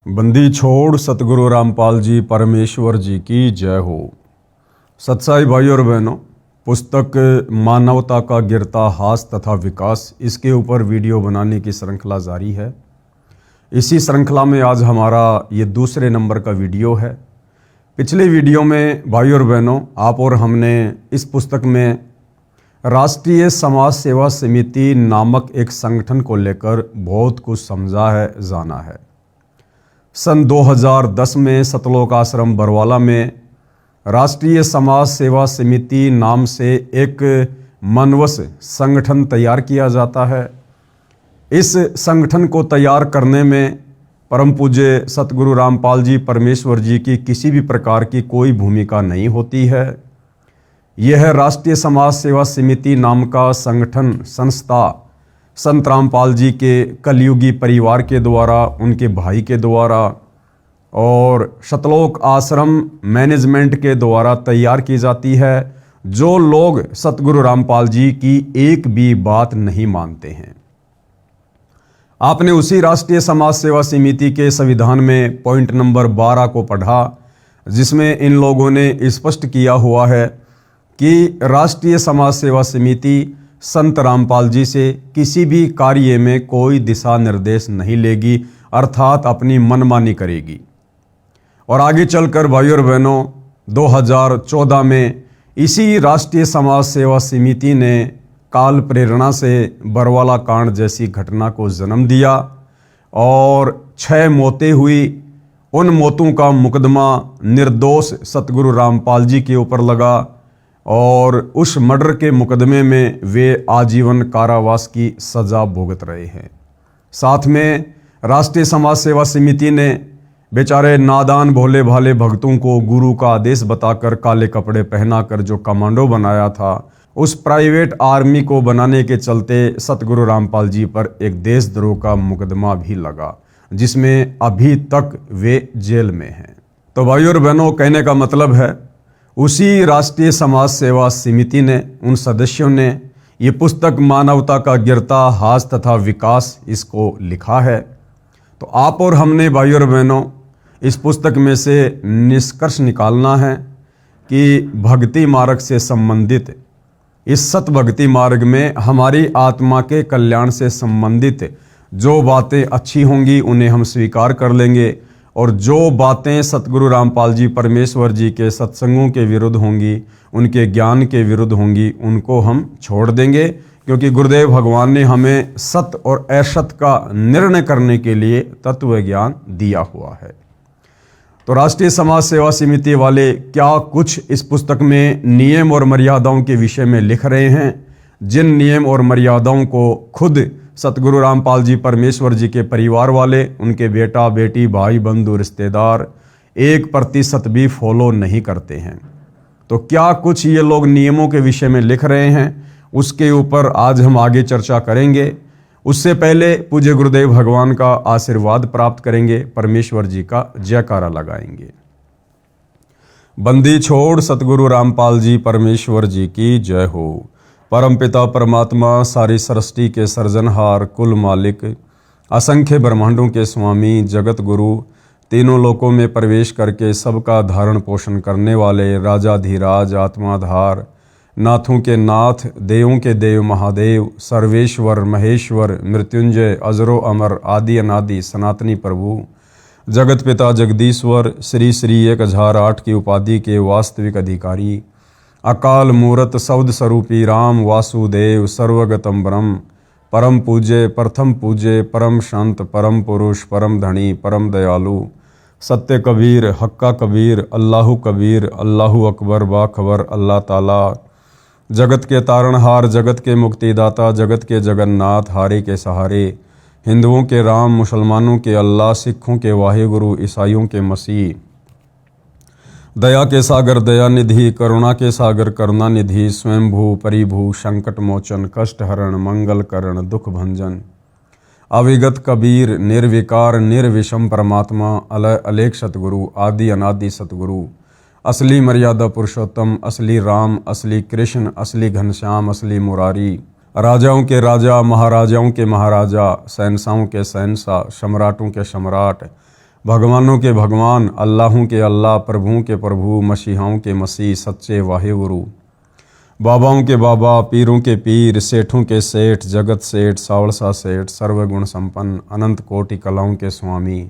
बंदी छोड़ सतगुरु रामपाल जी परमेश्वर जी की जय हो। सत्साई भाई और बहनों, पुस्तक मानवता का गिरता हास तथा विकास, इसके ऊपर वीडियो बनाने की श्रृंखला जारी है। इसी श्रृंखला में आज हमारा ये दूसरे नंबर का वीडियो है। पिछले वीडियो में भाई और बहनों, आप और हमने इस पुस्तक में राष्ट्रीय समाज सेवा समिति नामक एक संगठन को लेकर बहुत कुछ समझा है, जाना है। सन 2010 में सतलोक आश्रम बरवाला में राष्ट्रीय समाज सेवा समिति नाम से एक मनवस संगठन तैयार किया जाता है। इस संगठन को तैयार करने में परम पूज्य सतगुरु रामपाल जी परमेश्वर जी की किसी भी प्रकार की कोई भूमिका नहीं होती है। यह राष्ट्रीय समाज सेवा समिति नाम का संगठन संस्था संत रामपाल जी के कलयुगी परिवार के द्वारा, उनके भाई के द्वारा और सतलोक आश्रम मैनेजमेंट के द्वारा तैयार की जाती है, जो लोग सतगुरु रामपाल जी की एक भी बात नहीं मानते हैं। आपने उसी राष्ट्रीय समाज सेवा समिति के संविधान में पॉइंट नंबर 12 को पढ़ा, जिसमें इन लोगों ने स्पष्ट किया हुआ है कि राष्ट्रीय समाज सेवा समिति संत रामपाल जी से किसी भी कार्य में कोई दिशा निर्देश नहीं लेगी, अर्थात अपनी मनमानी करेगी। और आगे चलकर भाई और बहनों, 2014 में इसी राष्ट्रीय समाज सेवा समिति ने काल प्रेरणा से बरवाला कांड जैसी घटना को जन्म दिया और 6 मौतें हुई। उन मौतों का मुकदमा निर्दोष सतगुरु रामपाल जी के ऊपर लगा और उस मर्डर के मुकदमे में वे आजीवन कारावास की सजा भुगत रहे हैं। साथ में राष्ट्रीय समाज सेवा समिति ने बेचारे नादान भोले भाले भक्तों को गुरु का आदेश बताकर काले कपड़े पहनाकर जो कमांडो बनाया था, उस प्राइवेट आर्मी को बनाने के चलते सतगुरु रामपाल जी पर एक देशद्रोह का मुकदमा भी लगा, जिसमें अभी तक वे जेल में हैं। तो भाई और बहनों, कहने का मतलब है, उसी राष्ट्रीय समाज सेवा समिति ने, उन सदस्यों ने ये पुस्तक मानवता का गिरता हास तथा विकास इसको लिखा है। तो आप और हमने भाई और बहनों इस पुस्तक में से निष्कर्ष निकालना है कि भक्ति मार्ग से संबंधित, इस सत भक्ति मार्ग में हमारी आत्मा के कल्याण से संबंधित जो बातें अच्छी होंगी उन्हें हम स्वीकार कर लेंगे, और जो बातें सतगुरु रामपाल जी परमेश्वर जी के सत्संगों के विरुद्ध होंगी, उनके ज्ञान के विरुद्ध होंगी, उनको हम छोड़ देंगे, क्योंकि गुरुदेव भगवान ने हमें सत और असत का निर्णय करने के लिए तत्व ज्ञान दिया हुआ है। तो राष्ट्रीय समाज सेवा समिति वाले क्या कुछ इस पुस्तक में नियम और मर्यादाओं के विषय में लिख रहे हैं, जिन नियम और मर्यादाओं को खुद सतगुरु रामपाल जी परमेश्वर जी के परिवार वाले, उनके बेटा बेटी भाई बंधु रिश्तेदार 1% भी फॉलो नहीं करते हैं। तो क्या कुछ ये लोग नियमों के विषय में लिख रहे हैं, उसके ऊपर आज हम आगे चर्चा करेंगे। उससे पहले पूज्य गुरुदेव भगवान का आशीर्वाद प्राप्त करेंगे, परमेश्वर जी का जयकारा लगाएंगे। बंदी छोड़ सतगुरु रामपाल जी परमेश्वर जी की जय हो। परमपिता परमात्मा, सारी सृष्टि के सर्जनहार, कुल मालिक, असंख्य ब्रह्मांडों के स्वामी, जगत गुरु, तीनों लोकों में प्रवेश करके सबका धारण पोषण करने वाले राजाधिराज, आत्माधार, नाथों के नाथ, देवों के देव महादेव, सर्वेश्वर महेश्वर, मृत्युंजय, अजरो अमर, आदि अनादि सनातनी प्रभु, जगत पिता जगदीश्वर, श्री श्री 1008 की उपाधि के वास्तविक अधिकारी, अकाल मूरत शब्द स्वरूपी राम वासुदेव, सर्वगतम ब्रह्म, परम पूज्य, प्रथम पूज्य, परम शांत, परम पुरुष, परम धनी, परम दयालु, सत्य कबीर, हक्का कबीर, अल्लाहु कबीर, अल्लाहु अकबर, बाखबर, अल्लाह ताला, जगत के तारणहार, जगत के मुक्तिदाता, जगत के जगन्नाथ, हारे के सहारे, हिंदुओं के राम, मुसलमानों के अल्लाह, सिखों के वाहिगुरु, ईसाइयों के मसीह, दया के सागर दया निधि, करुणा के सागर करुणा निधि, स्वयंभू परिभू, संकट मोचन, कष्ट हरण, मंगल करण, दुख भंजन, अविगत कबीर, निर्विकार निर्विषम परमात्मा, अलय अलेख सतगुरु, आदि अनादि सतगुरु, असली मर्यादा पुरुषोत्तम, असली राम, असली कृष्ण, असली घनश्याम, असली मुरारी, राजाओं के राजा, महाराजाओं के महाराजा, शहंशाहों के शहंशाह, सम्राटों के सम्राट, भगवानों के भगवान, अल्लाहों के अल्लाह, प्रभुओं के प्रभु, मसीहाओं के मसीह, सच्चे वाहे गुरु, बाबाओं के बाबा, पीरों के पीर, सेठों के सेठ, जगत सेठ, सावड़सा सेठ, सर्वगुण संपन्न, अनंत कोटि कलाओं के स्वामी,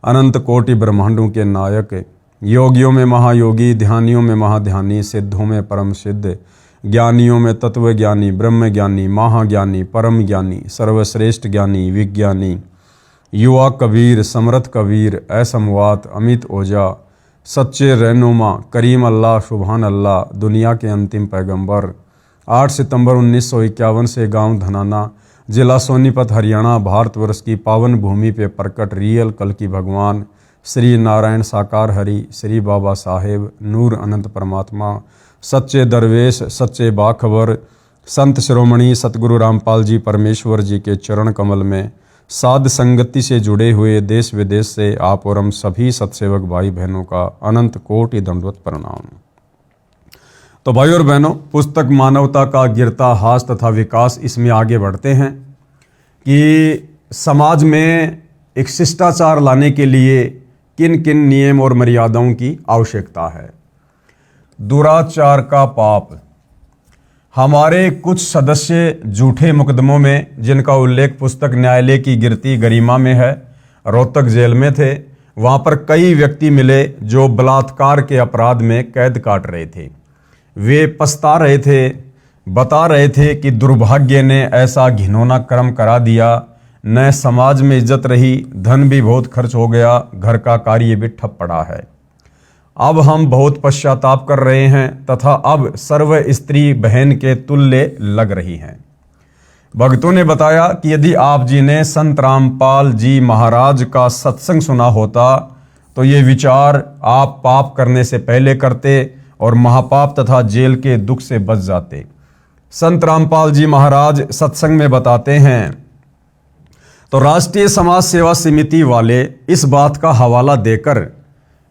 अनंत कोटि ब्रह्मांडों के नायक, योगियों में महायोगी, ध्यानियों में महाध्यानी, सिद्धों में परम सिद्ध, ज्ञानियों में तत्व ज्ञानी, ब्रह्म ज्ञानी, महाज्ञानी, परम ज्ञानी, सर्वश्रेष्ठ ज्ञानी, विज्ञानी, युवा कबीर, समर्थ कबीर, असमवात, अमित ओझा, सच्चे रहनुमा, करीम अल्लाह, सुभान अल्लाह, दुनिया के अंतिम पैगंबर, 8 सितंबर 1951 से गांव धनाना, जिला सोनीपत, हरियाणा, भारतवर्ष की पावन भूमि पे प्रकट रियल कल की भगवान श्री नारायण साकार हरि, श्री बाबा साहेब, नूर अनंत परमात्मा, सच्चे दरवेश, सच्चे बाखबर, संत शिरोमणि सतगुरु रामपाल जी परमेश्वर जी के चरण कमल में साध संगति से जुड़े हुए देश विदेश से आप और हम सभी सत्सेवक भाई बहनों का अनंत कोटि दंडवत प्रणाम। तो भाई और बहनों, पुस्तक मानवता का गिरता हास तथा विकास, इसमें आगे बढ़ते हैं कि समाज में एक शिष्टाचार लाने के लिए किन किन नियम और मर्यादाओं की आवश्यकता है। दुराचार का पाप। हमारे कुछ सदस्य झूठे मुकदमों में, जिनका उल्लेख पुस्तक न्यायालय की गिरती गरिमा में है, रोहतक जेल में थे। वहां पर कई व्यक्ति मिले जो बलात्कार के अपराध में कैद काट रहे थे। वे पछता रहे थे, बता रहे थे कि दुर्भाग्य ने ऐसा घिनौना कर्म करा दिया, न समाज में इज्जत रही, धन भी बहुत खर्च हो गया, घर का कार्य भी ठप पड़ा है। अब हम बहुत पश्चाताप कर रहे हैं तथा अब सर्व स्त्री बहन के तुल्य लग रही हैं। भक्तों ने बताया कि यदि आप जी ने संत रामपाल जी महाराज का सत्संग सुना होता तो ये विचार आप पाप करने से पहले करते और महापाप तथा जेल के दुख से बच जाते। संत रामपाल जी महाराज सत्संग में बताते हैं, तो राष्ट्रीय समाज सेवा समिति वाले इस बात का हवाला देकर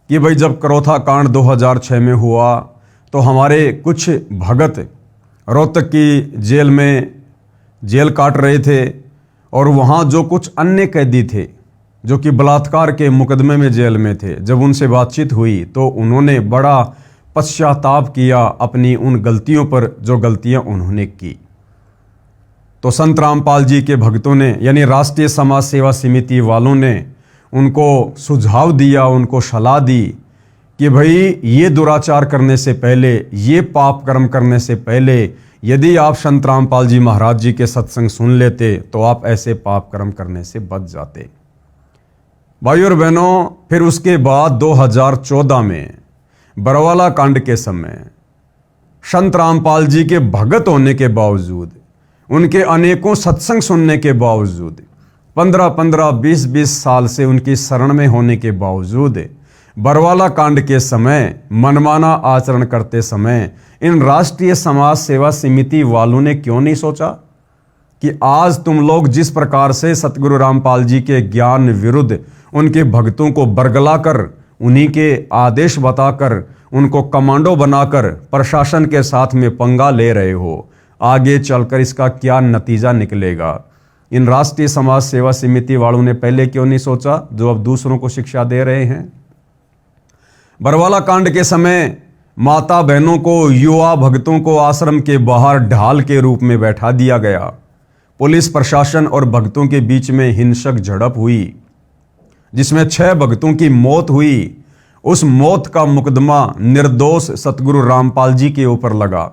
कि भाई जब करोथा कांड 2006 में हुआ तो हमारे कुछ भगत रोहतक की जेल में जेल काट रहे थे और वहाँ जो कुछ अन्य कैदी थे जो कि बलात्कार के मुकदमे में जेल में थे, जब उनसे बातचीत हुई तो उन्होंने बड़ा पश्चाताप किया अपनी उन गलतियों पर जो गलतियां उन्होंने की। तो संत रामपाल जी के भक्तों ने यानी राष्ट्रीय समाज सेवा समिति वालों ने उनको सुझाव दिया, उनको सलाह दी कि भाई ये दुराचार करने से पहले, ये पाप कर्म करने से पहले यदि आप संत रामपाल जी महाराज जी के सत्संग सुन लेते तो आप ऐसे पाप कर्म करने से बच जाते। भाई और बहनों, फिर उसके बाद 2014 में बरवाला कांड के समय संत रामपाल जी के भगत होने के बावजूद, उनके अनेकों सत्संग सुनने के बावजूद, 15-15, 20-20 साल से उनकी शरण में होने के बावजूद बरवाला कांड के समय मनमाना आचरण करते समय इन राष्ट्रीय समाज सेवा समिति वालों ने क्यों नहीं सोचा कि आज तुम लोग जिस प्रकार से सतगुरु रामपाल जी के ज्ञान विरुद्ध उनके भक्तों को बरगलाकर, उन्हीं के आदेश बताकर, उनको कमांडो बनाकर प्रशासन के साथ में पंगा ले रहे हो, आगे चलकर इसका क्या नतीजा निकलेगा। इन राष्ट्रीय समाज सेवा समिति वालों ने पहले क्यों नहीं सोचा, जो अब दूसरों को शिक्षा दे रहे हैं। बरवाला कांड के समय माता बहनों को, युवा भक्तों को आश्रम के बाहर ढाल के रूप में बैठा दिया गया। पुलिस प्रशासन और भक्तों के बीच में हिंसक झड़प हुई जिसमें 6 भक्तों की मौत हुई। उस मौत का मुकदमा निर्दोष सतगुरु रामपाल जी के ऊपर लगा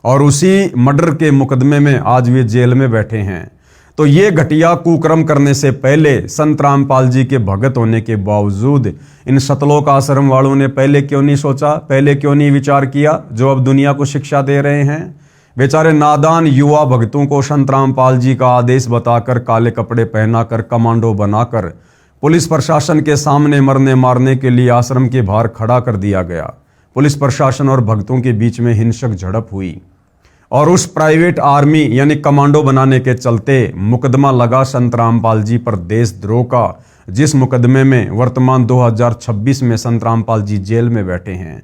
और उसी मर्डर के मुकदमे में आज वे जेल में बैठे हैं। तो ये घटिया कुकर्म करने से पहले संत रामपाल जी के भगत होने के बावजूद इन सतलोक आश्रम वालों ने पहले क्यों नहीं सोचा, पहले क्यों नहीं विचार किया, जो अब दुनिया को शिक्षा दे रहे हैं। बेचारे नादान युवा भक्तों को संत रामपाल जी का आदेश बताकर, काले कपड़े पहनाकर, कमांडो बनाकर पुलिस प्रशासन के सामने मरने मारने के लिए आश्रम के बाहर खड़ा कर दिया गया। पुलिस प्रशासन और भक्तों के बीच में हिंसक झड़प हुई और उस प्राइवेट आर्मी यानी कमांडो बनाने के चलते मुकदमा लगा संत रामपाल जी पर देशद्रोह का, जिस मुकदमे में वर्तमान 2026 में संत रामपाल जी जेल में बैठे हैं।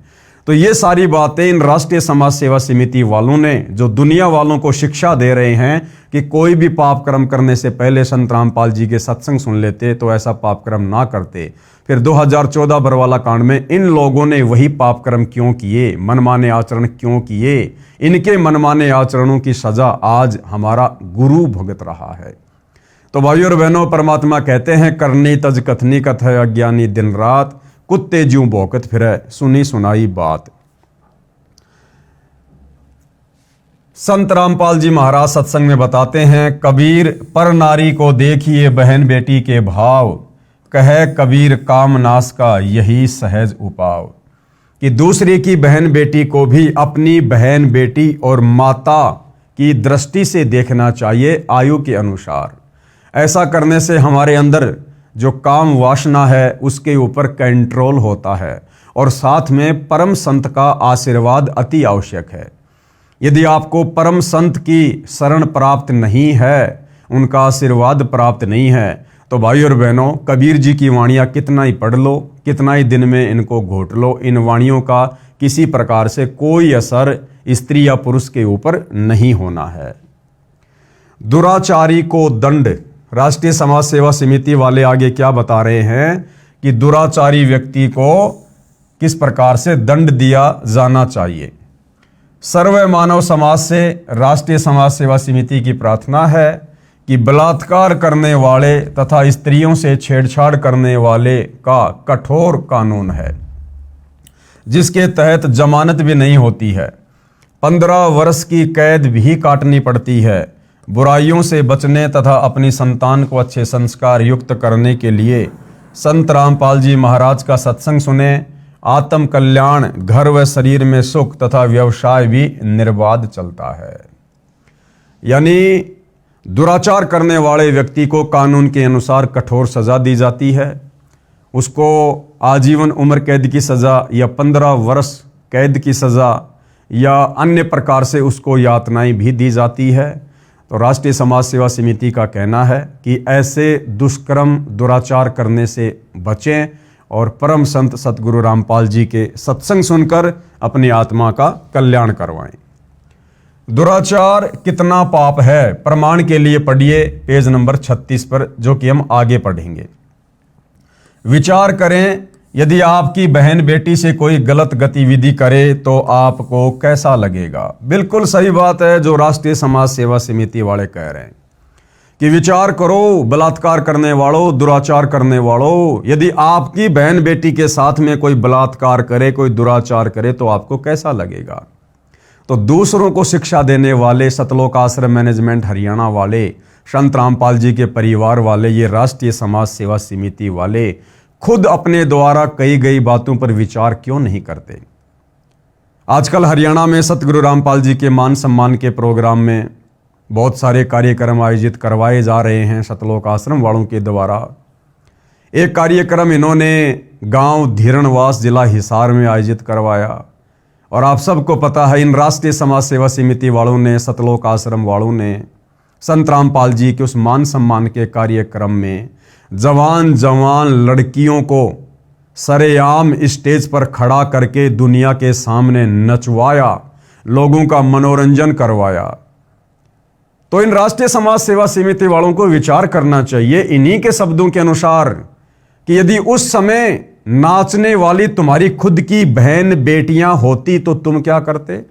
तो तो ये सारी बातें इन राष्ट्रीय समाज सेवा समिति वालों ने जो दुनिया वालों को शिक्षा दे रहे हैं कि कोई भी पाप कर्म करने से पहले संत रामपाल जी के सत्संग सुन लेते तो ऐसा पाप कर्म ना करते। फिर 2014 बरवाला कांड में इन लोगों ने वही पाप कर्म क्यों किए, मनमाने आचरण क्यों किए, इनके मनमाने आचरणों की सजा आज हमारा गुरु भुगत रहा है। तो भाइयों और बहनों, परमात्मा कहते हैं करनी तज कथनी कथ है अज्ञानी दिन रात, कुत्ते ज्यों भौंकत फिरे सुनी सुनाई बात। संत रामपाल जी महाराज सत्संग में बताते हैं, कबीर पर नारी को देखिए बहन बेटी के भाव, कहे कबीर काम नाश का यही सहज उपाव। कि दूसरे की बहन बेटी को भी अपनी बहन बेटी और माता की दृष्टि से देखना चाहिए आयु के अनुसार। ऐसा करने से हमारे अंदर जो काम वासना है उसके ऊपर कंट्रोल होता है और साथ में परम संत का आशीर्वाद अति आवश्यक है। यदि आपको परम संत की शरण प्राप्त नहीं है, उनका आशीर्वाद प्राप्त नहीं है, तो भाई और बहनों, कबीर जी की वाणियाँ कितना ही पढ़ लो, कितना ही दिन में इनको घोट लो, इन वाणियों का किसी प्रकार से कोई असर स्त्री या पुरुष के ऊपर नहीं होना है। दुराचारी को दंड। राष्ट्रीय समाज सेवा समिति वाले आगे क्या बता रहे हैं कि दुराचारी व्यक्ति को किस प्रकार से दंड दिया जाना चाहिए। सर्व मानव समाज से राष्ट्रीय समाज सेवा समिति की प्रार्थना है कि बलात्कार करने वाले तथा स्त्रियों से छेड़छाड़ करने वाले का कठोर कानून है, जिसके तहत जमानत भी नहीं होती है, 15 वर्ष की कैद भी काटनी पड़ती है। बुराइयों से बचने तथा अपनी संतान को अच्छे संस्कार युक्त करने के लिए संत रामपाल जी महाराज का सत्संग सुने। आत्म कल्याण, घर व शरीर में सुख तथा व्यवसाय भी निर्बाध चलता है। यानी दुराचार करने वाले व्यक्ति को कानून के अनुसार कठोर सजा दी जाती है। उसको आजीवन उम्र कैद की सजा या 15 वर्ष कैद की सजा या अन्य प्रकार से उसको यातनाएं भी दी जाती है। तो राष्ट्रीय समाज सेवा समिति का कहना है कि ऐसे दुष्कर्म दुराचार करने से बचें और परम संत सतगुरु रामपाल जी के सत्संग सुनकर अपनी आत्मा का कल्याण करवाएं। दुराचार कितना पाप है, प्रमाण के लिए पढ़िए पेज नंबर 36 पर, जो कि हम आगे पढ़ेंगे। विचार करें, यदि आपकी बहन बेटी से कोई गलत गतिविधि करे तो आपको कैसा लगेगा। बिल्कुल सही बात है जो राष्ट्रीय समाज सेवा समिति वाले कह रहे हैं कि विचार करो, बलात्कार करने वालों, दुराचार करने वालों, यदि आपकी बहन बेटी के साथ में कोई बलात्कार करे, कोई दुराचार करे तो आपको कैसा लगेगा। तो दूसरों को शिक्षा देने वाले सतलोक आश्रम मैनेजमेंट हरियाणा वाले, संत रामपाल जी के परिवार वाले, ये राष्ट्रीय समाज सेवा समिति वाले खुद अपने द्वारा कही गई बातों पर विचार क्यों नहीं करते। आजकल हरियाणा में सतगुरु रामपाल जी के मान सम्मान के प्रोग्राम में बहुत सारे कार्यक्रम आयोजित करवाए जा रहे हैं सतलोक आश्रम वालों के द्वारा। एक कार्यक्रम इन्होंने गांव धीरणवास जिला हिसार में आयोजित करवाया और आप सबको पता है इन राष्ट्रीय समाज सेवा समिति वालों ने, सतलोक आश्रम वालों ने संत रामपाल जी के उस मान सम्मान के कार्यक्रम में जवान जवान लड़कियों को सरेआम स्टेज पर खड़ा करके दुनिया के सामने नचवाया, लोगों का मनोरंजन करवाया। तो इन राष्ट्रीय समाज सेवा समिति वालों को विचार करना चाहिए इन्हीं के शब्दों के अनुसार कि यदि उस समय नाचने वाली तुम्हारी खुद की बहन बेटियां होती तो तुम क्या करते।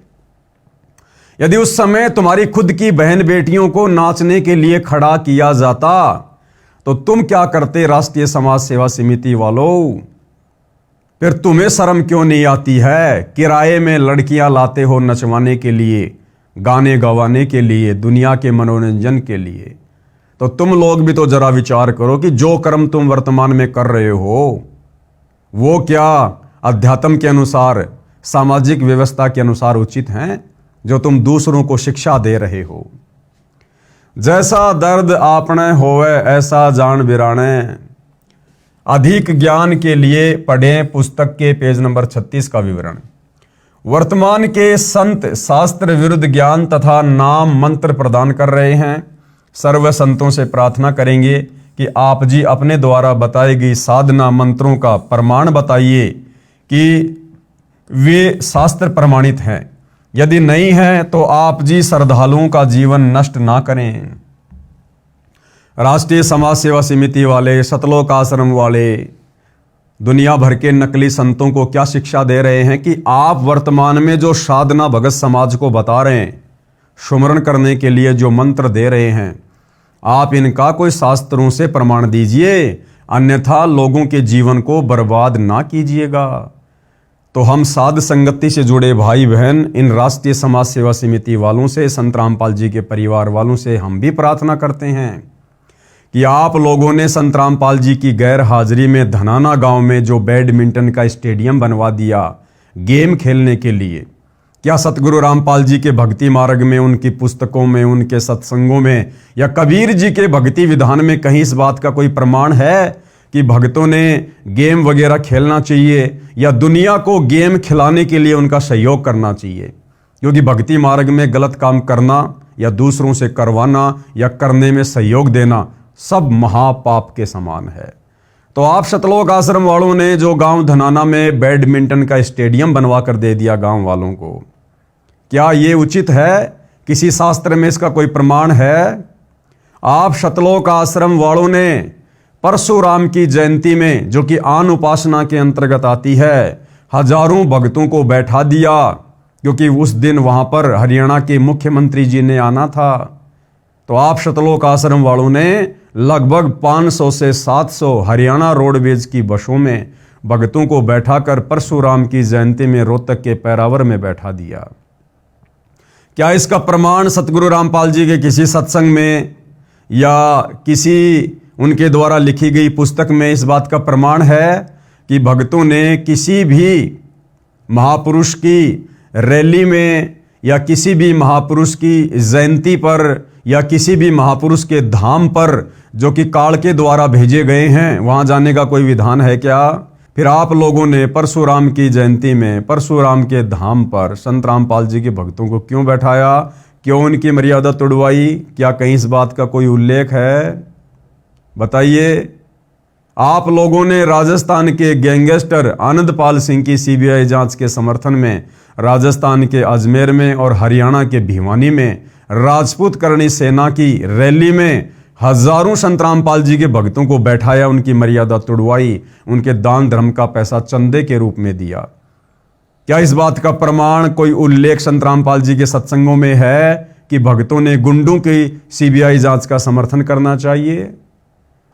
यदि उस समय तुम्हारी खुद की बहन बेटियों को नाचने के लिए खड़ा किया जाता तो तुम क्या करते राष्ट्रीय समाज सेवा समिति वालों। फिर तुम्हें शर्म क्यों नहीं आती है, किराए में लड़कियां लाते हो नचवाने के लिए, गाने गवाने के लिए, दुनिया के मनोरंजन के लिए। तो तुम लोग भी तो जरा विचार करो कि जो कर्म तुम वर्तमान में कर रहे हो वो क्या अध्यात्म के अनुसार, सामाजिक व्यवस्था के अनुसार उचित हैं, जो तुम दूसरों को शिक्षा दे रहे हो। जैसा दर्द आपने होवे ऐसा जान बिराने। अधिक ज्ञान के लिए पढ़ें पुस्तक के पेज नंबर 36 का विवरण। वर्तमान के संत शास्त्र विरुद्ध ज्ञान तथा नाम मंत्र प्रदान कर रहे हैं। सर्व संतों से प्रार्थना करेंगे कि आप जी अपने द्वारा बताई गई साधना मंत्रों का प्रमाण बताइए कि वे शास्त्र प्रमाणित हैं। यदि नहीं है तो आप जी श्रद्धालुओं का जीवन नष्ट ना करें। राष्ट्रीय समाज सेवा समिति वाले, सतलोक आश्रम वाले दुनिया भर के नकली संतों को क्या शिक्षा दे रहे हैं कि आप वर्तमान में जो साधना भगत समाज को बता रहे हैं, सुमरण करने के लिए जो मंत्र दे रहे हैं, आप इनका कोई शास्त्रों से प्रमाण दीजिए, अन्यथा लोगों के जीवन को बर्बाद ना कीजिएगा। तो हम साध संगति से जुड़े भाई बहन, इन राष्ट्रीय समाज सेवा समिति वालों से, संत रामपाल जी के परिवार वालों से हम भी प्रार्थना करते हैं कि आप लोगों ने संत रामपाल जी की गैर हाजिरी में धनाना गांव में जो बैडमिंटन का स्टेडियम बनवा दिया गेम खेलने के लिए, क्या सतगुरु रामपाल जी के भक्ति मार्ग में, उनकी पुस्तकों में, उनके सत्संगों में या कबीर जी के भक्ति विधान में कहीं इस बात का कोई प्रमाण है कि भक्तों ने गेम वगैरह खेलना चाहिए या दुनिया को गेम खिलाने के लिए उनका सहयोग करना चाहिए? क्योंकि भक्ति मार्ग में गलत काम करना या दूसरों से करवाना या करने में सहयोग देना सब महापाप के समान है। तो आप सतलोक आश्रम वालों ने जो गांव धनाना में बैडमिंटन का स्टेडियम बनवा कर दे दिया गांव वालों को, क्या ये उचित है? किसी शास्त्र में इसका कोई प्रमाण है? आप सतलोक आश्रम वालों ने परशुराम की जयंती में, जो कि आन उपासना के अंतर्गत आती है, हजारों भक्तों को बैठा दिया, क्योंकि उस दिन वहां पर हरियाणा के मुख्यमंत्री जी ने आना था। तो आप सतलोक आश्रम वालों ने लगभग 500 से 700 हरियाणा रोडवेज की बसों में भक्तों को बैठाकर परशुराम की जयंती में रोहतक के पैरावर में बैठा दिया। क्या इसका प्रमाण सतगुरु रामपाल जी के किसी सत्संग में या किसी उनके द्वारा लिखी गई पुस्तक में इस बात का प्रमाण है कि भक्तों ने किसी भी महापुरुष की रैली में या किसी भी महापुरुष की जयंती पर या किसी भी महापुरुष के धाम पर, जो कि काल के द्वारा भेजे गए हैं, वहां जाने का कोई विधान है क्या? फिर आप लोगों ने परशुराम की जयंती में परशुराम के धाम पर संत रामपाल जी के भक्तों को क्यों बैठाया? क्यों उनकी मर्यादा तोड़वाई? क्या कहीं इस बात का कोई उल्लेख है? बताइए। आप लोगों ने राजस्थान के गैंगस्टर आनंदपाल सिंह की सीबीआई जांच के समर्थन में राजस्थान के अजमेर में और हरियाणा के भिवानी में राजपूत करणी सेना की रैली में हजारों संत रामपाल जी के भक्तों को बैठाया, उनकी मर्यादा तोड़वाई, उनके दान धर्म का पैसा चंदे के रूप में दिया। क्या इस बात का प्रमाण, कोई उल्लेख संत रामपाल जी के सत्संगों में है कि भक्तों ने गुंडों की सीबीआई जांच का समर्थन करना चाहिए?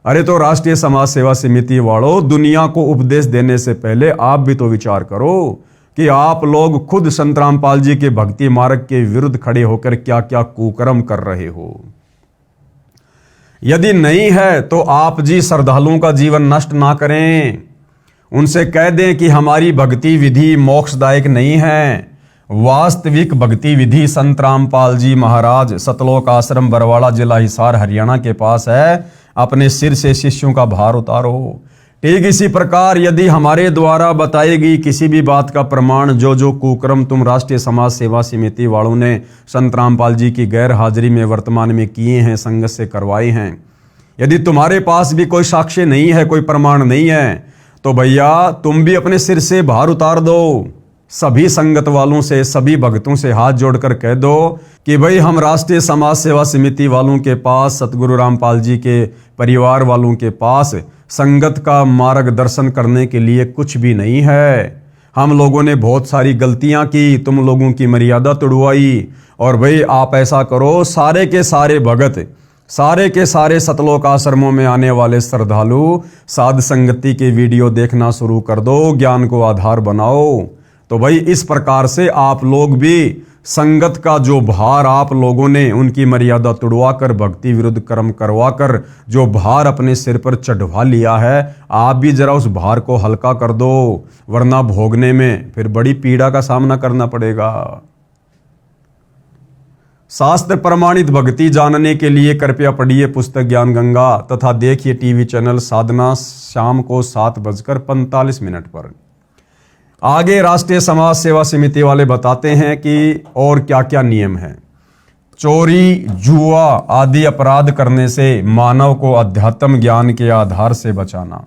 अरे तो राष्ट्रीय समाज सेवा समिति वालों, दुनिया को उपदेश देने से पहले आप भी तो विचार करो कि आप लोग खुद संत रामपाल जी के भक्ति मार्ग के विरुद्ध खड़े होकर क्या क्या कुकर्म कर रहे हो। यदि नहीं है तो आप जी श्रद्धालुओं का जीवन नष्ट ना करें। उनसे कह दें कि हमारी भक्ति विधि मोक्षदायक नहीं है। वास्तविक भक्ति विधि संत रामपाल जी महाराज सतलोक आश्रम बरवाड़ा, जिला हिसार, हरियाणा के पास है। अपने सिर से शिष्यों का भार उतारो। ठीक इसी प्रकार यदि हमारे द्वारा बताई गई किसी भी बात का प्रमाण, जो कुकर्म तुम राष्ट्रीय समाज सेवा समिति वालों ने संत रामपाल जी की गैर हाजिरी में वर्तमान में किए हैं, संगत से करवाए हैं, यदि तुम्हारे पास भी कोई साक्ष्य नहीं है, कोई प्रमाण नहीं है, तो भैया तुम भी अपने सिर से भार उतार दो। सभी संगत वालों से, सभी भक्तों से हाथ जोड़कर कह दो कि भाई हम राष्ट्रीय समाज सेवा समिति वालों के पास, सतगुरु रामपाल जी के परिवार वालों के पास संगत का मार्गदर्शन करने के लिए कुछ भी नहीं है। हम लोगों ने बहुत सारी गलतियां की, तुम लोगों की मर्यादा तोड़वाई, और भाई आप ऐसा करो, सारे के सारे भगत, सारे के सारे सतलोक आश्रमों में आने वाले श्रद्धालु साध संगति के वीडियो देखना शुरू कर दो, ज्ञान को आधार बनाओ। तो भाई इस प्रकार से आप लोग भी संगत का जो भार आप लोगों ने उनकी मर्यादा तोड़वाकर, भक्ति विरुद्ध कर्म करवाकर जो भार अपने सिर पर चढ़वा लिया है, आप भी जरा उस भार को हल्का कर दो, वरना भोगने में फिर बड़ी पीड़ा का सामना करना पड़ेगा। शास्त्र प्रमाणित भक्ति जानने के लिए कृपया पढ़िए पुस्तक ज्ञान गंगा तथा देखिए टीवी चैनल साधना शाम को 7:45 पर। आगे राष्ट्रीय समाज सेवा समिति वाले बताते हैं कि और क्या क्या नियम हैं। चोरी, जुआ आदि अपराध करने से मानव को अध्यात्म ज्ञान के आधार से बचाना।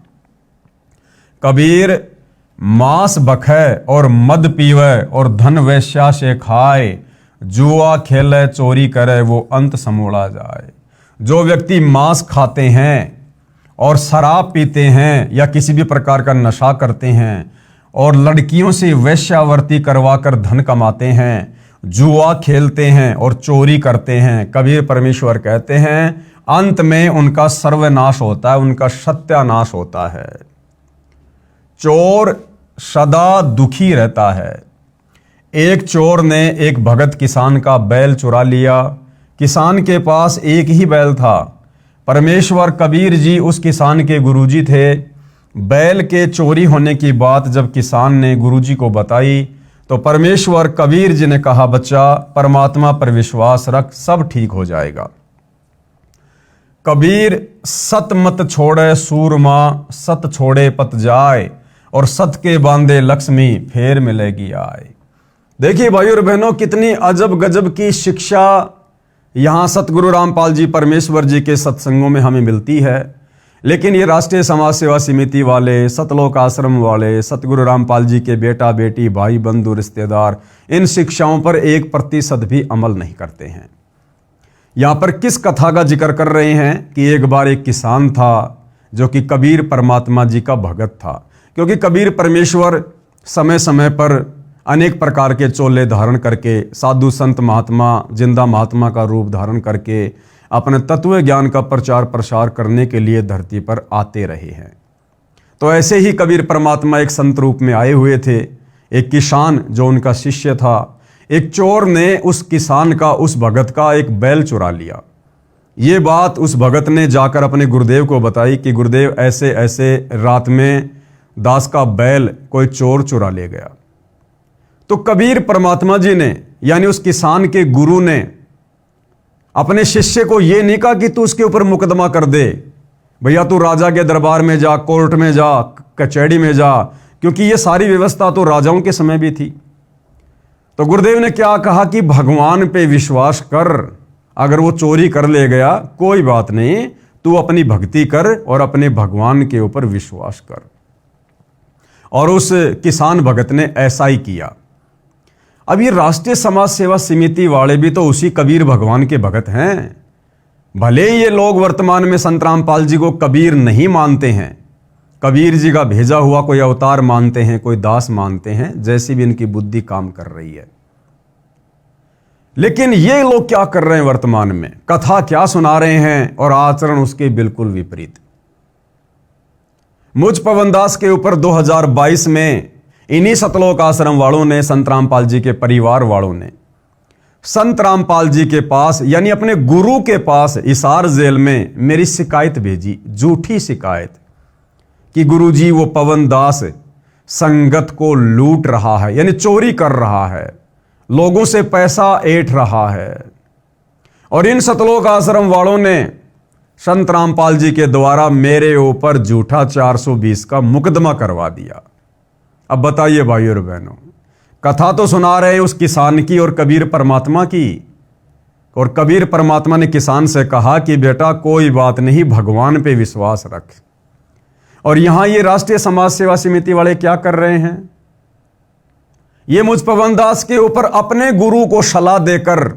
कबीर मांस बखे और मद पीवे और धन वेश्या से खाए, जुआ खेले चोरी करे वो अंत समोड़ा जाए। जो व्यक्ति मांस खाते हैं और शराब पीते हैं या किसी भी प्रकार का नशा करते हैं और लड़कियों से वेश्यावृत्ति करवाकर धन कमाते हैं, जुआ खेलते हैं और चोरी करते हैं, कबीर परमेश्वर कहते हैं अंत में उनका सर्वनाश होता है, उनका सत्यानाश होता है। चोर सदा दुखी रहता है। एक चोर ने एक भगत किसान का बैल चुरा लिया। किसान के पास एक ही बैल था। परमेश्वर कबीर जी उस किसान के गुरुजी थे। बैल के चोरी होने की बात जब किसान ने गुरुजी को बताई तो परमेश्वर कबीर जी ने कहा, बच्चा परमात्मा पर विश्वास रख, सब ठीक हो जाएगा। कबीर सत मत छोड़े सूरमा, सत छोड़े पत जाए, और सत के बांधे लक्ष्मी फेर मिलेगी आए। देखिए भाइयों और बहनों, कितनी अजब गजब की शिक्षा यहाँ सतगुरु रामपाल जी परमेश्वर जी के सत्संगों में हमें मिलती है। लेकिन ये राष्ट्रीय समाज सेवा समिति वाले, सतलोक आश्रम वाले, सतगुरु रामपाल जी के बेटा बेटी, भाई बंधु रिश्तेदार इन शिक्षाओं पर 1% भी अमल नहीं करते हैं। यहाँ पर किस कथा का जिक्र कर रहे हैं कि एक बार एक किसान था जो कि कबीर परमात्मा जी का भगत था। क्योंकि कबीर परमेश्वर समय समय पर अनेक प्रकार के चोले धारण करके, साधु संत महात्मा, जिंदा महात्मा का रूप धारण करके अपने तत्व ज्ञान का प्रचार प्रसार करने के लिए धरती पर आते रहे हैं। तो ऐसे ही कबीर परमात्मा एक संत रूप में आए हुए थे। एक किसान जो उनका शिष्य था, एक चोर ने उस किसान का, उस भगत का एक बैल चुरा लिया। ये बात उस भगत ने जाकर अपने गुरुदेव को बताई कि गुरुदेव ऐसे ऐसे रात में दास का बैल कोई चोर चुरा ले गया। तो कबीर परमात्मा जी ने, यानी उस किसान के गुरु ने, अपने शिष्य को यह नहीं कहा कि तू उसके ऊपर मुकदमा कर दे, भैया तू राजा के दरबार में जा, कोर्ट में जा, कचहरी में जा, क्योंकि ये सारी व्यवस्था तो राजाओं के समय भी थी। तो गुरुदेव ने क्या कहा कि भगवान पे विश्वास कर, अगर वो चोरी कर ले गया कोई बात नहीं, तू अपनी भक्ति कर और अपने भगवान के ऊपर विश्वास कर। और उस किसान भगत ने ऐसा ही किया। अब ये राष्ट्रीय समाज सेवा समिति वाले भी तो उसी कबीर भगवान के भगत हैं। भले ही ये लोग वर्तमान में संत रामपाल जी को कबीर नहीं मानते हैं, कबीर जी का भेजा हुआ कोई अवतार मानते हैं, कोई दास मानते हैं, जैसी भी इनकी बुद्धि काम कर रही है। लेकिन ये लोग क्या कर रहे हैं वर्तमान में, कथा क्या सुना रहे हैं और आचरण उसके बिल्कुल विपरीत। मुझ पवन दास के ऊपर 2022 में इन्हीं सतलोक आश्रम वालों ने, संत रामपाल जी के परिवार वालों ने संत रामपाल जी के पास, यानी अपने गुरु के पास हिसार जेल में मेरी शिकायत भेजी, झूठी शिकायत कि गुरुजी वो पवन दास संगत को लूट रहा है, यानी चोरी कर रहा है, लोगों से पैसा ऐंठ रहा है। और इन सतलोक आश्रम वालों ने संत रामपाल जी के द्वारा मेरे ऊपर झूठा 420 का मुकदमा करवा दिया। अब बताइए भाइयों और बहनों, कथा तो सुना रहे हैं उस किसान की और कबीर परमात्मा की, और कबीर परमात्मा ने किसान से कहा कि बेटा कोई बात नहीं, भगवान पे विश्वास रख। और यहां ये राष्ट्रीय समाज सेवा समिति वाले क्या कर रहे हैं, ये मुझ पवन दास के ऊपर अपने गुरु को सलाह देकर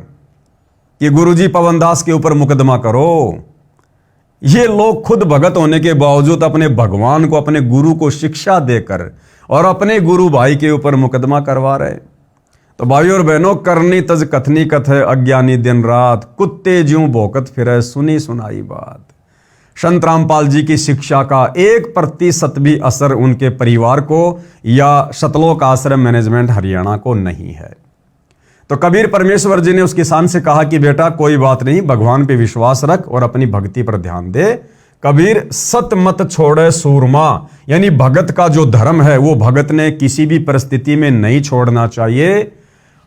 कि गुरुजी पवन दास के ऊपर मुकदमा करो। ये लोग खुद भगत होने के बावजूद अपने भगवान को, अपने गुरु को शिक्षा देकर और अपने गुरु भाई के ऊपर मुकदमा करवा रहे। तो भाइयों और बहनों, करनी तज कथनी कथ है, अज्ञानी दिन रात, कुत्ते ज्यों भौंकत फिरे, सुनी सुनाई बात। संत रामपाल जी की शिक्षा का 1% भी असर उनके परिवार को या सतलोक आश्रम मैनेजमेंट हरियाणा को नहीं है। तो कबीर परमेश्वर जी ने उस किसान से कहा कि बेटा कोई बात नहीं, भगवान पे विश्वास रख और अपनी भक्ति पर ध्यान दे। कबीर सत मत छोड़े सूरमा, यानी भगत का जो धर्म है वो भगत ने किसी भी परिस्थिति में नहीं छोड़ना चाहिए।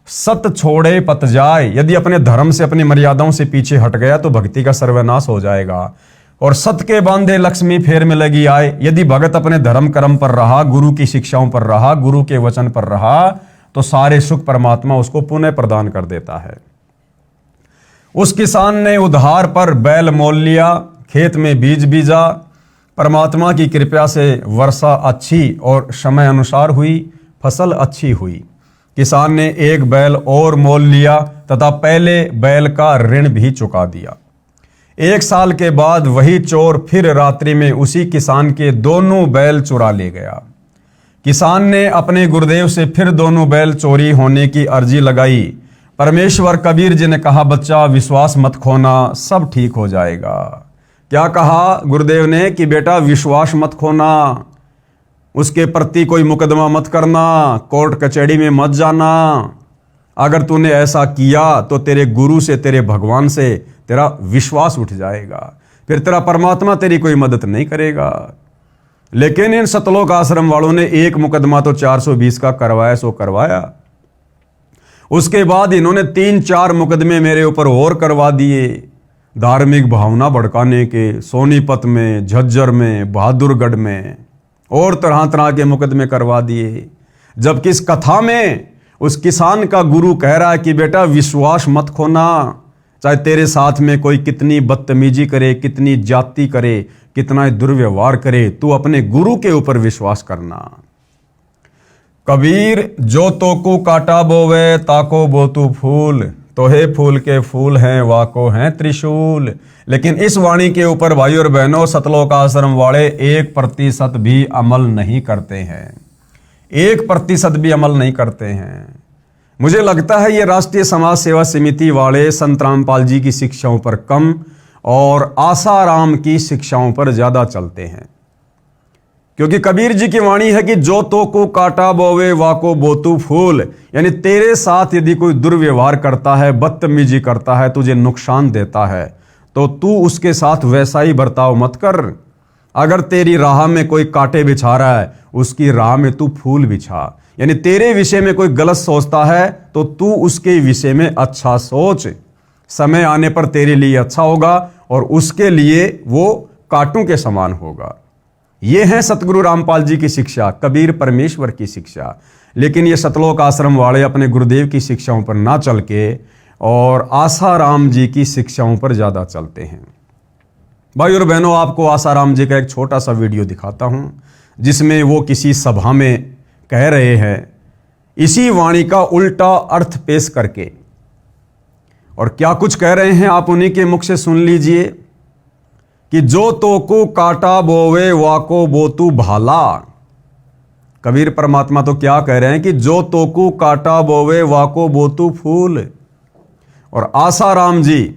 सत छोड़े पत जाए, यदि अपने धर्म से, अपनी मर्यादाओं से पीछे हट गया तो भक्ति का सर्वनाश हो जाएगा। और सत के बांधे लक्ष्मी फेर मिलेगी आए, यदि भगत अपने धर्म कर्म पर रहा, गुरु की शिक्षाओं पर रहा, गुरु के वचन पर रहा, तो सारे सुख परमात्मा उसको पुनः प्रदान कर देता है। उस किसान ने उधार पर बैल मोल लिया, खेत में बीज बीजा, परमात्मा की कृपा से वर्षा अच्छी और समय अनुसार हुई, फसल अच्छी हुई। किसान ने एक बैल और मोल लिया तथा पहले बैल का ऋण भी चुका दिया। 1 साल के बाद वही चोर फिर रात्रि में उसी किसान के दोनों बैल चुरा ले गया। किसान ने अपने गुरुदेव से फिर दोनों बैल चोरी होने की अर्जी लगाई। परमेश्वर कबीर जी ने कहा, बच्चा विश्वास मत खोना, सब ठीक हो जाएगा। क्या कहा गुरुदेव ने कि बेटा विश्वास मत खोना, उसके प्रति कोई मुकदमा मत करना, कोर्ट कचहरी में मत जाना। अगर तूने ऐसा किया तो तेरे गुरु से, तेरे भगवान से तेरा विश्वास उठ जाएगा, फिर तेरा परमात्मा तेरी कोई मदद नहीं करेगा। लेकिन इन सतलोक आश्रम वालों ने एक मुकदमा तो 420 का करवाया सो करवाया। उसके बाद इन्होंने 3-4 मुकदमे मेरे ऊपर और करवा दिए, धार्मिक भावना भड़काने के, सोनीपत में, झज्जर में, बहादुरगढ़ में और तरह तरह के मुकदमे करवा दिए। जबकि इस कथा में उस किसान का गुरु कह रहा है कि बेटा विश्वास मत खोना, चाहे तेरे साथ में कोई कितनी बदतमीजी करे, कितनी जाति करे, कितना दुर्व्यवहार करे, तू अपने गुरु के ऊपर विश्वास करना। कबीर जो तोकू काटा बोवे ताको बोतू फूल, तोहे फूल के फूल हैं वाको हैं त्रिशूल। लेकिन इस वाणी के ऊपर भाई और बहनों सतलोक आश्रम वाले 1% भी अमल नहीं करते हैं, 1% भी अमल नहीं करते हैं। मुझे लगता है ये राष्ट्रीय समाज सेवा समिति वाले संत रामपाल जी की शिक्षाओं पर कम और आसाराम की शिक्षाओं पर ज्यादा चलते हैं। क्योंकि कबीर जी की वाणी है कि जो तो को काटा बोवे वाको बोतू फूल, यानी तेरे साथ यदि कोई दुर्व्यवहार करता है, बदतमीजी करता है, तुझे नुकसान देता है, तो तू उसके साथ वैसा ही बर्ताव मत कर। अगर तेरी राह में कोई कांटे बिछा रहा है, उसकी राह में तू फूल बिछा। यानी तेरे विषय में कोई गलत सोचता है तो तू उसके विषय में अच्छा सोच, समय आने पर तेरे लिए अच्छा होगा और उसके लिए वो कांटों के समान होगा। ये है सतगुरु रामपाल जी की शिक्षा, कबीर परमेश्वर की शिक्षा। लेकिन ये सतलोक आश्रम वाले अपने गुरुदेव की शिक्षाओं पर ना चल के और आसाराम जी की शिक्षाओं पर ज्यादा चलते हैं। भाई और बहनों, आपको आसाराम जी का एक छोटा सा वीडियो दिखाता हूं जिसमें वो किसी सभा में कह रहे हैं इसी वाणी का उल्टा अर्थ पेश करके। और क्या कुछ कह रहे हैं आप उन्हीं के मुख से सुन लीजिए कि जो तोकू काटा बोवे वाको बोतू भाला। कबीर परमात्मा तो क्या कह रहे हैं कि जो तोकू काटा बोवे वाको बोतू फूल। और आसाराम जी,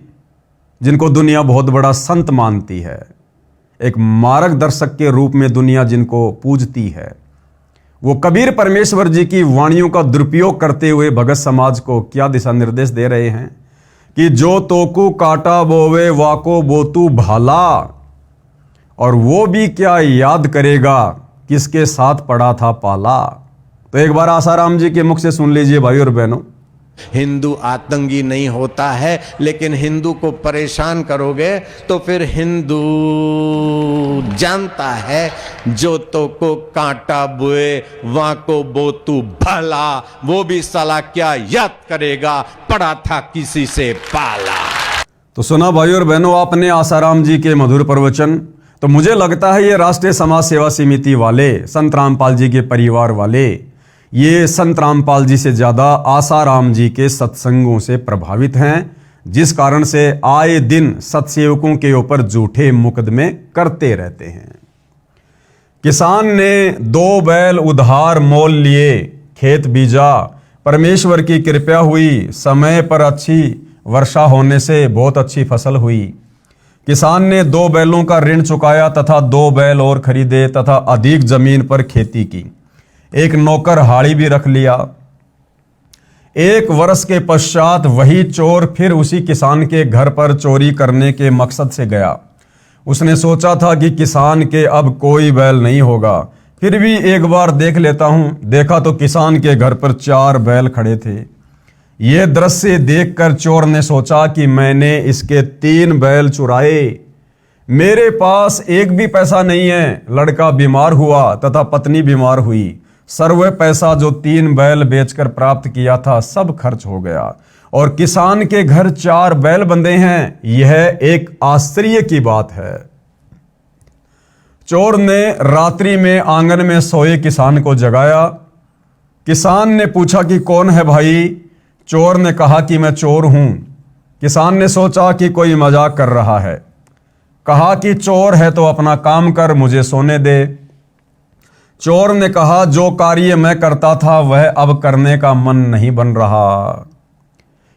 जिनको दुनिया बहुत बड़ा संत मानती है, एक मार्गदर्शक के रूप में दुनिया जिनको पूजती है, वो कबीर परमेश्वर जी की वाणियों का दुरुपयोग करते हुए भगत समाज को क्या दिशा निर्देश दे रहे हैं कि जो तोकू काटा बोवे वाको बोतू भाला। और वो भी क्या याद करेगा किसके साथ पड़ा था पाला। तो एक बार आसाराम जी के मुख से सुन लीजिए भाई और बहनों। हिंदू आतंकी नहीं होता है, लेकिन हिंदू को परेशान करोगे तो फिर हिंदू जानता है जो तो को कांटा बुए वहां को बोतू भला, वो भी साला क्या याद करेगा पड़ा था किसी से पाला। तो सुना भाई और बहनों आपने आसाराम जी के मधुर प्रवचन। तो मुझे लगता है ये राष्ट्रीय समाज सेवा समिति वाले, संत रामपाल जी के परिवार वाले, ये संत रामपाल जी से ज्यादा आसाराम जी के सत्संगों से प्रभावित हैं, जिस कारण से आए दिन सत्सेवकों के ऊपर झूठे मुकदमे करते रहते हैं। किसान ने 2 बैल उधार मोल लिए, खेत बीजा, परमेश्वर की कृपा हुई, समय पर अच्छी वर्षा होने से बहुत अच्छी फसल हुई। किसान ने 2 बैलों का ऋण चुकाया तथा 2 बैल और खरीदे तथा अधिक जमीन पर खेती की। एक नौकर हाड़ी भी रख लिया। 1 वर्ष के पश्चात वही चोर फिर उसी किसान के घर पर चोरी करने के मकसद से गया। उसने सोचा था कि किसान के अब कोई बैल नहीं होगा, फिर भी एक बार देख लेता हूं। देखा तो किसान के घर पर 4 बैल खड़े थे। यह दृश्य देखकर चोर ने सोचा कि मैंने इसके 3 बैल चुराए, मेरे पास एक भी पैसा नहीं है। लड़का बीमार हुआ तथा पत्नी बीमार हुई। सर्व पैसा जो 3 बैल बेचकर प्राप्त किया था सब खर्च हो गया और किसान के घर 4 बैल बंधे हैं। यह एक आश्चर्य की बात है। चोर ने रात्रि में आंगन में सोए किसान को जगाया। किसान ने पूछा कि कौन है भाई? चोर ने कहा कि मैं चोर हूं। किसान ने सोचा कि कोई मजाक कर रहा है। कहा कि चोर है तो अपना काम कर, मुझे सोने दे। चोर ने कहा जो कार्य मैं करता था वह अब करने का मन नहीं बन रहा।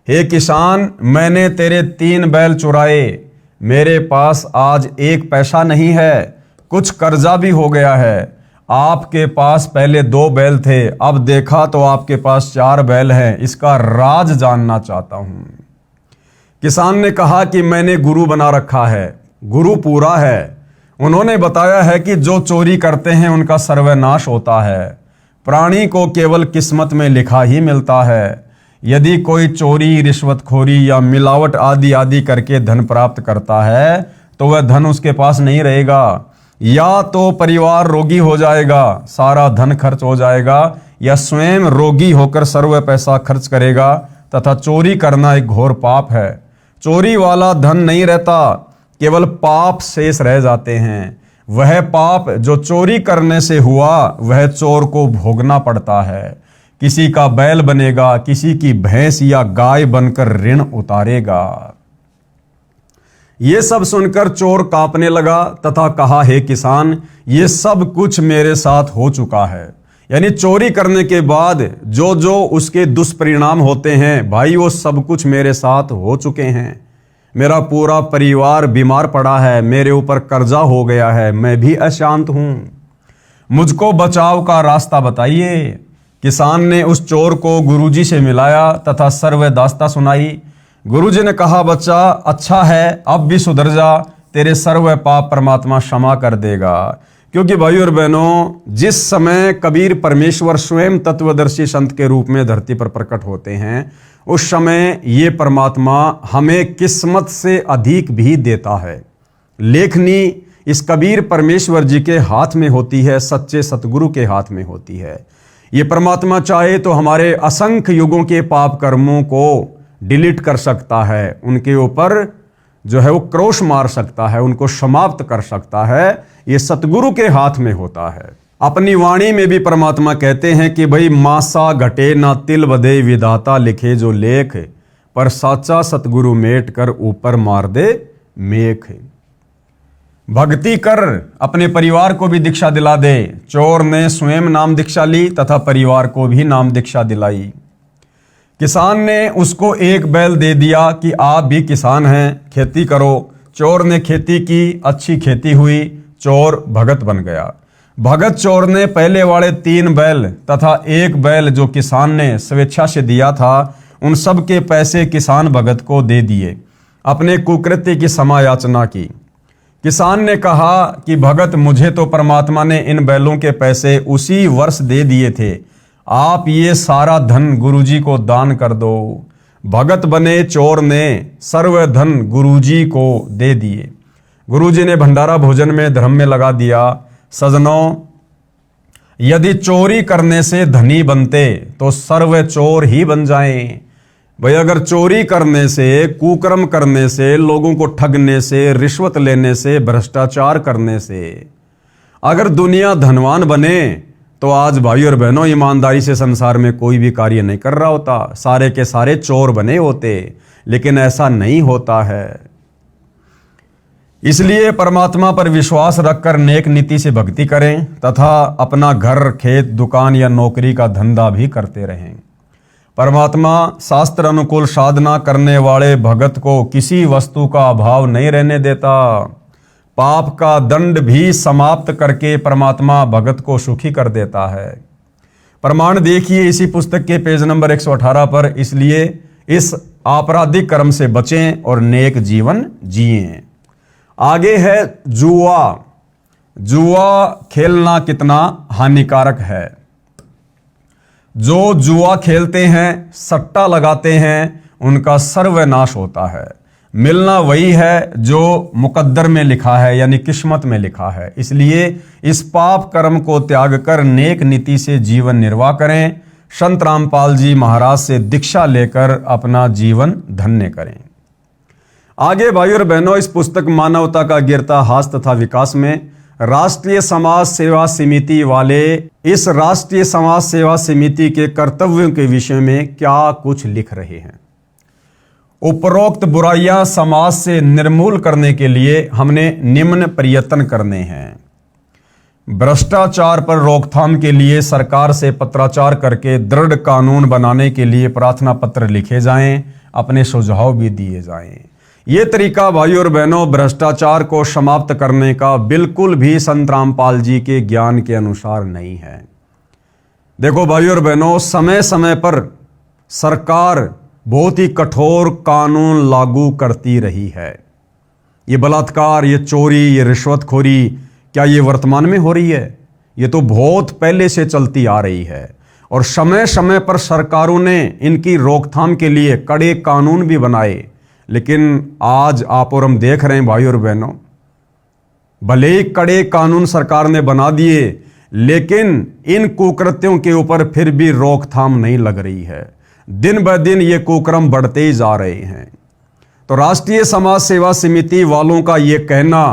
हे किसान, मैंने तेरे 3 बैल चुराए, मेरे पास आज 1 पैसा नहीं है, कुछ कर्जा भी हो गया है। आपके पास पहले 2 बैल थे, अब देखा तो आपके पास 4 बैल हैं, इसका राज जानना चाहता हूं। किसान ने कहा कि मैंने गुरु बना रखा है, गुरु पूरा है। उन्होंने बताया है कि जो चोरी करते हैं उनका सर्वनाश होता है। प्राणी को केवल किस्मत में लिखा ही मिलता है। यदि कोई चोरी, रिश्वतखोरी या मिलावट आदि आदि करके धन प्राप्त करता है तो वह धन उसके पास नहीं रहेगा। या तो परिवार रोगी हो जाएगा, सारा धन खर्च हो जाएगा, या स्वयं रोगी होकर सर्व पैसा खर्च करेगा। तथा चोरी करना एक घोर पाप है। चोरी वाला धन नहीं रहता, केवल पाप शेष रह जाते हैं। वह पाप जो चोरी करने से हुआ वह चोर को भोगना पड़ता है। किसी का बैल बनेगा, किसी की भैंस या गाय बनकर ऋण उतारेगा। ये सब सुनकर चोर कांपने लगा तथा कहा, हे किसान, ये सब कुछ मेरे साथ हो चुका है। यानी चोरी करने के बाद जो जो उसके दुष्परिणाम होते हैं भाई, वो सब कुछ मेरे साथ हो चुके हैं। मेरा पूरा परिवार बीमार पड़ा है, मेरे ऊपर कर्जा हो गया है, मैं भी अशांत हूं, मुझको बचाव का रास्ता बताइए। किसान ने उस चोर को गुरुजी से मिलाया तथा सर्व दास्ता सुनाई। गुरुजी ने कहा, बच्चा अच्छा है, अब भी सुधर जा, तेरे सर्व पाप परमात्मा क्षमा कर देगा। क्योंकि भाई और बहनों, जिस समय कबीर परमेश्वर स्वयं तत्वदर्शी संत के रूप में धरती पर प्रकट होते हैं, उस समय ये परमात्मा हमें किस्मत से अधिक भी देता है। लेखनी इस कबीर परमेश्वर जी के हाथ में होती है, सच्चे सतगुरु के हाथ में होती है। ये परमात्मा चाहे तो हमारे असंख्य युगों के पाप कर्मों को डिलीट कर सकता है, उनके ऊपर जो है वो क्रोश मार सकता है, उनको समाप्त कर सकता है। ये सतगुरु के हाथ में होता है। अपनी वाणी में भी परमात्मा कहते हैं कि भाई मासा घटे ना तिल बदे, विधाता लिखे जो लेख, पर साचा सतगुरु मेट कर ऊपर मार दे मेख। भक्ति कर, अपने परिवार को भी दीक्षा दिला दे। चोर ने स्वयं नाम दीक्षा ली तथा परिवार को भी नाम दीक्षा दिलाई। किसान ने उसको 1 बैल दे दिया कि आप भी किसान हैं, खेती करो। चोर ने खेती की, अच्छी खेती हुई, चोर भगत बन गया। भगत चोर ने पहले वाले 3 बैल तथा 1 बैल जो किसान ने स्वेच्छा से दिया था, उन सब के पैसे किसान भगत को दे दिए। अपने कुकृत्य की समायाचना की। किसान ने कहा कि भगत, मुझे तो परमात्मा ने इन बैलों के पैसे उसी वर्ष दे दिए थे, आप ये सारा धन गुरुजी को दान कर दो। भगत बने चोर ने सर्व धन गुरुजी को दे दिए। गुरुजी ने भंडारा भोजन में धर्म में लगा दिया। सजनों, यदि चोरी करने से धनी बनते तो सर्व चोर ही बन जाएं। भाई, अगर चोरी करने से, कुकर्म करने से, लोगों को ठगने से, रिश्वत लेने से, भ्रष्टाचार करने से अगर दुनिया धनवान बने तो आज भाई और बहनों, ईमानदारी से संसार में कोई भी कार्य नहीं कर रहा होता, सारे के सारे चोर बने होते। लेकिन ऐसा नहीं होता है। इसलिए परमात्मा पर विश्वास रखकर नेक नीति से भक्ति करें तथा अपना घर, खेत, दुकान या नौकरी का धंधा भी करते रहें। परमात्मा शास्त्र अनुकूल साधना करने वाले भगत को किसी वस्तु का अभाव नहीं रहने देता। पाप का दंड भी समाप्त करके परमात्मा भगत को सुखी कर देता है। प्रमाण देखिए इसी पुस्तक के पेज नंबर 118 पर। इसलिए इस आपराधिक कर्म से बचें और नेक जीवन जिएं। आगे है जुआ। जुआ खेलना कितना हानिकारक है। जो जुआ खेलते हैं, सट्टा लगाते हैं, उनका सर्वनाश होता है। मिलना वही है जो मुकद्दर में लिखा है, यानी किस्मत में लिखा है। इसलिए इस पाप कर्म को त्याग कर नेक नीति से जीवन निर्वाह करें। संत रामपाल जी महाराज से दीक्षा लेकर अपना जीवन धन्य करें। आगे भाई और बहनों, इस पुस्तक मानवता का गिरता हास तथा विकास में राष्ट्रीय समाज सेवा समिति वाले इस राष्ट्रीय समाज सेवा समिति के कर्तव्यों के विषय में क्या कुछ लिख रहे हैं। उपरोक्त बुराइयां समाज से निर्मूल करने के लिए हमने निम्न प्रयत्न करने हैं। भ्रष्टाचार पर रोकथाम के लिए सरकार से पत्राचार करके दृढ़ कानून बनाने के लिए प्रार्थना पत्र लिखे जाएं, अपने सुझाव भी दिए जाएं। ये तरीका भाइयों और बहनों भ्रष्टाचार को समाप्त करने का बिल्कुल भी संत रामपाल जी के ज्ञान के अनुसार नहीं है। देखो भाइयों और बहनों, समय समय पर सरकार बहुत ही कठोर कानून लागू करती रही है। ये बलात्कार, ये चोरी, ये रिश्वतखोरी क्या ये वर्तमान में हो रही है? ये तो बहुत पहले से चलती आ रही है और समय समय पर सरकारों ने इनकी रोकथाम के लिए कड़े कानून भी बनाए। लेकिन आज आप और हम देख रहे हैं भाइयों और बहनों, भले ही कड़े कानून सरकार ने बना दिए, लेकिन इन कुकृत्यों के ऊपर फिर भी रोकथाम नहीं लग रही है। दिन ब दिन ये कुक्रम बढ़ते ही जा रहे हैं। तो राष्ट्रीय समाज सेवा समिति वालों का ये कहना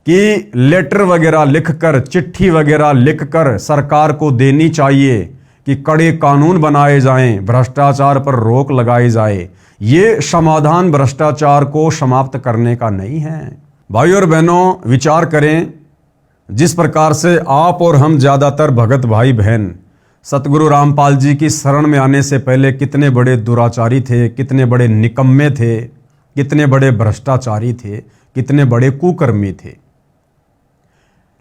कि लेटर वगैरह लिखकर, चिट्ठी वगैरह लिखकर सरकार को देनी चाहिए कि कड़े कानून बनाए जाएं, भ्रष्टाचार पर रोक लगाई जाए, ये समाधान भ्रष्टाचार को समाप्त करने का नहीं है। भाइयों और बहनों, विचार करें, जिस प्रकार से आप और हम ज्यादातर भगत भाई बहन सतगुरु रामपाल जी की शरण में आने से पहले कितने बड़े दुराचारी थे, कितने बड़े निकम्मे थे, कितने बड़े भ्रष्टाचारी थे, कितने बड़े कुकर्मी थे।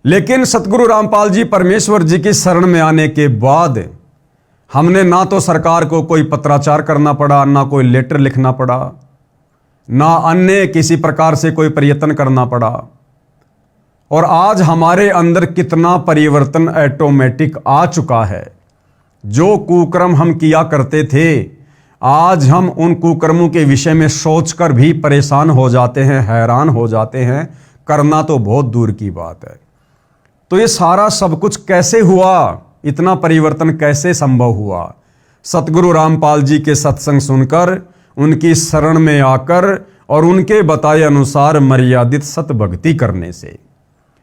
लेकिन सतगुरु रामपाल जी परमेश्वर जी की शरण में आने के बाद हमने ना तो सरकार को कोई पत्राचार करना पड़ा, ना कोई लेटर लिखना पड़ा, ना अन्य किसी प्रकार से कोई प्रयत्न करना पड़ा। और आज हमारे अंदर कितना परिवर्तन ऑटोमेटिक आ चुका है। जो कुकर्म हम किया करते थे, आज हम उन कुकर्मों के विषय में सोचकर भी परेशान हो जाते हैं, हैरान हो जाते हैं, करना तो बहुत दूर की बात है। तो ये सारा सब कुछ कैसे हुआ? इतना परिवर्तन कैसे संभव हुआ? सतगुरु रामपाल जी के सत्संग सुनकर, उनकी शरण में आकर और उनके बताए अनुसार मर्यादित सत भक्ति करने से।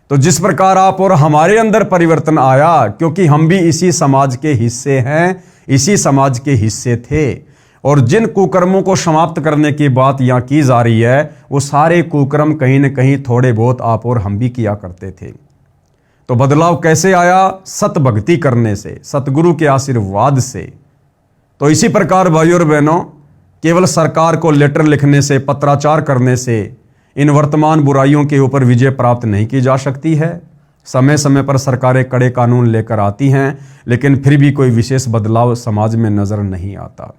तो जिस प्रकार आप और हमारे अंदर परिवर्तन आया, क्योंकि हम भी इसी समाज के हिस्से हैं, इसी समाज के हिस्से थे, और जिन कुकर्मों को समाप्त करने की बात यहाँ की जा रही है, वो सारे कुकर्म कहीं न कहीं थोड़े बहुत आप और हम भी किया करते थे। तो बदलाव कैसे आया? सत भक्ति करने से, सतगुरु के आशीर्वाद से। तो इसी प्रकार भाइयों और बहनों, केवल सरकार को लेटर लिखने से, पत्राचार करने से इन वर्तमान बुराइयों के ऊपर विजय प्राप्त नहीं की जा सकती है। समय समय पर सरकारें कड़े कानून लेकर आती हैं, लेकिन फिर भी कोई विशेष बदलाव समाज में नजर नहीं आता।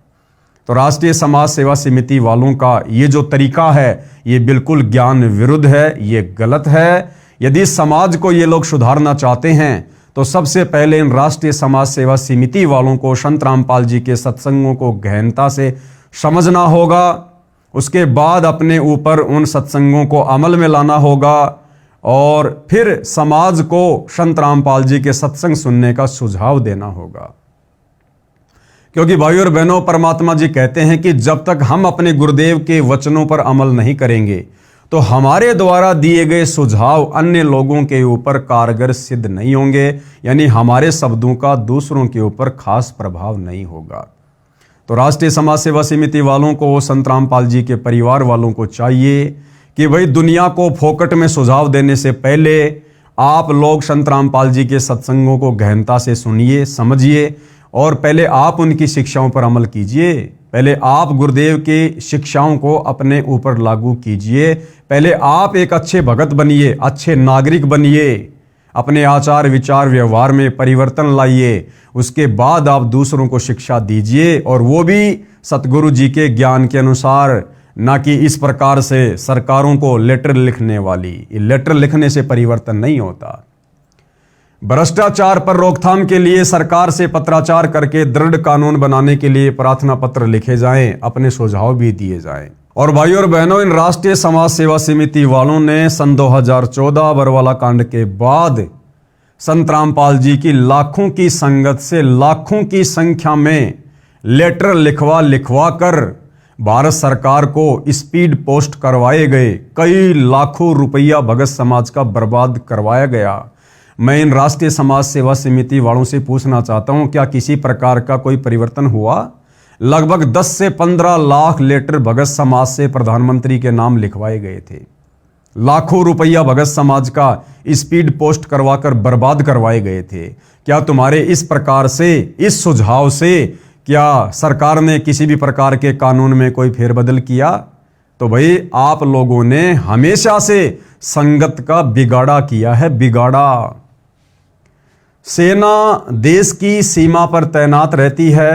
तो राष्ट्रीय समाज सेवा समिति वालों का ये जो तरीका है, ये बिल्कुल ज्ञान विरुद्ध है, ये गलत है। यदि समाज को ये लोग सुधारना चाहते हैं, तो सबसे पहले इन राष्ट्रीय समाज सेवा समिति वालों को संत रामपाल जी के सत्संगों को गहनता से समझना होगा। उसके बाद अपने ऊपर उन सत्संगों को अमल में लाना होगा और फिर समाज को संत रामपाल जी के सत्संग सुनने का सुझाव देना होगा। क्योंकि भाइयों और बहनों, परमात्मा जी कहते हैं कि जब तक हम अपने गुरुदेव के वचनों पर अमल नहीं करेंगे, तो हमारे द्वारा दिए गए सुझाव अन्य लोगों के ऊपर कारगर सिद्ध नहीं होंगे, यानी हमारे शब्दों का दूसरों के ऊपर खास प्रभाव नहीं होगा। तो राष्ट्रीय समाज सेवा समिति वालों को, संत रामपाल जी के परिवार वालों को चाहिए कि भाई दुनिया को फोकट में सुझाव देने से पहले आप लोग संत रामपाल जी के सत्संगों को गहनता से सुनिए, समझिए और पहले आप उनकी शिक्षाओं पर अमल कीजिए। पहले आप गुरुदेव की शिक्षाओं को अपने ऊपर लागू कीजिए। पहले आप एक अच्छे भगत बनिए, अच्छे नागरिक बनिए, अपने आचार विचार व्यवहार में परिवर्तन लाइए। उसके बाद आप दूसरों को शिक्षा दीजिए, और वो भी सतगुरु जी के ज्ञान के अनुसार, ना कि इस प्रकार से सरकारों को लेटर लिखने वाली। लेटर लिखने से परिवर्तन नहीं होता। भ्रष्टाचार पर रोकथाम के लिए सरकार से पत्राचार करके दृढ़ कानून बनाने के लिए प्रार्थना पत्र लिखे जाएं, अपने सुझाव भी दिए जाएं। और भाइयों और बहनों, इन राष्ट्रीय समाज सेवा समिति वालों ने सन 2014 बरवाला कांड के बाद संत रामपाल जी की लाखों की संगत से लाखों की संख्या में लेटर लिखवा कर भारत सरकार को स्पीड पोस्ट करवाए गए, कई लाखों रुपया भगत समाज का बर्बाद करवाया गया। मैं इन राष्ट्रीय समाज सेवा समिति वालों से पूछना चाहता हूं, क्या किसी प्रकार का कोई परिवर्तन हुआ? लगभग 10 से 15 लाख लेटर भगत समाज से प्रधानमंत्री के नाम लिखवाए गए थे। लाखों रुपया भगत समाज का स्पीड पोस्ट करवाकर बर्बाद करवाए गए थे। क्या तुम्हारे इस प्रकार से, इस सुझाव से क्या सरकार ने किसी भी प्रकार के कानून में कोई फेरबदल किया? तो भाई आप लोगों ने हमेशा से संगत का बिगाड़ा किया है, बिगाड़ा। सेना देश की सीमा पर तैनात रहती है।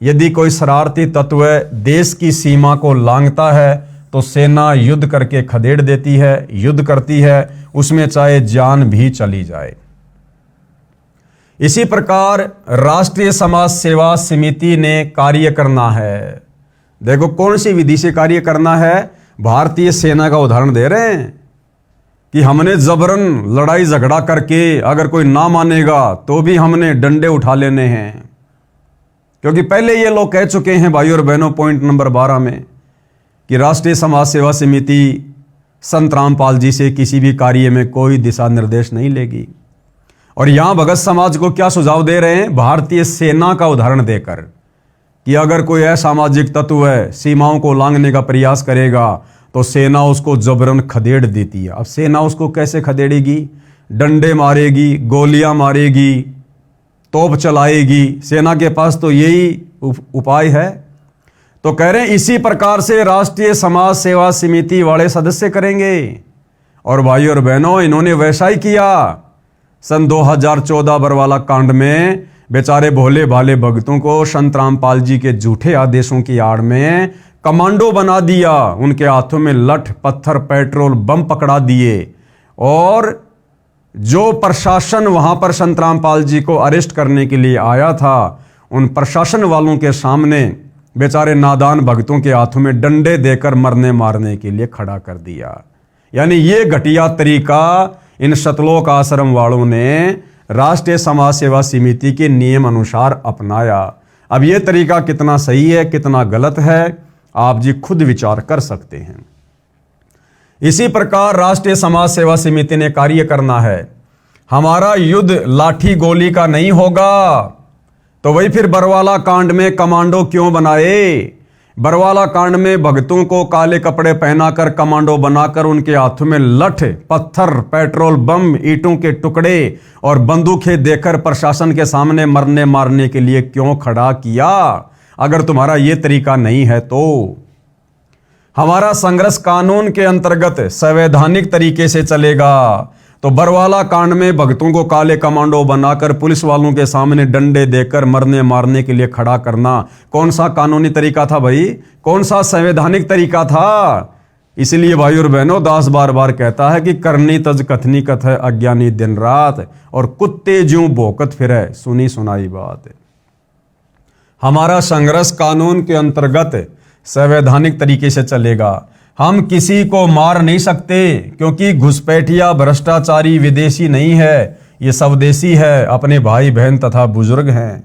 यदि कोई शरारती तत्व देश की सीमा को लांघता है तो सेना युद्ध करके खदेड़ देती है, युद्ध करती है, उसमें चाहे जान भी चली जाए। इसी प्रकार राष्ट्रीय समाज सेवा समिति ने कार्य करना है। देखो कौन सी विधि से कार्य करना है। भारतीय सेना का उदाहरण दे रहे हैं कि हमने जबरन लड़ाई झगड़ा करके अगर कोई ना मानेगा तो भी हमने डंडे उठा लेने हैं, क्योंकि पहले ये लोग कह चुके हैं भाई और बहनों पॉइंट नंबर 12 में कि राष्ट्रीय समाज सेवा समिति संत रामपाल जी से किसी भी कार्य में कोई दिशा निर्देश नहीं लेगी। और यहां भगत समाज को क्या सुझाव दे रहे हैं? भारतीय सेना का उदाहरण देकर कि अगर कोई असामाजिक तत्व है सीमाओं को लांघने का प्रयास करेगा तो सेना उसको जबरन खदेड़ देती है। अब सेना उसको कैसे खदेड़ेगी? डंडे मारेगी, गोलियां मारेगी, तोप चलाएगी। सेना के पास तो यही उपाय है। तो कह रहे हैं इसी प्रकार से राष्ट्रीय समाज सेवा समिति वाले सदस्य करेंगे। और भाई और बहनों इन्होंने वैसा ही किया। सन 2014 बरवाला कांड में बेचारे भोले भाले भक्तों को संत रामपाल जी के झूठे आदेशों की आड़ में कमांडो बना दिया। उनके हाथों में लठ, पत्थर, पेट्रोल, बम पकड़ा दिए। और जो प्रशासन वहां पर संत रामपाल जी को अरेस्ट करने के लिए आया था, उन प्रशासन वालों के सामने बेचारे नादान भक्तों के हाथों में डंडे देकर मरने मारने के लिए खड़ा कर दिया। यानी ये घटिया तरीका इन सतलोक आश्रम वालों ने राष्ट्रीय समाज सेवा समिति के नियम अनुसार अपनाया। अब ये तरीका कितना सही है, कितना गलत है, आप जी खुद विचार कर सकते हैं। इसी प्रकार राष्ट्रीय समाज सेवा समिति ने कार्य करना है। हमारा युद्ध लाठी गोली का नहीं होगा। तो वही फिर बरवाला कांड में कमांडो क्यों बनाए? बरवाला कांड में भक्तों को काले कपड़े पहनाकर कमांडो बनाकर उनके हाथों में लठ, पत्थर, पेट्रोल बम, ईंटों के टुकड़े और बंदूकें देकर प्रशासन के सामने मरने मारने के लिए क्यों खड़ा किया? अगर तुम्हारा यह तरीका नहीं है तो हमारा संघर्ष कानून के अंतर्गत संवैधानिक तरीके से चलेगा। तो बरवाला कांड में भक्तों को काले कमांडो बनाकर पुलिस वालों के सामने डंडे देकर मरने मारने के लिए खड़ा करना कौन सा कानूनी तरीका था भाई? कौन सा संवैधानिक तरीका था? इसलिए भाई और बहनों दास बार बार कहता है कि करनी तज कथनी कथ है अज्ञानी दिन रात, और कुत्ते ज्यों भौंकत फिरे सुनी सुनाई बात। हमारा संघर्ष कानून के अंतर्गत संवैधानिक तरीके से चलेगा। हम किसी को मार नहीं सकते, क्योंकि घुसपैठिया भ्रष्टाचारी विदेशी नहीं है, ये स्वदेशी है, अपने भाई बहन तथा बुजुर्ग हैं।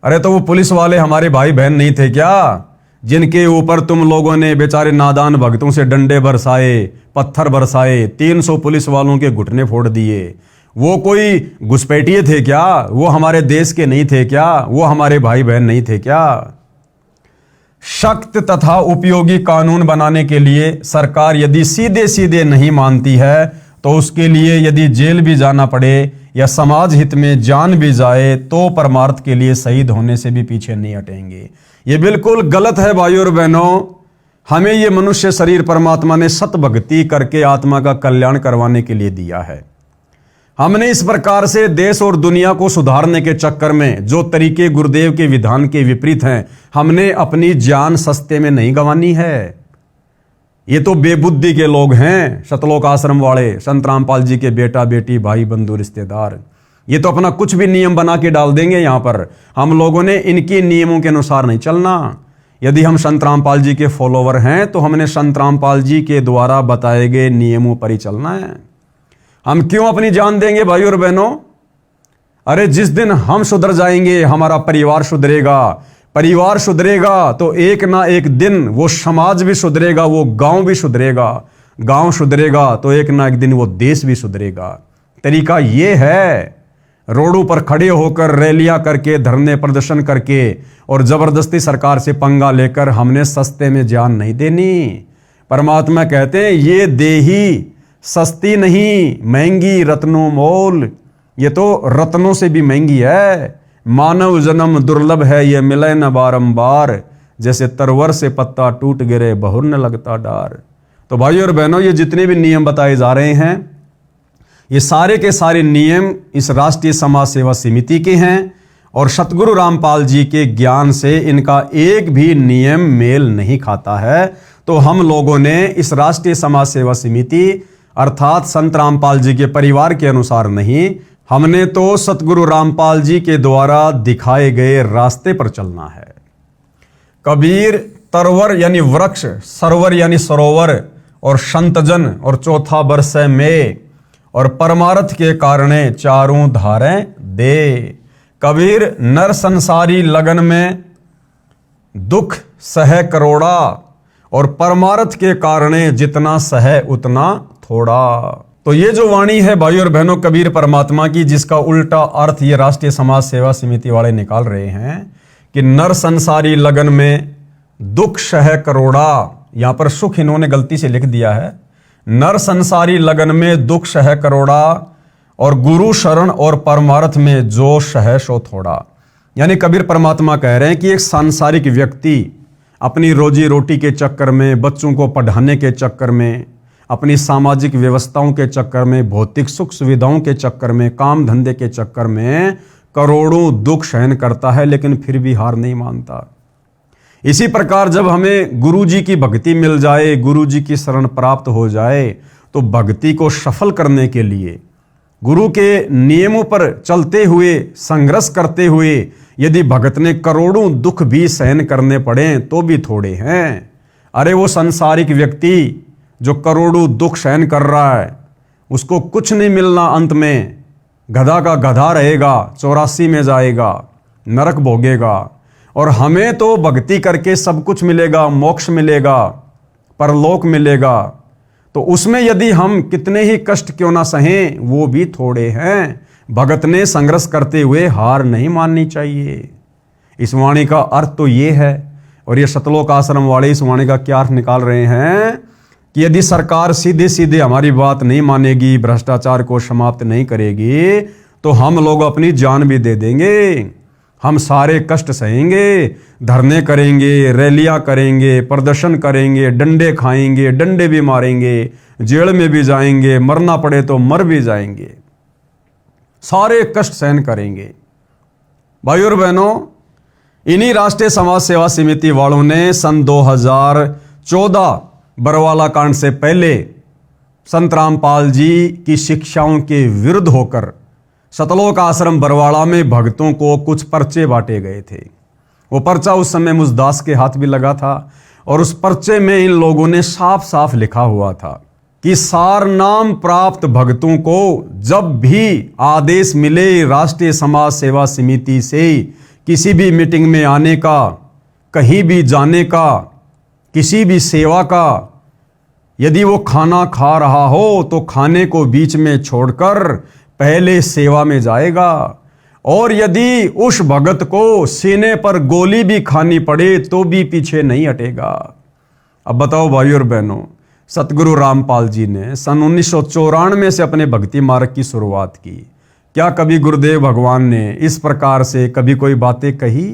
अरे तो वो पुलिस वाले हमारे भाई बहन नहीं थे क्या, जिनके ऊपर तुम लोगों ने बेचारे नादान भक्तों से डंडे बरसाए, पत्थर बरसाए, 300 पुलिस वालों के घुटने फोड़ दिए? वो कोई घुसपैठिए थे क्या? वो हमारे देश के नहीं थे क्या? वो हमारे भाई बहन नहीं थे क्या? सख्त तथा उपयोगी कानून बनाने के लिए सरकार यदि सीधे सीधे नहीं मानती है तो उसके लिए यदि जेल भी जाना पड़े या समाज हित में जान भी जाए तो परमार्थ के लिए शहीद होने से भी पीछे नहीं हटेंगे। ये बिल्कुल गलत है भाइयों और बहनों। हमें ये मनुष्य शरीर परमात्मा ने सत भक्ति करके आत्मा का कल्याण करवाने के लिए दिया है। हमने इस प्रकार से देश और दुनिया को सुधारने के चक्कर में जो तरीके गुरुदेव के विधान के विपरीत हैं, हमने अपनी जान सस्ते में नहीं गंवानी है। ये तो बेबुद्धि के लोग हैं, सतलोक आश्रम वाले, संत रामपाल जी के बेटा बेटी, भाई बंधु रिश्तेदार, ये तो अपना कुछ भी नियम बना के डाल देंगे यहाँ पर। हम लोगों ने इनके नियमों के अनुसार नहीं चलना। यदि हम संत रामपाल जी के फॉलोवर हैं तो हमने संत रामपाल जी के द्वारा बताए गए नियमों पर ही चलना है। हम क्यों अपनी जान देंगे भाई और बहनों? अरे जिस दिन हम सुधर जाएंगे, हमारा परिवार सुधरेगा, परिवार सुधरेगा तो एक ना एक दिन वो समाज भी सुधरेगा, वो गांव भी सुधरेगा, गांव सुधरेगा तो एक ना एक दिन वो देश भी सुधरेगा। तरीका ये है, रोडों पर खड़े होकर रैलियां करके, धरने प्रदर्शन करके और जबरदस्ती सरकार से पंगा लेकर हमने सस्ते में जान नहीं देनी। परमात्मा कहते हैं ये देही सस्ती नहीं, महंगी रत्नों मोल, ये तो रत्नों से भी महंगी है। मानव जन्म दुर्लभ है, ये मिले न बारंबार, जैसे तरवर से पत्ता टूट गिरे बहुर न लगता डार। तो भाइयों और बहनों, ये जितने भी नियम बताए जा रहे हैं, ये सारे के सारे नियम इस राष्ट्रीय समाज सेवा समिति के हैं और सतगुरु रामपाल जी के ज्ञान से इनका एक भी नियम मेल नहीं खाता है। तो हम लोगों ने इस राष्ट्रीय समाज सेवा समिति अर्थात संत रामपाल जी के परिवार के अनुसार नहीं, हमने तो सतगुरु रामपाल जी के द्वारा दिखाए गए रास्ते पर चलना है। कबीर तरवर यानी वृक्ष, सरवर यानी सरोवर और संतजन और चौथा बरस में और परमार्थ के कारणे चारों धारें दे। कबीर नर संसारी लगन में दुख सह करोड़ा और परमार्थ के कारणे जितना सह उतना थोड़ा। तो ये जो वाणी है भाइयों और बहनों कबीर परमात्मा की, जिसका उल्टा अर्थ ये राष्ट्रीय समाज सेवा समिति वाले निकाल रहे हैं कि नर संसारी लगन में दुख सह करोड़ा, यहां पर सुख इन्होंने गलती से लिख दिया है। नर संसारी लगन में दुख सह करोड़ा और गुरु शरण और परमार्थ में जो सह सो थोड़ा। यानी कबीर परमात्मा कह रहे हैं कि एक सांसारिक व्यक्ति अपनी रोजी रोटी के चक्कर में, बच्चों को पढ़ाने के चक्कर में, अपनी सामाजिक व्यवस्थाओं के चक्कर में, भौतिक सुख सुविधाओं के चक्कर में, काम धंधे के चक्कर में करोड़ों दुख सहन करता है, लेकिन फिर भी हार नहीं मानता। इसी प्रकार जब हमें गुरु जी की भक्ति मिल जाए, गुरु जी की शरण प्राप्त हो जाए, तो भक्ति को सफल करने के लिए गुरु के नियमों पर चलते हुए, संघर्ष करते हुए यदि भगत ने करोड़ों दुख भी सहन करने पड़े तो भी थोड़े हैं। अरे वो सांसारिक व्यक्ति जो करोड़ों दुख सहन कर रहा है, उसको कुछ नहीं मिलना, अंत में गधा का गधा रहेगा, 84 में जाएगा, नरक भोगेगा। और हमें तो भक्ति करके सब कुछ मिलेगा, मोक्ष मिलेगा, परलोक मिलेगा। तो उसमें यदि हम कितने ही कष्ट क्यों ना सहें, वो भी थोड़े हैं। भगत ने संघर्ष करते हुए हार नहीं माननी चाहिए। इस वाणी का अर्थ तो ये है। और ये सतलोक आश्रम वाले इस वाणी का क्या अर्थ निकाल रहे हैं कि यदि सरकार सीधे सीधे हमारी बात नहीं मानेगी, भ्रष्टाचार को समाप्त नहीं करेगी, तो हम लोग अपनी जान भी दे देंगे। हम सारे कष्ट सहेंगे, धरने करेंगे, रैलियां करेंगे, प्रदर्शन करेंगे, डंडे खाएंगे, डंडे भी मारेंगे, जेल में भी जाएंगे, मरना पड़े तो मर भी जाएंगे, सारे कष्ट सहन करेंगे। भाइयों और बहनों, इन्हीं राष्ट्रीय समाज सेवा समिति वालों ने सन 2014 बरवाला कांड से पहले संत रामपाल जी की शिक्षाओं के विरुद्ध होकर सतलोक आश्रम बरवाड़ा में भक्तों को कुछ पर्चे बांटे गए थे। वो पर्चा उस समय मुझदास के हाथ भी लगा था और उस पर्चे में इन लोगों ने साफ साफ लिखा हुआ था कि सारनाम प्राप्त भक्तों को जब भी आदेश मिले राष्ट्रीय समाज सेवा समिति से किसी भी मीटिंग में आने का, कहीं भी जाने का, किसी भी सेवा का, यदि वो खाना खा रहा हो तो खाने को बीच में छोड़कर पहले सेवा में जाएगा। और यदि उस भगत को सीने पर गोली भी खानी पड़े तो भी पीछे नहीं हटेगा। अब बताओ भाइयों और बहनों, सतगुरु रामपाल जी ने सन 1994 से अपने भक्ति मार्ग की शुरुआत की। क्या कभी गुरुदेव भगवान ने इस प्रकार से कभी कोई बातें कही?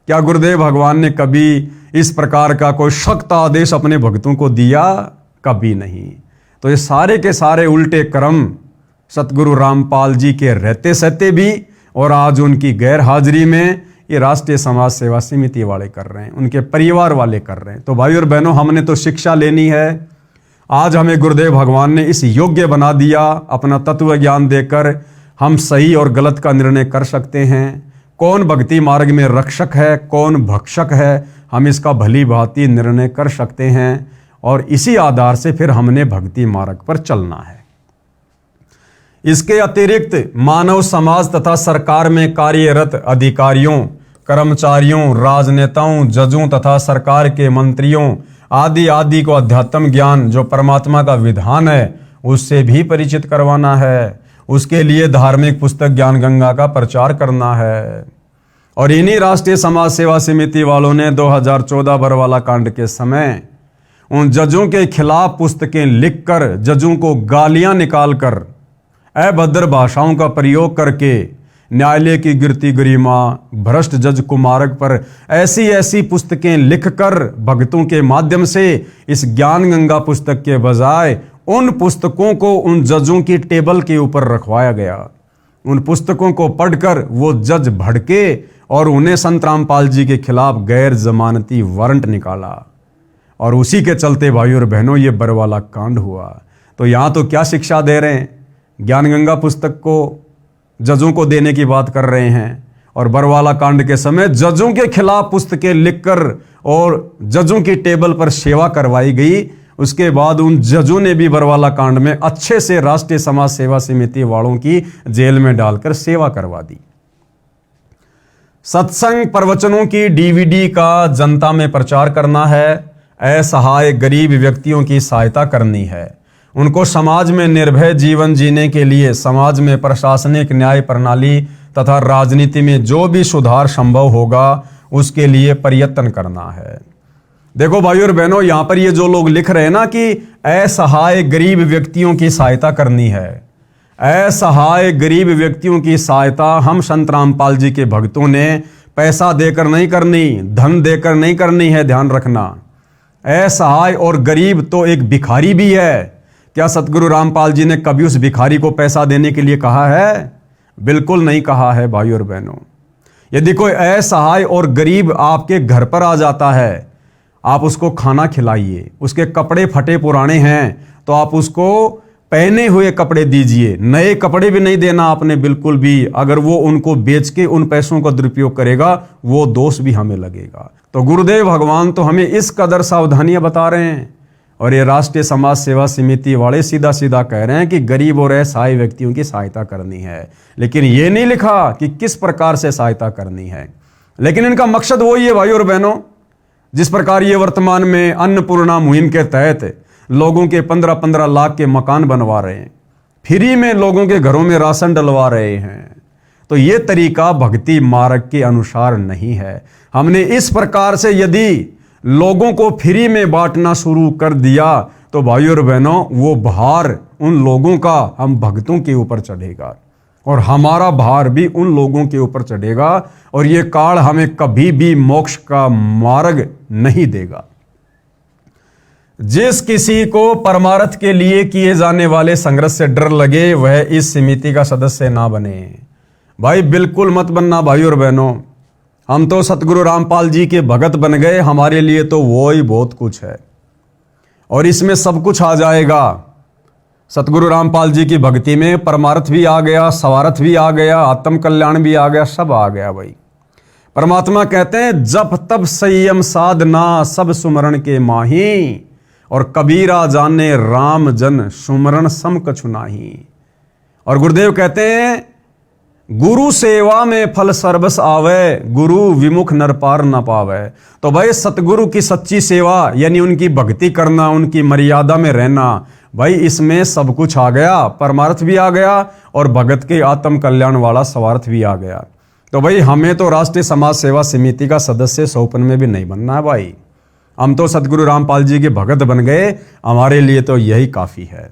क्या गुरुदेव भगवान ने कभी इस प्रकार का कोई सख्त आदेश अपने भक्तों को दिया? कभी नहीं। तो ये सारे के सारे उल्टे कर्म सतगुरु रामपाल जी के रहते सहते भी और आज उनकी गैर हाजिरी में ये राष्ट्रीय समाज सेवा समिति वाले कर रहे हैं, उनके परिवार वाले कर रहे हैं। तो भाई और बहनों, हमने तो शिक्षा लेनी है। आज हमें गुरुदेव भगवान ने इस योग्य बना दिया, अपना तत्व ज्ञान देकर हम सही और गलत का निर्णय कर सकते हैं। कौन भक्ति मार्ग में रक्षक है, कौन भक्षक है, हम इसका भली भांति निर्णय कर सकते हैं और इसी आधार से फिर हमने भक्ति मार्ग पर चलना है। इसके अतिरिक्त मानव समाज तथा सरकार में कार्यरत अधिकारियों, कर्मचारियों, राजनेताओं, जजों तथा सरकार के मंत्रियों आदि आदि को अध्यात्म ज्ञान जो परमात्मा का विधान है उससे भी परिचित करवाना है। उसके लिए धार्मिक पुस्तक ज्ञान गंगा का प्रचार करना है। और इन्हीं राष्ट्रीय समाज सेवा समिति वालों ने 2014 बरवाला कांड के समय उन जजों के खिलाफ पुस्तकें लिखकर, जजों को गालियां निकालकर, अभद्र भाषाओं का प्रयोग करके न्यायालय की गिरती गरिमा, भ्रष्ट जज कुमारक पर ऐसी ऐसी पुस्तकें लिखकर भक्तों के माध्यम से इस ज्ञान गंगा पुस्तक के बजाय उन पुस्तकों को उन जजों की टेबल के ऊपर रखवाया गया। उन पुस्तकों को पढ़कर वो जज भड़के और उन्हें संत रामपाल जी के खिलाफ गैर जमानती वारंट निकाला। और उसी के चलते भाइयों और बहनों ये बरवाला कांड हुआ। तो यहाँ तो क्या शिक्षा दे रहे हैं, ज्ञान गंगा पुस्तक को जजों को देने की बात कर रहे हैं, और बरवाला कांड के समय जजों के खिलाफ पुस्तकें लिखकर और जजों की टेबल पर सेवा करवाई गई। उसके बाद उन जजों ने भी बरवाला कांड में अच्छे से राष्ट्रीय समाज सेवा समिति वालों की जेल में डालकर सेवा करवा दी। सत्संग प्रवचनों की डीवीडी का जनता में प्रचार करना है। असहाय गरीब व्यक्तियों की सहायता करनी है। उनको समाज में निर्भय जीवन जीने के लिए समाज में प्रशासनिक न्याय प्रणाली तथा राजनीति में जो भी सुधार संभव होगा उसके लिए प्रयत्न करना है। देखो भाइयों और बहनों, यहां पर ये जो लोग लिख रहे हैं ना कि असहाय गरीब व्यक्तियों की सहायता करनी है, असहाय गरीब व्यक्तियों की सहायता हम संत रामपाल जी के भक्तों ने पैसा देकर नहीं करनी, धन देकर नहीं करनी है। ध्यान रखना, असहाय और गरीब तो एक भिखारी भी है। क्या सतगुरु रामपाल जी ने कभी उस भिखारी को पैसा देने के लिए कहा है? बिल्कुल नहीं कहा है भाइयों और बहनों। यदि कोई असहाय और गरीब आपके घर पर आ जाता है, आप उसको खाना खिलाइए। उसके कपड़े फटे पुराने हैं तो आप उसको पहने हुए कपड़े दीजिए, नए कपड़े भी नहीं देना आपने बिल्कुल भी। अगर वो उनको बेच के उन पैसों का दुरुपयोग करेगा वो दोष भी हमें लगेगा। तो गुरुदेव भगवान तो हमें इस कदर सावधानियां बता रहे हैं, और ये राष्ट्रीय समाज सेवा समिति वाले सीधा सीधा कह रहे हैं कि गरीब और असहाय व्यक्तियों की सहायता करनी है। लेकिन ये नहीं लिखा कि किस प्रकार से सहायता करनी है। लेकिन इनका मकसद वही है भाइयों और बहनों, जिस प्रकार ये वर्तमान में अन्नपूर्णा मुहिम के तहत लोगों के 15-15 लाख के मकान बनवा रहे हैं, फ्री में लोगों के घरों में राशन डलवा रहे हैं, तो ये तरीका भक्ति मार्ग के अनुसार नहीं है। हमने इस प्रकार से यदि लोगों को फ्री में बांटना शुरू कर दिया तो भाइयों और बहनों वो भार उन लोगों का हम भक्तों के ऊपर चढ़ेगा, और हमारा भार भी उन लोगों के ऊपर चढ़ेगा, और ये काल हमें कभी भी मोक्ष का मार्ग नहीं देगा। जिस किसी को परमार्थ के लिए किए जाने वाले संघर्ष से डर लगे वह इस समिति का सदस्य ना बने। भाई बिल्कुल मत बनना भाइयों और बहनों। हम तो सतगुरु रामपाल जी के भगत बन गए, हमारे लिए तो वो ही बहुत कुछ है, और इसमें सब कुछ आ जाएगा। सतगुरु रामपाल जी की भक्ति में परमार्थ भी आ गया, स्वार्थ भी आ गया, आत्म कल्याण भी आ गया, सब आ गया भाई। परमात्मा कहते हैं जप तप संयम साधना सब सुमरण के माही, और कबीरा जाने राम जन सुमरण सम कछु नाही। और गुरुदेव कहते हैं गुरु सेवा में फल सर्वस आवे, गुरु विमुख नर पार न पावे। तो भाई सतगुरु की सच्ची सेवा यानी उनकी भक्ति करना, उनकी मर्यादा में रहना, भाई इसमें सब कुछ आ गया। परमार्थ भी आ गया और भगत के आत्म कल्याण वाला स्वार्थ भी आ गया। तो भाई हमें तो राष्ट्रीय समाज सेवा समिति का सदस्य 100 में भी नहीं बनना है भाई। हम तो सतगुरु रामपाल जी के भगत बन गए, हमारे लिए तो यही काफी है।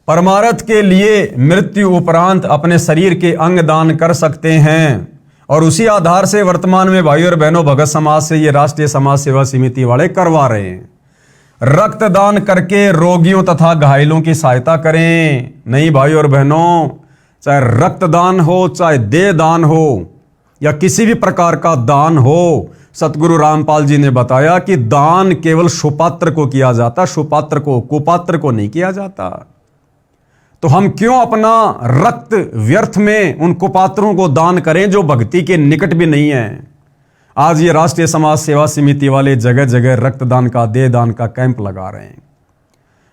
परमार्थ के लिए मृत्यु उपरांत अपने शरीर के अंग दान कर सकते हैं, और उसी आधार से वर्तमान में भाइयों और बहनों भगत समाज से ये राष्ट्रीय समाज सेवा समिति वाले करवा रहे हैं। रक्तदान करके रोगियों तथा घायलों की सहायता करें। नहीं भाइयों और बहनों, चाहे रक्तदान हो, चाहे देह दान हो, या किसी भी प्रकार का दान हो, सतगुरु रामपाल जी ने बताया कि दान केवल सुपात्र को किया जाता, सुपात्र को, कुपात्र को नहीं किया जाता। तो हम क्यों अपना रक्त व्यर्थ में उन कुपात्रों को दान करें जो भक्ति के निकट भी नहीं है। आज ये राष्ट्रीय समाज सेवा समिति वाले जगह जगह रक्तदान का, देह दान का कैंप लगा रहे हैं।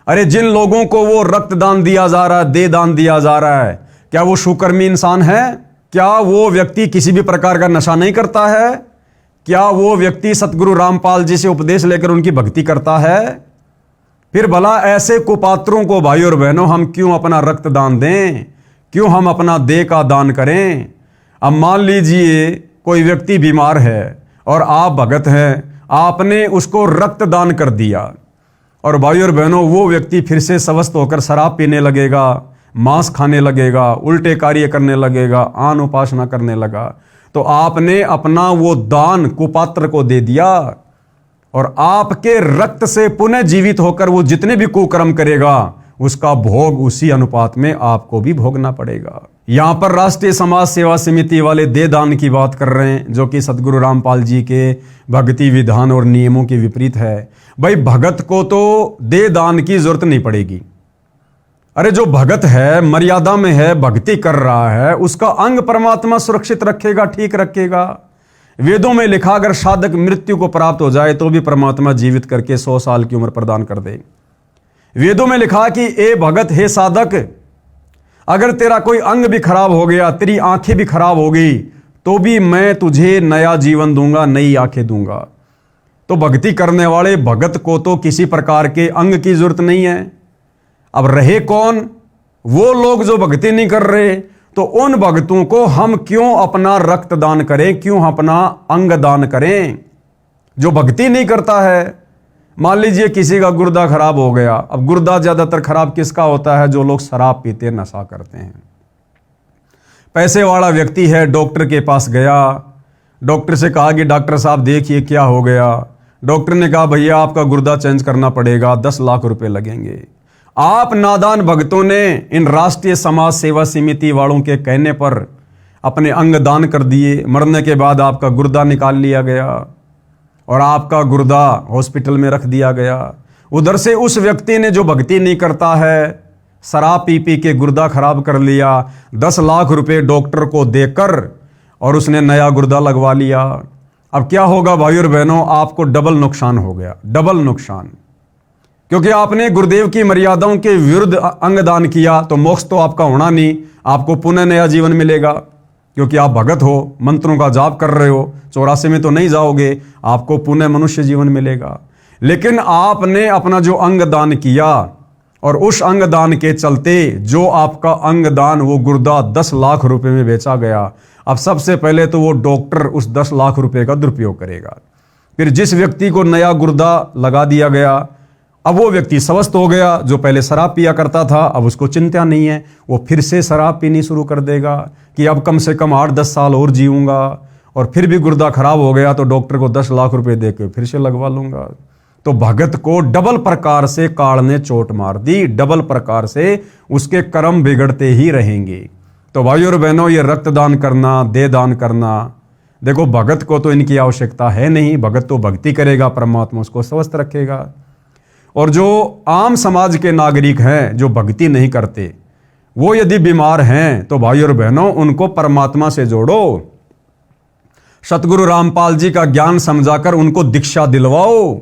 अरे जिन लोगों को वो रक्तदान दिया जा रहा है, देह दान दिया जा रहा है, क्या वो सुकर्मी इंसान है? क्या वो व्यक्ति किसी भी प्रकार का नशा नहीं करता है? क्या वो व्यक्ति सतगुरु रामपाल जी से उपदेश लेकर उनकी भक्ति करता है? फिर भला ऐसे कुपात्रों को भाई और बहनों हम क्यों अपना रक्त दान दें, क्यों हम अपना देह का दान करें? अब मान लीजिए कोई व्यक्ति बीमार है और आप भगत हैं, आपने उसको रक्त दान कर दिया और भाई और बहनों वो व्यक्ति फिर से स्वस्थ होकर शराब पीने लगेगा, मांस खाने लगेगा, उल्टे कार्य करने लगेगा, आन उपासना करने लगा, तो आपने अपना वो दान कुपात्र को दे दिया और आपके रक्त से पुनः जीवित होकर वो जितने भी कुकर्म करेगा उसका भोग उसी अनुपात में आपको भी भोगना पड़ेगा। यहां पर राष्ट्रीय समाज सेवा समिति वाले दे दान की बात कर रहे हैं, जो कि सतगुरु रामपाल जी के भक्ति विधान और नियमों के विपरीत है। भाई भगत को तो दे दान की जरूरत नहीं पड़ेगी। अरे जो भगत है, मर्यादा में है, भक्ति कर रहा है, उसका अंग परमात्मा सुरक्षित रखेगा, ठीक रखेगा। वेदों में लिखा अगर साधक मृत्यु को प्राप्त हो जाए तो भी परमात्मा जीवित करके 100 साल की उम्र प्रदान कर दे। वेदों में लिखा कि ए भगत, हे साधक, अगर तेरा कोई अंग भी खराब हो गया, तेरी आंखें भी खराब हो गई, तो भी मैं तुझे नया जीवन दूंगा, नई आंखें दूंगा। तो भक्ति करने वाले भगत को तो किसी प्रकार के अंग की जरूरत नहीं है। अब रहे कौन? वो लोग जो भक्ति नहीं कर रहे, तो उन भक्तों को हम क्यों अपना रक्त दान करें, क्यों अपना अंग दान करें? जो भक्ति नहीं करता है, मान लीजिए किसी का गुर्दा खराब हो गया। अब गुर्दा ज्यादातर खराब किसका होता है? जो लोग शराब पीते, नशा करते हैं। पैसे वाला व्यक्ति है, डॉक्टर के पास गया, डॉक्टर से कहा कि डॉक्टर साहब देखिए क्या हो गया। डॉक्टर ने कहा भैया आपका गुर्दा चेंज करना पड़ेगा, 10 लाख रुपए लगेंगे। आप नादान भक्तों ने इन राष्ट्रीय समाज सेवा समिति वालों के कहने पर अपने अंग दान कर दिए। मरने के बाद आपका गुर्दा निकाल लिया गया और आपका गुर्दा हॉस्पिटल में रख दिया गया। उधर से उस व्यक्ति ने, जो भक्ति नहीं करता है, शराब पी पी के गुर्दा खराब कर लिया, 10 लाख रुपए डॉक्टर को देकर और उसने नया गुर्दा लगवा लिया। अब क्या होगा भाई और बहनों? आपको डबल नुकसान हो गया, डबल नुकसान। क्योंकि आपने गुरुदेव की मर्यादाओं के विरुद्ध अंग दान किया, तो मोक्ष तो आपका होना नहीं, आपको पुनः नया जीवन मिलेगा। क्योंकि आप भगत हो, मंत्रों का जाप कर रहे हो, 84 में तो नहीं जाओगे, आपको पुनः मनुष्य जीवन मिलेगा। लेकिन आपने अपना जो अंग दान किया और उस अंग दान के चलते जो आपका अंग दान, वो गुर्दा 10 लाख रुपए में बेचा गया। अब सबसे पहले तो वो डॉक्टर उस 10 लाख रुपए का दुरुपयोग करेगा। फिर जिस व्यक्ति को नया गुर्दा लगा दिया गया, अब वो व्यक्ति स्वस्थ हो गया। जो पहले शराब पिया करता था, अब उसको चिंता नहीं है, वो फिर से शराब पीनी शुरू कर देगा कि अब कम से कम 8-10 साल और जीऊंगा। और फिर भी गुर्दा खराब हो गया तो डॉक्टर को 10 लाख रुपए देकर फिर से लगवा लूंगा। तो भगत को डबल प्रकार से काल ने चोट मार दी, डबल प्रकार से उसके कर्म बिगड़ते ही रहेंगे। तो भाइयों और बहनों, ये रक्तदान करना, दे दान करना, देखो भगत को तो इनकी आवश्यकता है नहीं। भगत तो भक्ति करेगा, परमात्मा उसको स्वस्थ रखेगा। और जो आम समाज के नागरिक हैं, जो भक्ति नहीं करते, वो यदि बीमार हैं, तो भाई और बहनों उनको परमात्मा से जोड़ो। सतगुरु रामपाल जी का ज्ञान समझाकर उनको दीक्षा दिलवाओ।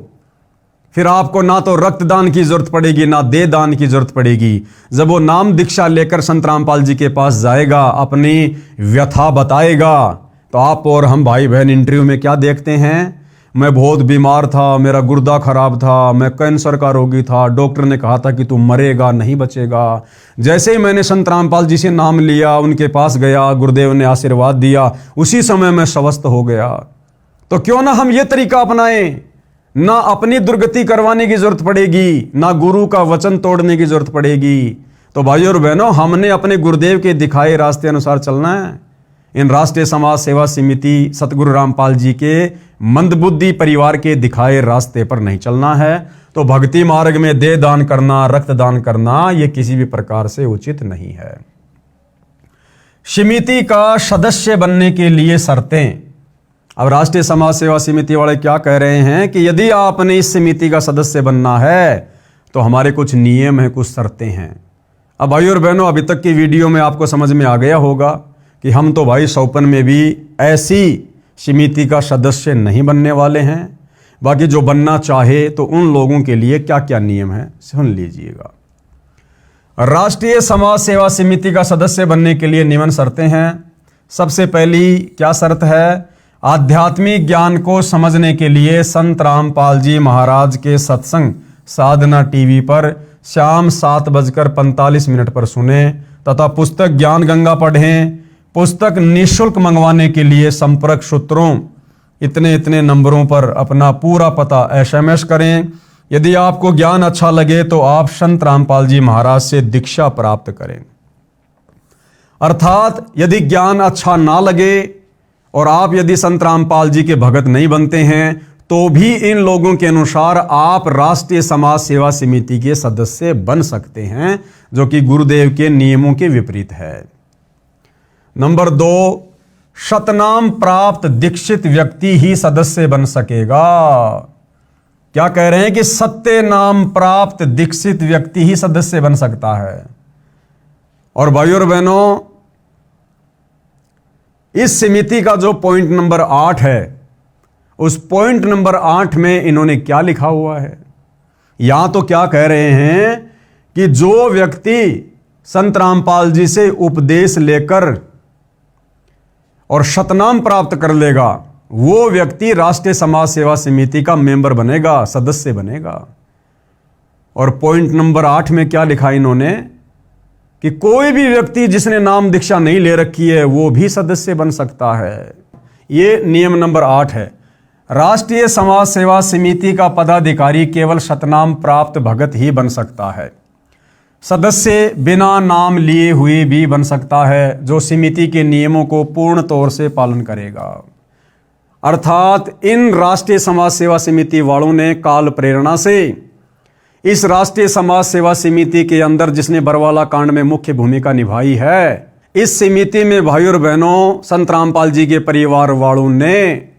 फिर आपको ना तो रक्तदान की जरूरत पड़ेगी, ना दे दान की जरूरत पड़ेगी। जब वो नाम दीक्षा लेकर संत रामपाल जी के पास जाएगा, अपनी व्यथा बताएगा, तो आप और हम भाई बहन इंटरव्यू में क्या देखते हैं? मैं बहुत बीमार था, मेरा गुर्दा खराब था, मैं कैंसर का रोगी था, डॉक्टर ने कहा था कि तू मरेगा, नहीं बचेगा। जैसे ही मैंने संत रामपाल जी से नाम लिया, उनके पास गया, गुरुदेव ने आशीर्वाद दिया, उसी समय मैं स्वस्थ हो गया। तो क्यों ना हम ये तरीका अपनाएं? ना अपनी दुर्गति करवाने की जरूरत पड़ेगी, ना गुरु का वचन तोड़ने की जरूरत पड़ेगी। तो भाइयों और बहनों, हमने अपने गुरुदेव के दिखाए रास्ते अनुसार चलना है। इन राष्ट्रीय समाज सेवा समिति सतगुरु रामपाल जी के मंदबुद्धि परिवार के दिखाए रास्ते पर नहीं चलना है। तो भक्ति मार्ग में दे दान करना, रक्तदान करना, यह किसी भी प्रकार से उचित नहीं है। समिति का सदस्य बनने के लिए शर्तें। अब राष्ट्रीय समाज सेवा समिति वाले क्या कह रहे हैं कि यदि आपने इस समिति का सदस्य बनना है तो हमारे कुछ नियम हैं, कुछ शर्तें हैं। अब भाई और बहनों, अभी तक की वीडियो में आपको समझ में आ गया होगा कि हम तो भाई सौपन में भी ऐसी समिति का सदस्य नहीं बनने वाले हैं। बाकी जो बनना चाहे तो उन लोगों के लिए क्या क्या नियम है सुन लीजिएगा। राष्ट्रीय समाज सेवा समिति का सदस्य बनने के लिए निम्न शर्तें हैं। सबसे पहली क्या शर्त है? आध्यात्मिक ज्ञान को समझने के लिए संत रामपाल जी महाराज के सत्संग साधना टीवी पर शाम 7:45 पर सुने तथा पुस्तक ज्ञान गंगा पढ़ें। पुस्तक निःशुल्क मंगवाने के लिए संपर्क सूत्रों इतने इतने नंबरों पर अपना पूरा पता SMS करें। यदि आपको ज्ञान अच्छा लगे तो आप संत रामपाल जी महाराज से दीक्षा प्राप्त करें। अर्थात यदि ज्ञान अच्छा ना लगे और आप यदि संत रामपाल जी के भगत नहीं बनते हैं तो भी इन लोगों के अनुसार आप राष्ट्रीय समाज सेवा समिति के सदस्य बन सकते हैं, जो कि गुरुदेव के नियमों के विपरीत है। नंबर 2, शतनाम प्राप्त दीक्षित व्यक्ति ही सदस्य बन सकेगा। क्या कह रहे हैं कि सत्य नाम प्राप्त दीक्षित व्यक्ति ही सदस्य बन सकता है। और भाइयों और बहनों, इस समिति का जो पॉइंट नंबर 8 है, उस पॉइंट नंबर 8 में इन्होंने क्या लिखा हुआ है? यहां तो क्या कह रहे हैं कि जो व्यक्ति संत रामपाल जी से उपदेश लेकर और शतनाम प्राप्त कर लेगा, वो व्यक्ति राष्ट्रीय समाज सेवा समिति का मेंबर बनेगा, सदस्य बनेगा। और पॉइंट नंबर 8 में क्या लिखा इन्होंने कि कोई भी व्यक्ति जिसने नाम दीक्षा नहीं ले रखी है वो भी सदस्य बन सकता है। ये नियम नंबर 8 है। राष्ट्रीय समाज सेवा समिति का पदाधिकारी केवल शतनाम प्राप्त भगत ही बन सकता है। सदस्य बिना नाम लिए हुए भी बन सकता है, जो समिति के नियमों को पूर्ण तौर से पालन करेगा। अर्थात इन राष्ट्रीय समाज सेवा समिति वालों ने काल प्रेरणा से इस राष्ट्रीय समाज सेवा समिति के अंदर जिसने बरवाला कांड में मुख्य भूमिका निभाई है, इस समिति में भाइयों और बहनों संत रामपाल जी के परिवार वालों ने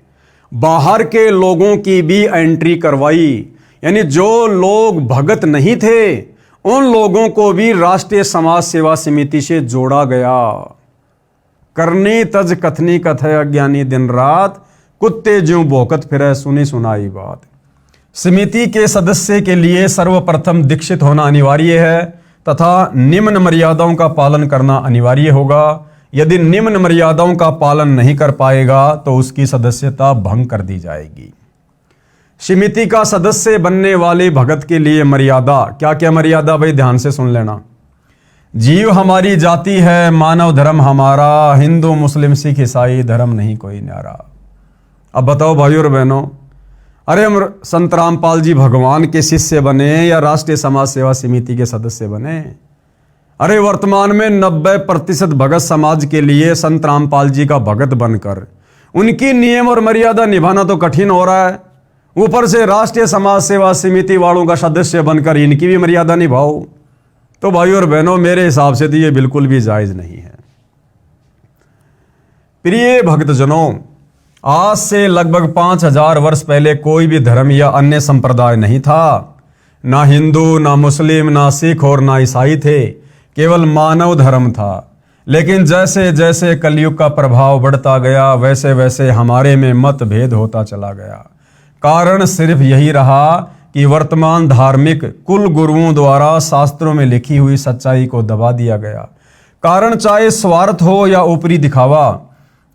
बाहर के लोगों की भी एंट्री करवाई। यानी जो लोग भगत नहीं थे उन लोगों को भी राष्ट्रीय समाज सेवा समिति से जोड़ा गया। करनी तज कथनी कथय अज्ञानी दिन रात, कुत्ते ज्यों भौंकत फिरे सुनी सुनाई बात। समिति के सदस्य के लिए सर्वप्रथम दीक्षित होना अनिवार्य है तथा निम्न मर्यादाओं का पालन करना अनिवार्य होगा। यदि निम्न मर्यादाओं का पालन नहीं कर पाएगा तो उसकी सदस्यता भंग कर दी जाएगी। समिति का सदस्य बनने वाले भगत के लिए मर्यादा, क्या क्या मर्यादा भाई ध्यान से सुन लेना। जीव हमारी जाति है, मानव धर्म हमारा, हिंदू मुस्लिम सिख ईसाई धर्म नहीं कोई न्यारा। अब बताओ भाइयों और बहनों, अरे हम संत रामपाल जी भगवान के शिष्य बने या राष्ट्रीय समाज सेवा समिति के सदस्य बने? अरे वर्तमान में 90% भगत समाज के लिए संत रामपाल जी का भगत बनकर उनकी नियम और मर्यादा निभाना तो कठिन हो रहा है, ऊपर से राष्ट्रीय समाज सेवा समिति वालों का सदस्य बनकर इनकी भी मर्यादा निभाओ, तो भाइयों और बहनों मेरे हिसाब से तो ये बिल्कुल भी जायज नहीं है। प्रिय भक्तजनों, आज से लगभग 5000 वर्ष पहले कोई भी धर्म या अन्य संप्रदाय नहीं था। ना हिंदू, ना मुस्लिम, ना सिख और ना ईसाई थे, केवल मानव धर्म था। लेकिन जैसे जैसे कलयुग का प्रभाव बढ़ता गया वैसे वैसे हमारे में मतभेद होता चला गया। कारण सिर्फ यही रहा कि वर्तमान धार्मिक कुल गुरुओं द्वारा शास्त्रों में लिखी हुई सच्चाई को दबा दिया गया। कारण चाहे स्वार्थ हो या ऊपरी दिखावा,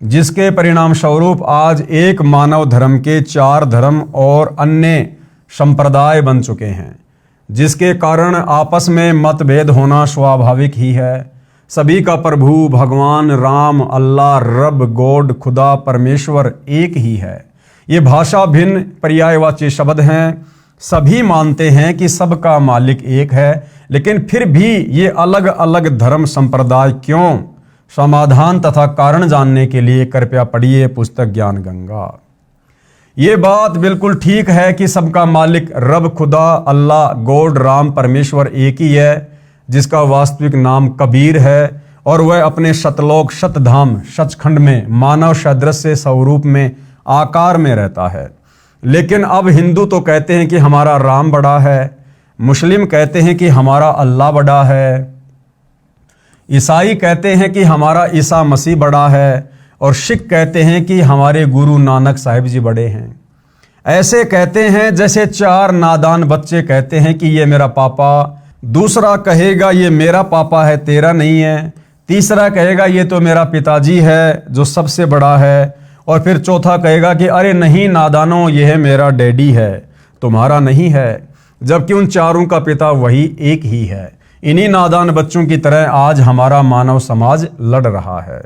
जिसके परिणाम स्वरूप आज एक मानव धर्म के 4 धर्म और अन्य संप्रदाय बन चुके हैं, जिसके कारण आपस में मतभेद होना स्वाभाविक ही है। सभी का प्रभु भगवान राम, अल्लाह, रब, गॉड, खुदा, परमेश्वर एक ही है। ये भाषा भिन्न पर्यायवाची शब्द हैं। सभी मानते हैं कि सबका मालिक एक है, लेकिन फिर भी ये अलग अलग धर्म संप्रदाय क्यों? समाधान तथा कारण जानने के लिए कृपया पढ़िए पुस्तक ज्ञान गंगा। ये बात बिल्कुल ठीक है कि सबका मालिक रब, खुदा, अल्लाह, गॉड, राम, परमेश्वर एक ही है, जिसका वास्तविक नाम कबीर है और वह अपने शतलोक शतधाम सचखंड में मानव सदृश स्वरूप में आकार में रहता है। लेकिन अब हिंदू तो कहते हैं कि हमारा राम बड़ा है, मुस्लिम कहते हैं कि हमारा अल्लाह बड़ा है, ईसाई कहते हैं कि हमारा ईसा मसीह बड़ा है और सिख कहते हैं कि हमारे गुरु नानक साहिब जी बड़े हैं। ऐसे कहते हैं जैसे 4 नादान बच्चे कहते हैं कि ये मेरा पापा, दूसरा कहेगा ये मेरा पापा है तेरा नहीं है, तीसरा कहेगा ये तो मेरा पिताजी है जो सबसे बड़ा है, और फिर चौथा कहेगा कि अरे नहीं नादानो, ये है मेरा डैडी है, तुम्हारा नहीं है। जबकि उन चारों का पिता वही एक ही है। इन्हीं नादान बच्चों की तरह आज हमारा मानव समाज लड़ रहा है।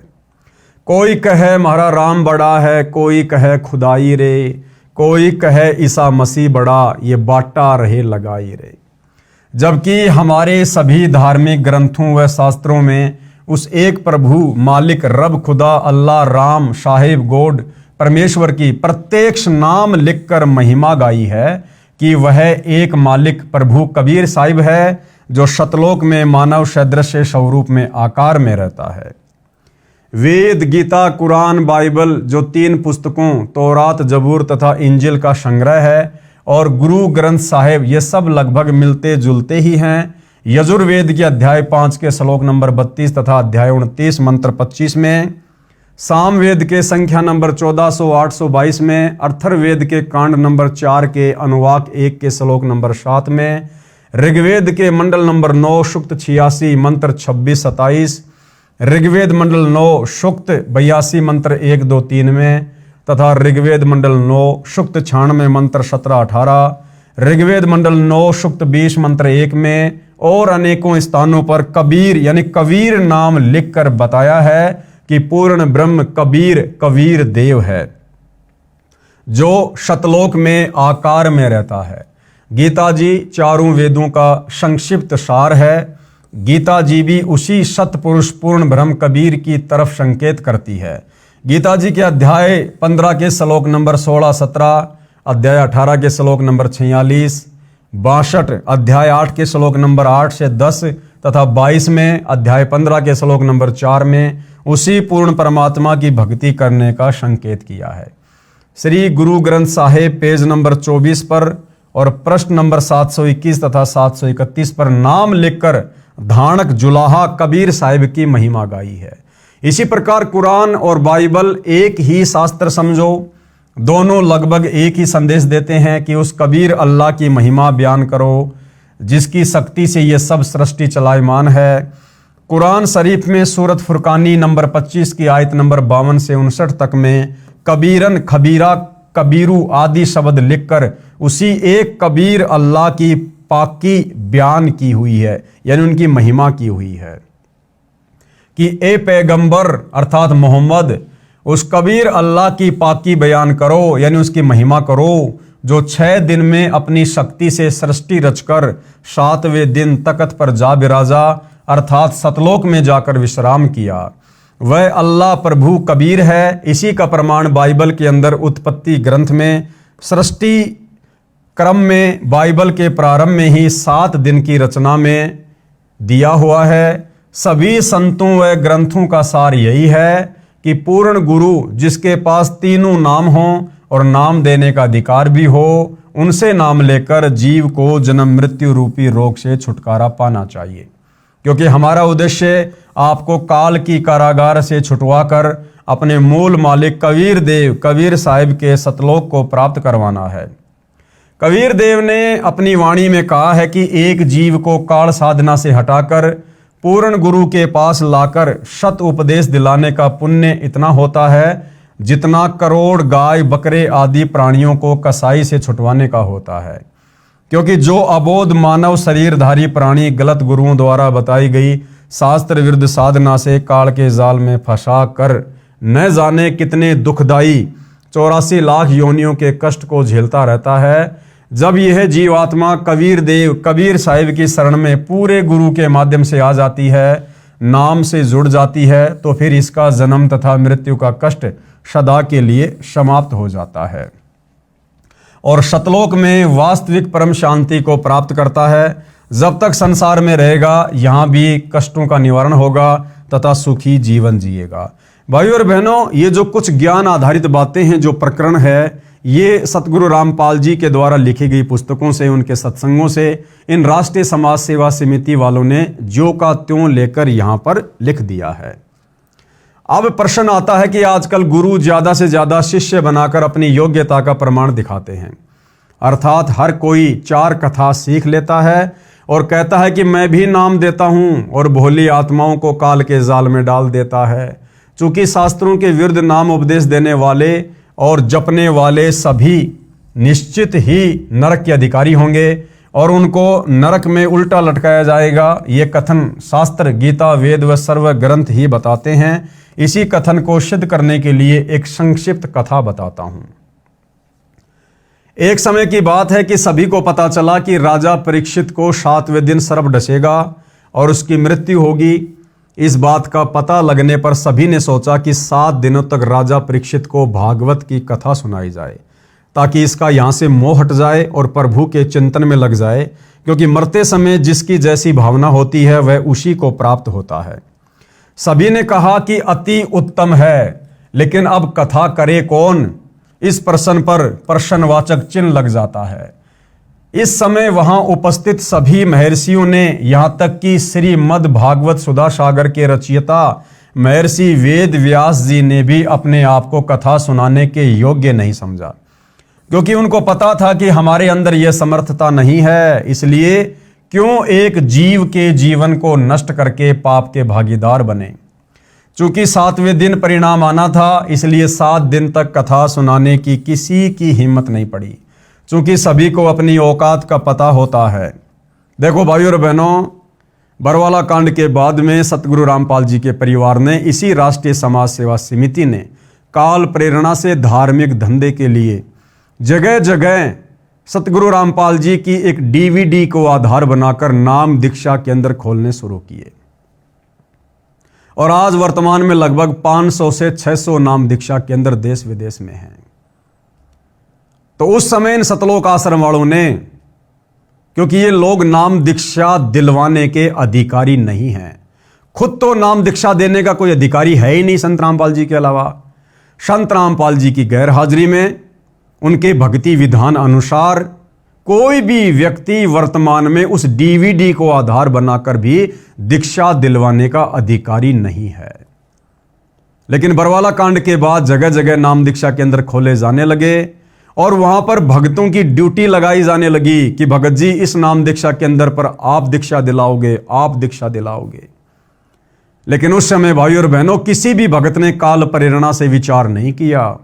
कोई कहे हमारा राम बड़ा है, कोई कहे खुदाई रे, कोई कहे ईसा मसीह बड़ा, ये बाटा रहे लगाई रे। जबकि हमारे सभी धार्मिक ग्रंथों व शास्त्रों में उस एक प्रभु मालिक रब खुदा अल्लाह राम साहिब गोड परमेश्वर की प्रत्यक्ष नाम लिखकर महिमा गाई है कि वह एक मालिक प्रभु कबीर साहिब है जो शतलोक में मानव सदृश स्वरूप में आकार में रहता है। वेद, गीता, कुरान, बाइबल जो 3 पुस्तकों तौरात, जबूर तथा इंजिल का संग्रह है, और गुरु ग्रंथ साहिब, ये सब लगभग मिलते जुलते ही हैं। यजुर्वेद के अध्याय 5 के श्लोक नंबर 32 तथा अध्याय 29 मंत्र 25 में, सामवेद के संख्या नंबर 1400-822 में, अर्थर्वेद के कांड नंबर 4 के अनुवाक 1 के श्लोक नंबर 7 में, ऋग्वेद के मंडल नंबर 9 सूक्त 86 मंत्र 26-27, ऋग्वेद मंडल 9 सूक्त 82 मंत्र 1-2-3 में, तथा ऋग्वेद मंडल 9 सूक्त 96 मंत्र 17-18, ऋग्वेद मंडल 9 सूक्त 20 मंत्र 1 में, और अनेकों स्थानों पर कबीर यानी कबीर नाम लिखकर बताया है कि पूर्ण ब्रह्म कबीर कबीर देव है जो शतलोक में आकार में रहता है। गीता जी चारों वेदों का संक्षिप्त सार है। गीता जी भी उसी सतपुरुष पूर्ण ब्रह्म कबीर की तरफ संकेत करती है। गीता जी के अध्याय 15 के श्लोक नंबर 16-17, अध्याय 18 के श्लोक नंबर 46, 62 अध्याय 8 के श्लोक नंबर 8 से 10 तथा 22 में अध्याय 15 के श्लोक नंबर 4 में उसी पूर्ण परमात्मा की भक्ति करने का संकेत किया है। श्री गुरु ग्रंथ साहिब पेज नंबर 24 पर और प्रश्न नंबर 721 तथा 731 पर नाम लिखकर धानक जुलाहा कबीर साहिब की महिमा गाई है। इसी प्रकार कुरान और बाइबल एक ही शास्त्र समझो, दोनों लगभग एक ही संदेश देते हैं कि उस कबीर अल्लाह की महिमा बयान करो जिसकी शक्ति से ये सब सृष्टि चलायमान है। कुरान शरीफ में सूरत फुरकानी नंबर 25 की आयत नंबर 52 से 59 तक में कबीरन, खबीरा, कबीरू आदि शब्द लिखकर उसी एक कबीर अल्लाह की पाकी बयान की हुई है, यानी उनकी महिमा की हुई है कि ए पैगंबर अर्थात मोहम्मद उस कबीर अल्लाह की पाकी बयान करो, यानी उसकी महिमा करो जो 6 दिन में अपनी शक्ति से सृष्टि रचकर 7वें दिन तख्त पर जा बिराजा अर्थात सतलोक में जाकर विश्राम किया। वह अल्लाह प्रभु कबीर है। इसी का प्रमाण बाइबल के अंदर उत्पत्ति ग्रंथ में सृष्टि क्रम में बाइबल के प्रारंभ में ही 7 दिन की रचना में दिया हुआ है। सभी संतों व ग्रंथों का सार यही है कि पूर्ण गुरु जिसके पास तीनों नाम हों और नाम देने का अधिकार भी हो, उनसे नाम लेकर जीव को जन्म मृत्यु रूपी रोग से छुटकारा पाना चाहिए। क्योंकि हमारा उद्देश्य आपको काल की कारागार से छुटवा कर अपने मूल मालिक कबीर देव कबीर साहिब के सतलोक को प्राप्त करवाना है। कबीर देव ने अपनी वाणी में कहा है कि एक जीव को काल साधना से हटाकर पूर्ण गुरु के पास लाकर शत उपदेश दिलाने का पुण्य इतना होता है जितना करोड़ गाय बकरे आदि प्राणियों को कसाई से छुटवाने का होता है। क्योंकि जो अबोध मानव शरीरधारी प्राणी गलत गुरुओं द्वारा बताई गई शास्त्र विरुद्ध साधना से काल के जाल में फंसा कर न जाने कितने दुखदायी 84 लाख योनियों के कष्ट को झेलता रहता है, जब यह जीवात्मा कबीर देव कबीर साहिब की शरण में पूरे गुरु के माध्यम से आ जाती है, नाम से जुड़ जाती है, तो फिर इसका जन्म तथा मृत्यु का कष्ट सदा के लिए समाप्त हो जाता है और शतलोक में वास्तविक परम शांति को प्राप्त करता है। जब तक संसार में रहेगा यहाँ भी कष्टों का निवारण होगा तथा सुखी जीवन जिएगा। भाइयों और बहनों, ये जो कुछ ज्ञान आधारित बातें हैं, जो प्रकरण है, ये सतगुरु रामपाल जी के द्वारा लिखी गई पुस्तकों से, उनके सत्संगों से इन राष्ट्रीय समाज सेवा समिति वालों ने ज्यों का त्यों लेकर यहाँ पर लिख दिया है। अब प्रश्न आता है कि आजकल गुरु ज्यादा से ज्यादा शिष्य बनाकर अपनी योग्यता का प्रमाण दिखाते हैं, अर्थात हर कोई 4 कथा सीख लेता है और कहता है कि मैं भी नाम देता हूं और भोली आत्माओं को काल के जाल में डाल देता है। चूंकि शास्त्रों के विरुद्ध नाम उपदेश देने वाले और जपने वाले सभी निश्चित ही नरक के अधिकारी होंगे और उनको नरक में उल्टा लटकाया जाएगा। ये कथन शास्त्र, गीता, वेद व सर्व ग्रंथ ही बताते हैं। इसी कथन को सिद्ध करने के लिए एक संक्षिप्त कथा बताता हूं। एक समय की बात है कि सभी को पता चला कि राजा परीक्षित को 7वें दिन सर्प डसेगा और उसकी मृत्यु होगी। इस बात का पता लगने पर सभी ने सोचा कि 7 दिनों तक राजा परीक्षित को भागवत की कथा सुनाई जाए, ताकि इसका यहाँ से मोह हट जाए और प्रभु के चिंतन में लग जाए, क्योंकि मरते समय जिसकी जैसी भावना होती है वह उसी को प्राप्त होता है। सभी ने कहा कि अति उत्तम है, लेकिन अब कथा करे कौन? इस प्रश्न पर प्रश्नवाचक चिन्ह लग जाता है। इस समय वहां उपस्थित सभी महर्षियों ने, यहां तक कि श्रीमद् भागवत सुधा सागर के रचयिता महर्षि वेद व्यास जी ने भी अपने आप को कथा सुनाने के योग्य नहीं समझा, क्योंकि उनको पता था कि हमारे अंदर यह समर्थता नहीं है। इसलिए क्यों एक जीव के जीवन को नष्ट करके पाप के भागीदार बने। चूंकि 7वें दिन परिणाम आना था, इसलिए 7 दिन तक कथा सुनाने की किसी की हिम्मत नहीं पड़ी, चूंकि सभी को अपनी औकात का पता होता है। देखो भाइयों और बहनों, बरवाला कांड के बाद में सतगुरु रामपाल जी के परिवार ने, इसी राष्ट्रीय समाज सेवा समिति ने काल प्रेरणा से धार्मिक धंधे के लिए जगह जगह सतगुरु रामपाल जी की एक DVD को आधार बनाकर नाम दीक्षा केंद्र खोलने शुरू किए और आज वर्तमान में लगभग 500 से 600 नाम दीक्षा केंद्र देश विदेश में हैं। तो उस समय इन सतलोक आश्रम वालों ने, क्योंकि ये लोग नाम दीक्षा दिलवाने के अधिकारी नहीं हैं, खुद तो नाम दीक्षा देने का कोई अधिकारी है ही नहीं संत रामपाल जी के अलावा। संत रामपाल जी की गैर हाजिरी में उनके भक्ति विधान अनुसार कोई भी व्यक्ति वर्तमान में उस DVD को आधार बनाकर भी दीक्षा दिलवाने का अधिकारी नहीं है। लेकिन बरवाला कांड के बाद जगह जगह नाम दीक्षा केंद्र खोले जाने लगे और वहां पर भक्तों की ड्यूटी लगाई जाने लगी कि भगत जी इस नाम दीक्षा केंद्र पर आप दीक्षा दिलाओगे, आप दीक्षा दिलाओगे। लेकिन उस समय भाइयों और बहनों, किसी भी भगत ने काल प्रेरणा से विचार नहीं किया।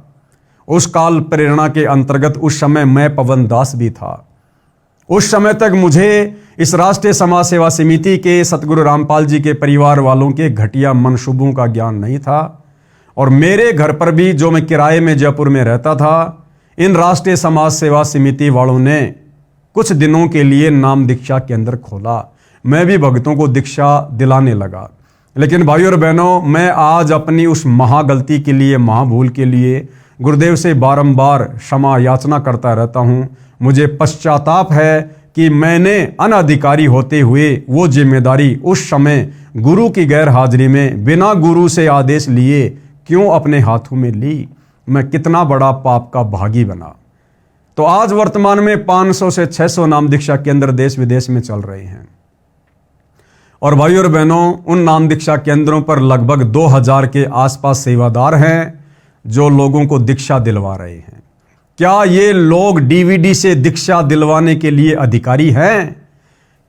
उस काल प्रेरणा के अंतर्गत उस समय मैं पवन दास भी था। उस समय तक मुझे इस राष्ट्रीय समाज सेवा समिति के सतगुरु रामपाल जी के परिवार वालों के घटिया मनसूबों का ज्ञान नहीं था और मेरे घर पर भी, जो मैं किराए में जयपुर में रहता था, इन राष्ट्रीय समाज सेवा समिति वालों ने कुछ दिनों के लिए नाम दीक्षा केंद्र खोला। मैं भी भक्तों को दीक्षा दिलाने लगा। लेकिन भाइयों और बहनों, मैं आज अपनी उस महागलती के लिए, महाभूल के लिए गुरुदेव से बारंबार क्षमा याचना करता रहता हूं। मुझे पश्चाताप है कि मैंने अनधिकारी होते हुए वो जिम्मेदारी उस समय गुरु की गैर हाजिरी में बिना गुरु से आदेश लिए क्यों अपने हाथों में ली। मैं कितना बड़ा पाप का भागी बना। तो आज वर्तमान में 500 से 600 नाम दीक्षा केंद्र देश विदेश में चल रहे हैं और भाइयों और बहनों, उन नाम दीक्षा केंद्रों पर लगभग 2000 के आसपास सेवादार हैं जो लोगों को दीक्षा दिलवा रहे हैं। क्या ये लोग DVD से दीक्षा दिलवाने के लिए अधिकारी हैं?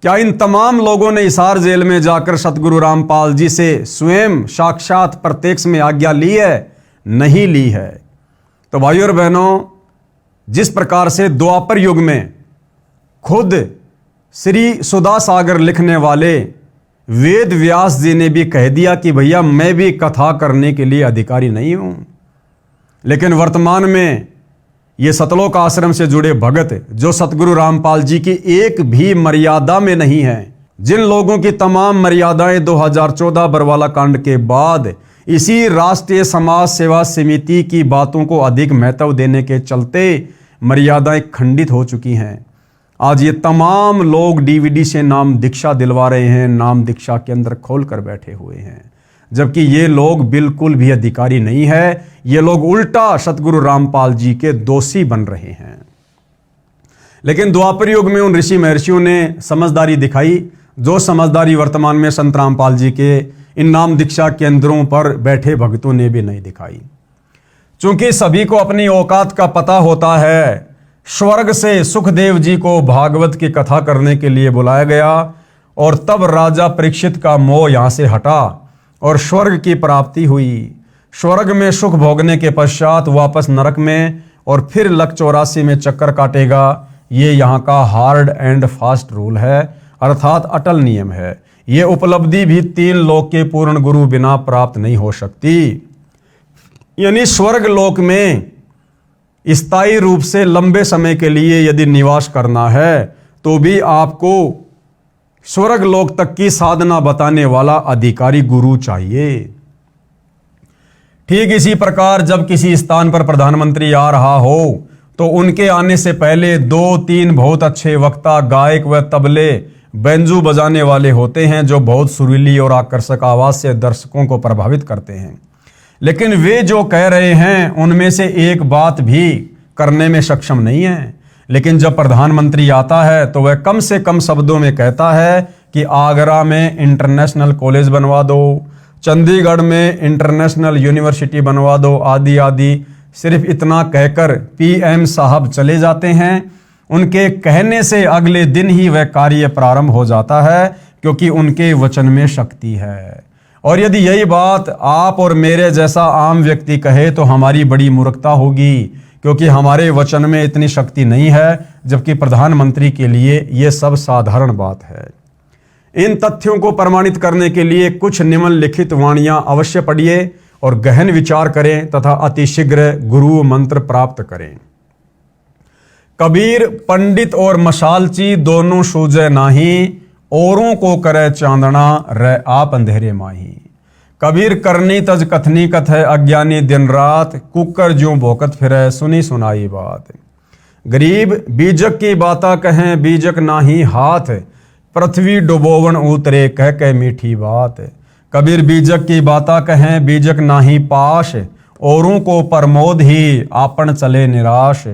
क्या इन तमाम लोगों ने हिसार जेल में जाकर सतगुरु रामपाल जी से स्वयं साक्षात प्रत्यक्ष में आज्ञा ली है? नहीं ली है। तो भाइयों और बहनों, जिस प्रकार से द्वापर युग में खुद श्री सुधा सागर लिखने वाले वेद व्यास जी ने भी कह दिया कि भैया मैं भी कथा करने के लिए अधिकारी नहीं हूं, लेकिन वर्तमान में ये सतलोक आश्रम से जुड़े भगत जो सतगुरु रामपाल जी की एक भी मर्यादा में नहीं है, जिन लोगों की तमाम मर्यादाएं 2014 बरवाला कांड के बाद इसी राष्ट्रीय समाज सेवा समिति की बातों को अधिक महत्व देने के चलते मर्यादाएं खंडित हो चुकी हैं, आज ये तमाम लोग DVD से नाम दीक्षा दिलवा रहे हैं, नाम दीक्षा केंद्र खोल कर बैठे हुए हैं, जबकि ये लोग बिल्कुल भी अधिकारी नहीं है। ये लोग उल्टा सतगुरु रामपाल जी के दोषी बन रहे हैं। लेकिन द्वापर युग में उन ऋषि महर्षियों ने समझदारी दिखाई, जो समझदारी वर्तमान में संत रामपाल जी के इन नाम दीक्षा केंद्रों पर बैठे भक्तों ने भी नहीं दिखाई। चूंकि सभी को अपनी औकात का पता होता है, स्वर्ग से सुखदेव जी को भागवत की कथा करने के लिए बुलाया गया और तब राजा परीक्षित का मोह यहाँ से हटा और स्वर्ग की प्राप्ति हुई। स्वर्ग में सुख भोगने के पश्चात वापस नरक में और फिर लक 84 में चक्कर काटेगा। ये यहाँ का हार्ड एंड फास्ट रूल है, अर्थात अटल नियम है। ये उपलब्धि भी 3 लोक के पूर्ण गुरु बिना प्राप्त नहीं हो सकती। यानी स्वर्ग लोक में स्थायी रूप से लंबे समय के लिए यदि निवास करना है तो भी आपको स्वर्ग लोक तक की साधना बताने वाला अधिकारी गुरु चाहिए। ठीक इसी प्रकार जब किसी स्थान पर प्रधानमंत्री आ रहा हो तो उनके आने से पहले 2-3 बहुत अच्छे वक्ता, गायक व तबले बेंजू बजाने वाले होते हैं जो बहुत सुरीली और आकर्षक आवाज से दर्शकों को प्रभावित करते हैं। लेकिन वे जो कह रहे हैं उनमें से एक बात भी करने में सक्षम नहीं है। लेकिन जब प्रधानमंत्री आता है तो वह कम से कम शब्दों में कहता है कि आगरा में इंटरनेशनल कॉलेज बनवा दो, चंडीगढ़ में इंटरनेशनल यूनिवर्सिटी बनवा दो, आदि आदि। सिर्फ इतना कहकर पीएम साहब चले जाते हैं। उनके कहने से अगले दिन ही वह कार्य प्रारंभ हो जाता है, क्योंकि उनके वचन में शक्ति है। और यदि यही बात आप और मेरे जैसा आम व्यक्ति कहे तो हमारी बड़ी मूर्खता होगी, क्योंकि हमारे वचन में इतनी शक्ति नहीं है, जबकि प्रधानमंत्री के लिए यह सब साधारण बात है। इन तथ्यों को प्रमाणित करने के लिए कुछ निम्नलिखित वाणियां अवश्य पढ़िए और गहन विचार करें तथा अतिशीघ्र गुरु मंत्र प्राप्त करें। कबीर पंडित और मशालची दोनों सूझे नाही, औरों को करे चांदना रह आप अंधेरे माही। कबीर करनी तज कथनी कथ अज्ञानी दिन रात, कुकर ज्यों भोकत फिरे सुनी सुनाई बात। गरीब बीजक की बाता कहें बीजक नाही हाथ, पृथ्वी डुबोवन उतरे कह कह मीठी बात। कबीर बीजक की बाता कहें बीजक नाही पाश, औरों को प्रमोद ही आपन चले निराश।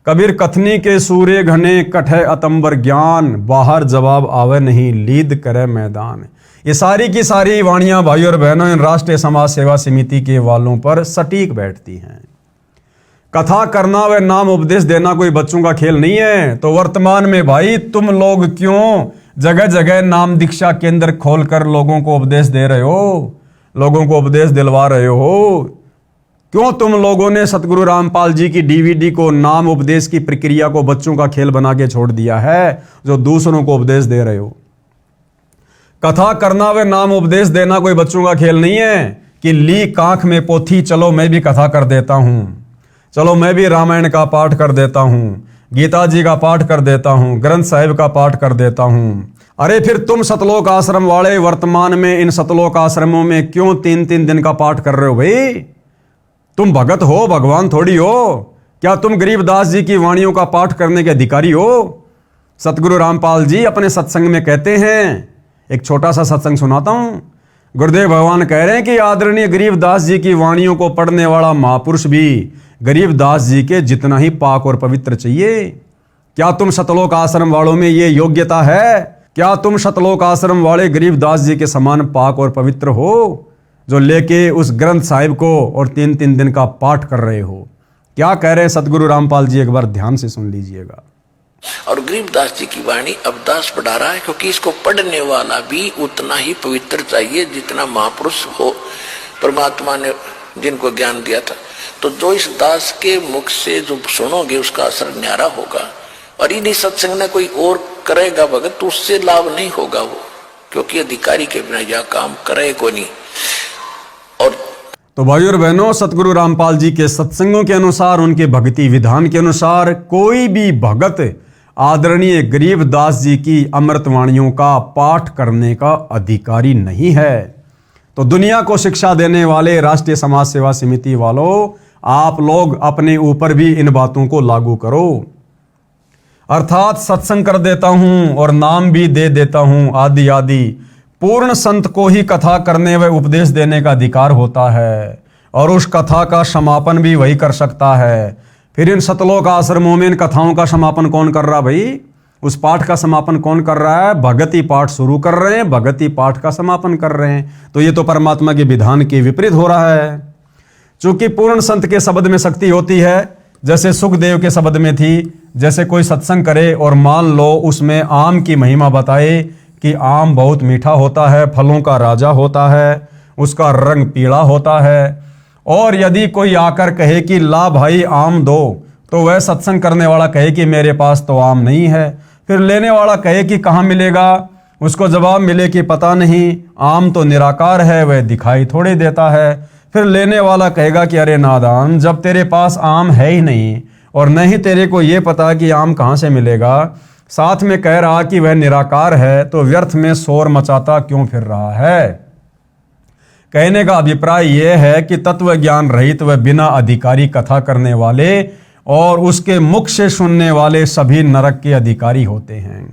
कबीर कथनी के सूर्य घने कठे अतंबर ज्ञान, बाहर जवाब आवे नहीं लीद करे मैदान। ये सारी की सारी वाणियां भाई और बहनों इन राष्ट्रीय समाज सेवा समिति के वालों पर सटीक बैठती हैं। कथा करना व नाम उपदेश देना कोई बच्चों का खेल नहीं है। तो वर्तमान में भाई तुम लोग क्यों जगह जगह नाम दीक्षा केंद्र खोलकर लोगों को उपदेश दे रहे हो, लोगों को उपदेश दिलवा रहे हो? क्यों तुम लोगों ने सतगुरु रामपाल जी की डीवीडी को नाम उपदेश की प्रक्रिया को बच्चों का खेल बना के छोड़ दिया है, जो दूसरों को उपदेश दे रहे हो? कथा करना व नाम उपदेश देना कोई बच्चों का खेल नहीं है कि ली कांख में पोथी, चलो मैं भी कथा कर देता हूं, चलो मैं भी रामायण का पाठ कर देता हूं, गीता जी का पाठ कर देता हूं, ग्रंथ साहिब का पाठ कर देता हूं। अरे फिर तुम सतलोक आश्रम वाले वर्तमान में इन सतलोक आश्रमों में क्यों 3-3 दिन का पाठ कर रहे हो भाई? तुम भगत हो, भगवान थोड़ी हो। क्या तुम गरीबदास जी की वाणियों का पाठ करने के अधिकारी हो? सतगुरु रामपाल जी अपने सत्संग में कहते हैं, एक छोटा सा सत्संग सुनाता हूं। गुरुदेव भगवान कह रहे हैं कि आदरणीय गरीबदास जी की वाणियों को पढ़ने वाला महापुरुष भी गरीबदास जी के जितना ही पाक और पवित्र चाहिए। क्या तुम सतलोक आश्रम वालों में ये योग्यता है? क्या तुम सतलोक आश्रम वाले गरीबदास जी के समान पाक और पवित्र हो, जो लेके उस ग्रंथ साहिब को और 3-3 दिन का पाठ कर रहे हो? क्या कह रहे हैं सतगुरु रामपाल जी, एक बार ध्यान से सुन लीजिएगा। और गरीबदास जी की वाणी अब दास पढ़ा रहा है, क्योंकि इसको पढ़ने वाला भी उतना ही पवित्र चाहिए जितना महापुरुष हो, परमात्मा ने जिनको ज्ञान दिया था। तो जो इस दास के मुख से जो सुनोगे उसका असर न्यारा होगा। और इन्हीं सत्संग में कोई और करेगा भगत तो उससे लाभ नहीं होगा वो, क्योंकि अधिकारी के बिना यह काम करे को नहीं। और तो भाई और बहनों, सतगुरु रामपाल जी के सत्संगों के अनुसार, उनके भक्ति विधान के अनुसार कोई भी भगत आदरणीय गरीबदास जी की अमृतवाणियों का पाठ करने का अधिकारी नहीं है। तो दुनिया को शिक्षा देने वाले राष्ट्रीय समाज सेवा समिति वालों, आप लोग अपने ऊपर भी इन बातों को लागू करो। अर्थात सत्संग कर देता हूं और नाम भी दे देता हूं आदि आदि। पूर्ण संत को ही कथा करने व उपदेश देने का अधिकार होता है, और उस कथा का समापन भी वही कर सकता है। फिर इन सतलोक आश्रमों में इन कथाओं का समापन कौन कर रहा भाई? उस पाठ का समापन कौन कर रहा है? भगती पाठ शुरू कर रहे हैं, भगती पाठ का समापन कर रहे हैं। तो ये तो परमात्मा के विधान के विपरीत हो रहा है। चूंकि पूर्ण संत के शब्द में शक्ति होती है, जैसे सुखदेव के शब्द में थी, जैसे कोई सत्संग करे और मान लो उसमें आम की महिमा बताए कि आम बहुत मीठा होता है, फलों का राजा होता है, उसका रंग पीला होता है। और यदि कोई आकर कहे कि ला भाई आम दो, तो वह सत्संग करने वाला कहे कि मेरे पास तो आम नहीं है। फिर लेने वाला कहे कि कहाँ मिलेगा, उसको जवाब मिले कि पता नहीं, आम तो निराकार है, वह दिखाई थोड़ी देता है। फिर लेने वाला कहेगा कि अरे नादान, जब तेरे पास आम है ही नहीं और न ही तेरे को ये पता कि आम कहाँ से मिलेगा, साथ में कह रहा कि वह निराकार है, तो व्यर्थ में शोर मचाता क्यों फिर रहा है। कहने का अभिप्राय यह है कि तत्व ज्ञान रहित व बिना अधिकारी कथा करने वाले और उसके मुख से सुनने वाले सभी नरक के अधिकारी होते हैं।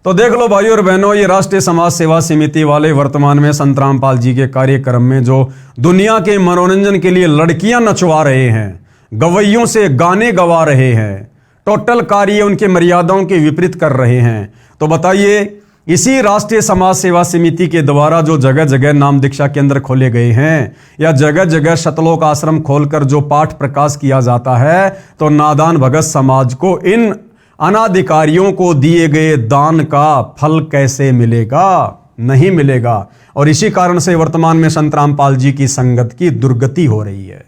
तो देख लो भाइयों और बहनों, ये राष्ट्रीय समाज सेवा समिति वाले वर्तमान में संत रामपाल जी के कार्यक्रम में जो दुनिया के मनोरंजन के लिए लड़कियां नचवा रहे हैं, गवैयों से गाने गवा रहे हैं, टोटल कार्य उनके मर्यादाओं के विपरीत कर रहे हैं। तो बताइए, इसी राष्ट्रीय समाज सेवा समिति के द्वारा जो जगह जगह नाम दीक्षा केंद्र खोले गए हैं या जगह जगह शतलोक आश्रम खोलकर जो पाठ प्रकाश किया जाता है, तो नादान भगत समाज को इन अनाधिकारियों को दिए गए दान का फल कैसे मिलेगा? नहीं मिलेगा। और इसी कारण से वर्तमान में संत रामपाल जी की संगत की दुर्गति हो रही है।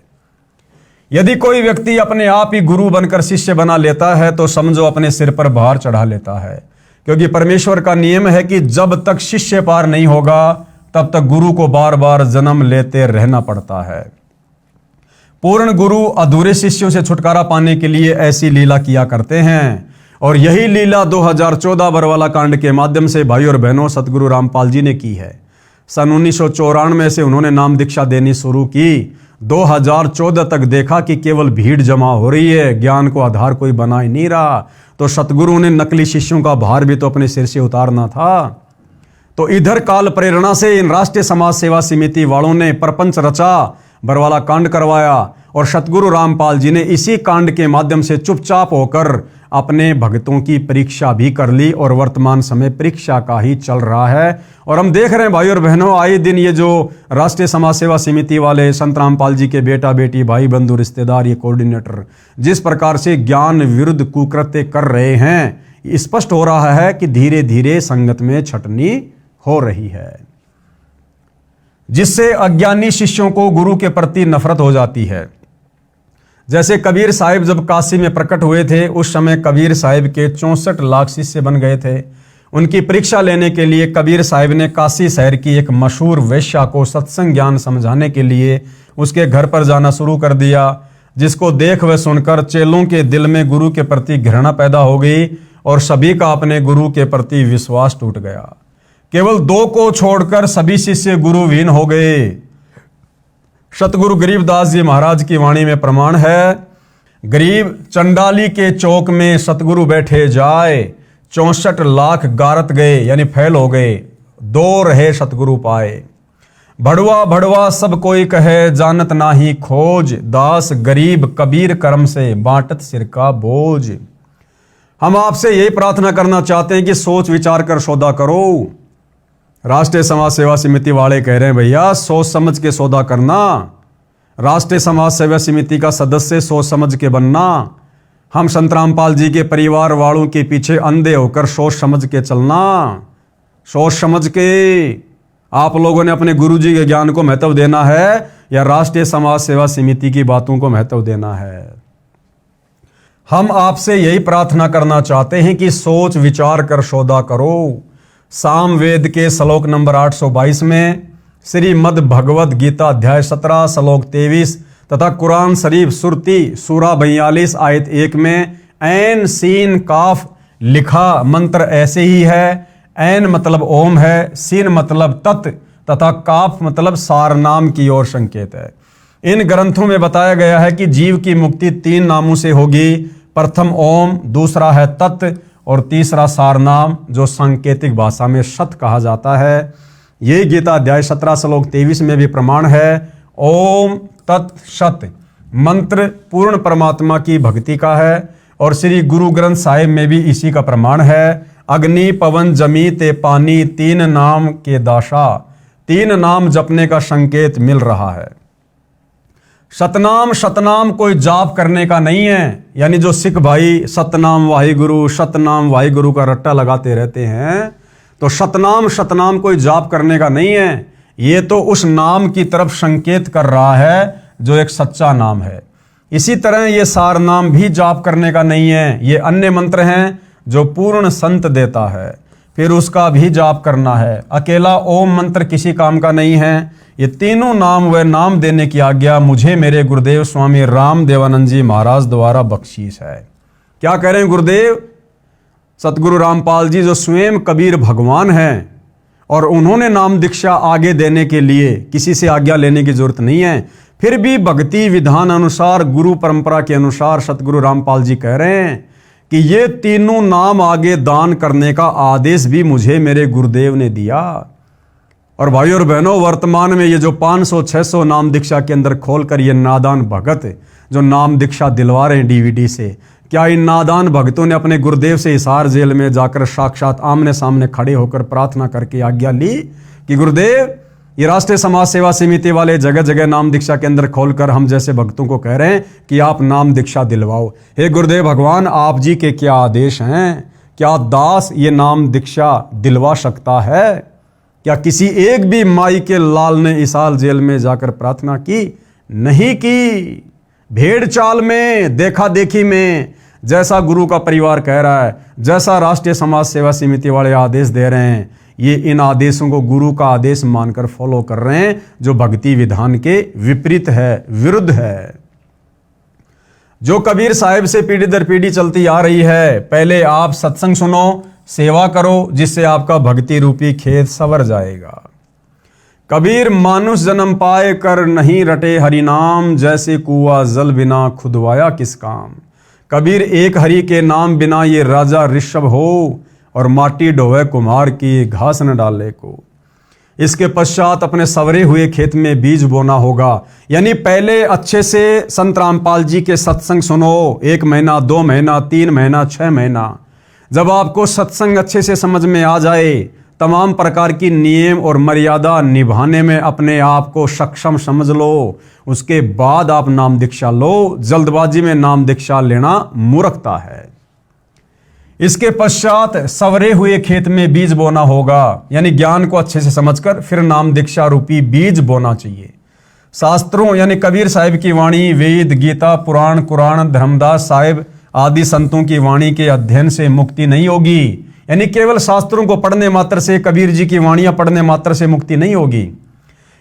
यदि कोई व्यक्ति अपने आप ही गुरु बनकर शिष्य बना लेता है तो समझो अपने सिर पर भार चढ़ा लेता है, क्योंकि परमेश्वर का नियम है कि जब तक शिष्य पार नहीं होगा तब तक गुरु को बार बार जन्म लेते रहना पड़ता है। पूर्ण गुरु अधूरे शिष्यों से छुटकारा पाने के लिए ऐसी लीला किया करते हैं, और यही लीला 2014 बरवाला कांड के माध्यम से भाई और बहनों सतगुरु रामपाल जी ने की है। सन 1994 से उन्होंने नाम दीक्षा देनी शुरू की। 2014 तक देखा कि केवल भीड़ जमा हो रही है, ज्ञान को आधार कोई बना ही नहीं रहा। तो सतगुरु ने नकली शिष्यों का भार भी तो अपने सिर से उतारना था। तो इधर काल प्रेरणा से इन राष्ट्रीय समाज सेवा समिति वालों ने प्रपंच रचा, बरवाला कांड करवाया, और सतगुरु रामपाल जी ने इसी कांड के माध्यम से चुपचाप होकर अपने भक्तों की परीक्षा भी कर ली, और वर्तमान समय परीक्षा का ही चल रहा है। और हम देख रहे हैं भाई और बहनों, आए दिन ये जो राष्ट्रीय समाज सेवा समिति वाले संत रामपाल जी के बेटा बेटी भाई बंधु रिश्तेदार ये कोऑर्डिनेटर जिस प्रकार से ज्ञान विरुद्ध कुकृत्य कर रहे हैं, स्पष्ट हो रहा है कि धीरे धीरे संगत में छटनी हो रही है, जिससे अज्ञानी शिष्यों को गुरु के प्रति नफरत हो जाती है। जैसे कबीर साहिब जब काशी में प्रकट हुए थे, उस समय कबीर साहिब के 64 लाख शिष्य बन गए थे। उनकी परीक्षा लेने के लिए कबीर साहिब ने काशी शहर की एक मशहूर वेश्या को सत्संग ज्ञान समझाने के लिए उसके घर पर जाना शुरू कर दिया, जिसको देख व सुनकर चेलों के दिल में गुरु के प्रति घृणा पैदा हो गई और सभी का अपने गुरु के प्रति विश्वास टूट गया। केवल 2 को छोड़कर सभी शिष्य गुरुविहीन हो गए। सतगुरु गरीबदास जी महाराज की वाणी में प्रमाण है, गरीब चंडाली के चौक में सतगुरु बैठे जाए, 64 लाख गारत गए यानी फैल हो गए, 2 रहे सतगुरु पाए। भड़वा भड़वा सब कोई कहे, जानत नाही खोज, दास गरीब कबीर कर्म से बांटत सिर का बोझ। हम आपसे यही प्रार्थना करना चाहते हैं कि सोच विचार कर सौदा करो। राष्ट्रीय समाज सेवा समिति वाले कह रहे हैं भैया सोच समझ के सौदा करना, राष्ट्रीय समाज सेवा समिति का सदस्य सोच समझ के बनना। हम संत रामपाल जी के परिवार वालों के पीछे अंधे होकर सोच समझ के चलना। सोच समझ के आप लोगों ने अपने गुरु जी के ज्ञान को महत्व देना है या राष्ट्रीय समाज सेवा समिति की बातों को महत्व देना है। हम आपसे यही प्रार्थना करना चाहते हैं कि सोच विचार कर सौदा करो। सामवेद के श्लोक नंबर 822 में, श्रीमद् भगवद गीता अध्याय 17 श्लोक 23 तथा कुरान शरीफ सुरती सूरा 42 आयत 1 में ऐन सीन काफ लिखा मंत्र ऐसे ही है। ऐन मतलब ओम है, सीन मतलब तत् तथा काफ मतलब सारनाम की ओर संकेत है। इन ग्रंथों में बताया गया है कि जीव की मुक्ति 3 नामों से होगी। प्रथम ओम, दूसरा है तत् और तीसरा सारनाम जो सांकेतिक भाषा में सत कहा जाता है। ये गीता अध्याय 17 श्लोक 23 में भी प्रमाण है। ओम तत् सत मंत्र पूर्ण परमात्मा की भक्ति का है और श्री गुरु ग्रंथ साहिब में भी इसी का प्रमाण है। अग्नि पवन जमी ते पानी 3 नाम के दाशा, 3 नाम जपने का संकेत मिल रहा है। सतनाम सतनाम कोई जाप करने का नहीं है। यानी जो सिख भाई सतनाम वाहिगुरु का रट्टा लगाते रहते हैं, तो सतनाम सतनाम कोई जाप करने का नहीं है। ये तो उस नाम की तरफ संकेत कर रहा है जो एक सच्चा नाम है। इसी तरह ये सार नाम भी जाप करने का नहीं है। ये अन्य मंत्र हैं जो पूर्ण संत देता है, फिर उसका भी जाप करना है। अकेला ओम मंत्र किसी काम का नहीं है। ये तीनों नाम व नाम देने की आज्ञा मुझे मेरे गुरुदेव स्वामी राम देवानंद जी महाराज द्वारा बख्शीश है। क्या कह रहे हैं गुरुदेव? सतगुरु रामपाल जी जो स्वयं कबीर भगवान हैं और उन्होंने नाम दीक्षा आगे देने के लिए किसी से आज्ञा लेने की जरूरत नहीं है, फिर भी भक्ति विधान अनुसार गुरु परंपरा के अनुसार सतगुरु रामपाल जी कह रहे हैं कि ये तीनों नाम आगे दान करने का आदेश भी मुझे मेरे गुरुदेव ने दिया। और भाइयों और बहनों, वर्तमान में ये जो 500-600 नाम दीक्षा के अंदर खोलकर ये नादान भगत जो नाम दीक्षा दिलवा रहे हैं डीवीडी से, क्या इन नादान भक्तों ने अपने गुरुदेव से हिसार जेल में जाकर साक्षात आमने सामने खड़े होकर प्रार्थना करके आज्ञा ली कि गुरुदेव ये राष्ट्रीय समाज सेवा समिति वाले जगह जगह नाम दीक्षा के अंदर खोलकर हम जैसे भक्तों को कह रहे हैं कि आप नाम दीक्षा दिलवाओ। हे गुरुदेव भगवान, आप जी के क्या आदेश हैं? क्या दास ये नाम दीक्षा दिलवा सकता है? क्या किसी एक भी माई के लाल ने इसाल जेल में जाकर प्रार्थना की? नहीं की। भेड़ चाल में, देखा देखी में, जैसा गुरु का परिवार कह रहा है, जैसा राष्ट्रीय समाज सेवा समिति वाले आदेश दे रहे हैं, ये इन आदेशों को गुरु का आदेश मानकर फॉलो कर रहे हैं, जो भक्ति विधान के विपरीत है, विरुद्ध है। जो कबीर साहिब से पीढ़ी दर पीढ़ी चलती आ रही है, पहले आप सत्संग सुनो, सेवा करो, जिससे आपका भक्ति रूपी खेत सवर जाएगा। कबीर मानुष जन्म पाए कर नहीं रटे हरि नाम, जैसे कुआ जल बिना खुदवाया किस काम। कबीर एक हरि के नाम बिना ये राजा ऋषभ हो, और माटी ढोवे कुम्हार की घास न डाले को। इसके पश्चात अपने सवरे हुए खेत में बीज बोना होगा। यानी पहले अच्छे से संत रामपाल जी के सत्संग सुनो, 1 महीना, 2 महीना, 3 महीना, 6 महीना। जब आपको सत्संग अच्छे से समझ में आ जाए, तमाम प्रकार की नियम और मर्यादा निभाने में अपने आप को सक्षम समझ लो, उसके बाद आप नाम दीक्षा लो। जल्दबाजी में नाम दीक्षा लेना मूर्खता है। इसके पश्चात सवरे हुए खेत में बीज बोना होगा। यानी ज्ञान को अच्छे से समझकर फिर नाम दीक्षा रूपी बीज बोना चाहिए। शास्त्रों यानी कबीर साहिब की वाणी, वेद, गीता, पुराण, कुरान, धर्मदास साहिब आदि संतों की वाणी के अध्ययन से मुक्ति नहीं होगी। यानी केवल शास्त्रों को पढ़ने मात्र से, कबीर जी की वाणियां पढ़ने मात्र से मुक्ति नहीं होगी।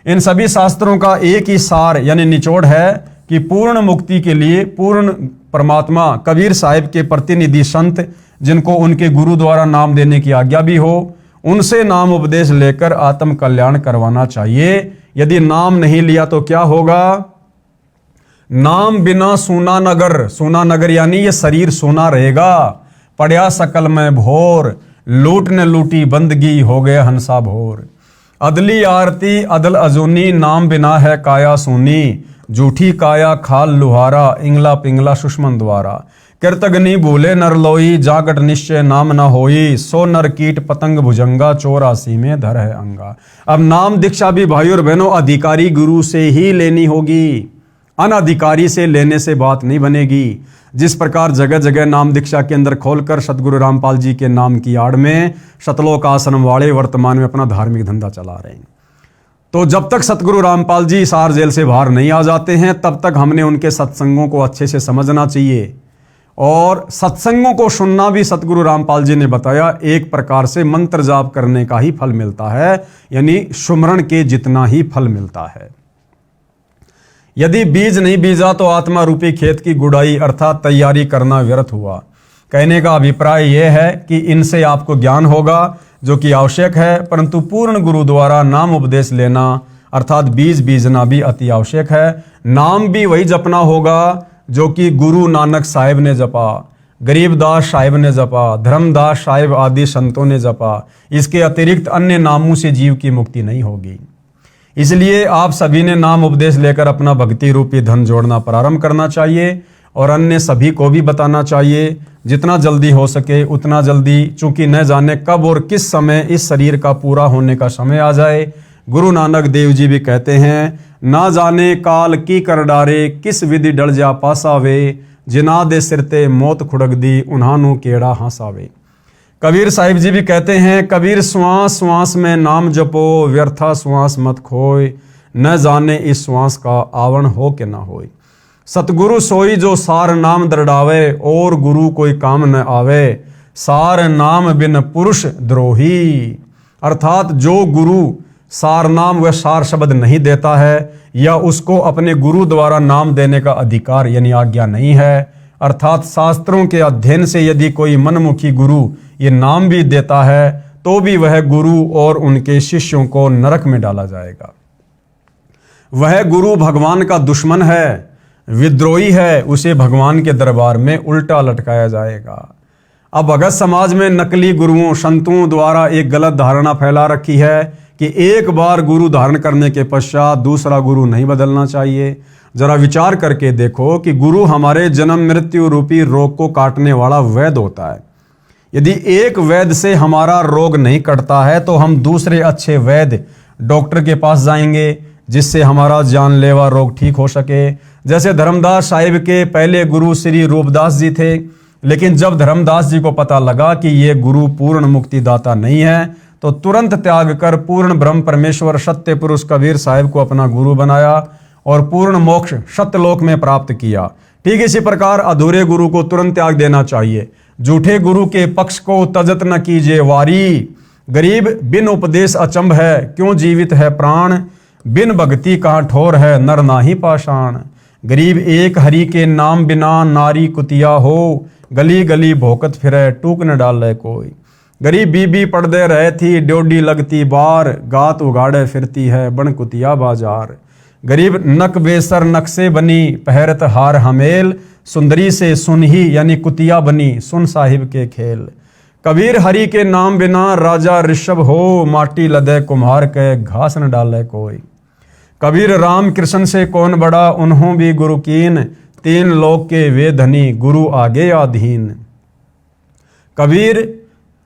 इन सभी शास्त्रों का एक ही सार यानी निचोड़ है कि पूर्ण मुक्ति के लिए पूर्ण परमात्मा कबीर साहिब के प्रतिनिधि संत, जिनको उनके गुरु द्वारा नाम देने की आज्ञा भी हो, उनसे नाम उपदेश लेकर आत्म कल्याण करवाना चाहिए। यदि नाम नहीं लिया तो क्या होगा? नाम बिना सूना नगर, सूना नगर यानी ये शरीर सोना रहेगा। पड़या सकल में भोर, लूट ने लूटी बंदगी, हो गया हंसा भोर। अदली आरती अदल अजूनी, नाम बिना है काया सूनी। झूठी काया खाल लुहारा, इंगला पिंगला सुषमन द्वारा। कृतग्नि भूले नर लोई, जागट निश्चय नाम न होई। सो नर कीट पतंग भुजंगा, 84 में धर है अंगा। अब नाम दीक्षा भी भाइयों और बहनों अधिकारी गुरु से ही लेनी होगी, अनधिकारी से लेने से बात नहीं बनेगी। जिस प्रकार जगह जगह नाम दीक्षा के अंदर खोलकर सतगुरु रामपाल जी के नाम की आड़ में शतलोक आश्रम वाले वर्तमान में अपना धार्मिक धंधा चला रहे हैं, तो जब तक सतगुरु रामपाल जी सार जेल से बाहर नहीं आ जाते हैं, तब तक हमने उनके सत्संगों को अच्छे से समझना चाहिए। और सत्संगों को सुनना भी सतगुरु रामपाल जी ने बताया एक प्रकार से मंत्र जाप करने का ही फल मिलता है, यानी सुमरण के जितना ही फल मिलता है। यदि बीज नहीं बीजा तो आत्मा रूपी खेत की गुड़ाई अर्थात तैयारी करना व्यर्थ हुआ। कहने का अभिप्राय यह है कि इनसे आपको ज्ञान होगा जो कि आवश्यक है, परंतु पूर्ण गुरु द्वारा नाम उपदेश लेना अर्थात बीज बीजना भी अति आवश्यक है। नाम भी वही जपना होगा जो कि गुरु नानक साहिब ने जपा, गरीबदास साहिब ने जपा, धर्मदास साहिब आदि संतों ने जपा। इसके अतिरिक्त अन्य नामों से जीव की मुक्ति नहीं होगी। इसलिए आप सभी ने नाम उपदेश लेकर अपना भक्ति रूपी धन जोड़ना प्रारंभ करना चाहिए और अन्य सभी को भी बताना चाहिए। जितना जल्दी हो सके उतना जल्दी, चूंकि न जाने कब और किस समय इस शरीर का पूरा होने का समय आ जाए। गुरु नानक देव जी भी कहते हैं, ना जाने काल की कर डारे, किस विधि डल जा पासावे, जिना दे सिरते मौत खुड़क दी, उन्हानू केड़ा हंसावे। कबीर साहिब जी भी कहते हैं, कबीर श्वास श्वास में नाम जपो, व्यर्था श्वास मत खोए, न जाने इस श्वास का आवरण हो के न होए। सतगुरु सोई जो सार नाम दरडावे, और गुरु कोई काम न आवे, सार नाम बिन पुरुष द्रोही। अर्थात जो गुरु सार नाम व सार शब्द नहीं देता है, या उसको अपने गुरु द्वारा नाम देने का अधिकार यानी आज्ञा नहीं है, अर्थात शास्त्रों के अध्ययन से यदि कोई मनमुखी गुरु ये नाम भी देता है, तो भी वह गुरु और उनके शिष्यों को नरक में डाला जाएगा। वह गुरु भगवान का दुश्मन है, विद्रोही है, उसे भगवान के दरबार में उल्टा लटकाया जाएगा। अब भगत समाज में नकली गुरुओं संतों द्वारा एक गलत धारणा फैला रखी है कि एक बार गुरु धारण करने के पश्चात दूसरा गुरु नहीं बदलना चाहिए। जरा विचार करके देखो कि गुरु हमारे जन्म मृत्यु रूपी रोग को काटने वाला वैद्य होता है। यदि एक वैद्य से हमारा रोग नहीं कटता है तो हम दूसरे अच्छे वैद्य डॉक्टर के पास जाएंगे जिससे हमारा जानलेवा रोग ठीक हो सके। जैसे धर्मदास साहिब के पहले गुरु श्री रूपदास जी थे, लेकिन जब धर्मदास जी को पता लगा कि ये गुरु पूर्ण मुक्तिदाता नहीं है तो तुरंत त्याग कर पूर्ण ब्रह्म परमेश्वर सत्य पुरुष कबीर साहिब को अपना गुरु बनाया और पूर्ण मोक्ष सत्यलोक में प्राप्त किया। ठीक इसी प्रकार अधूरे गुरु को तुरंत त्याग देना चाहिए। झूठे गुरु के पक्ष को तजत न कीजिए वारी, गरीब बिन उपदेश अचंभ है, क्यों जीवित है प्राण, बिन भक्ति कहाँ ठोर है नर नाही पाषाण। गरीब एक हरि के नाम बिना नारी कुतिया हो, गली गली भोकत फिरे टूक न डाले कोई। गरीब बीबी पड़दे रहे थी ड्योडी लगती बार, गात उगाड़े फिरती है बन कुतिया बाजार। गरीब नक बेसर नक से बनी पहरत हार हमेल, सुंदरी से सुनही यानी कुतिया बनी सुन साहिब के खेल। कबीर हरि के नाम बिना राजा ऋषभ हो, माटी लदे कुम्हार के घास न डाले कोई। कबीर राम कृष्ण से कौन बड़ा, उन्हों भी गुरु कीन, तीन लोक के वे धनी गुरु आगे अधीन। कबीर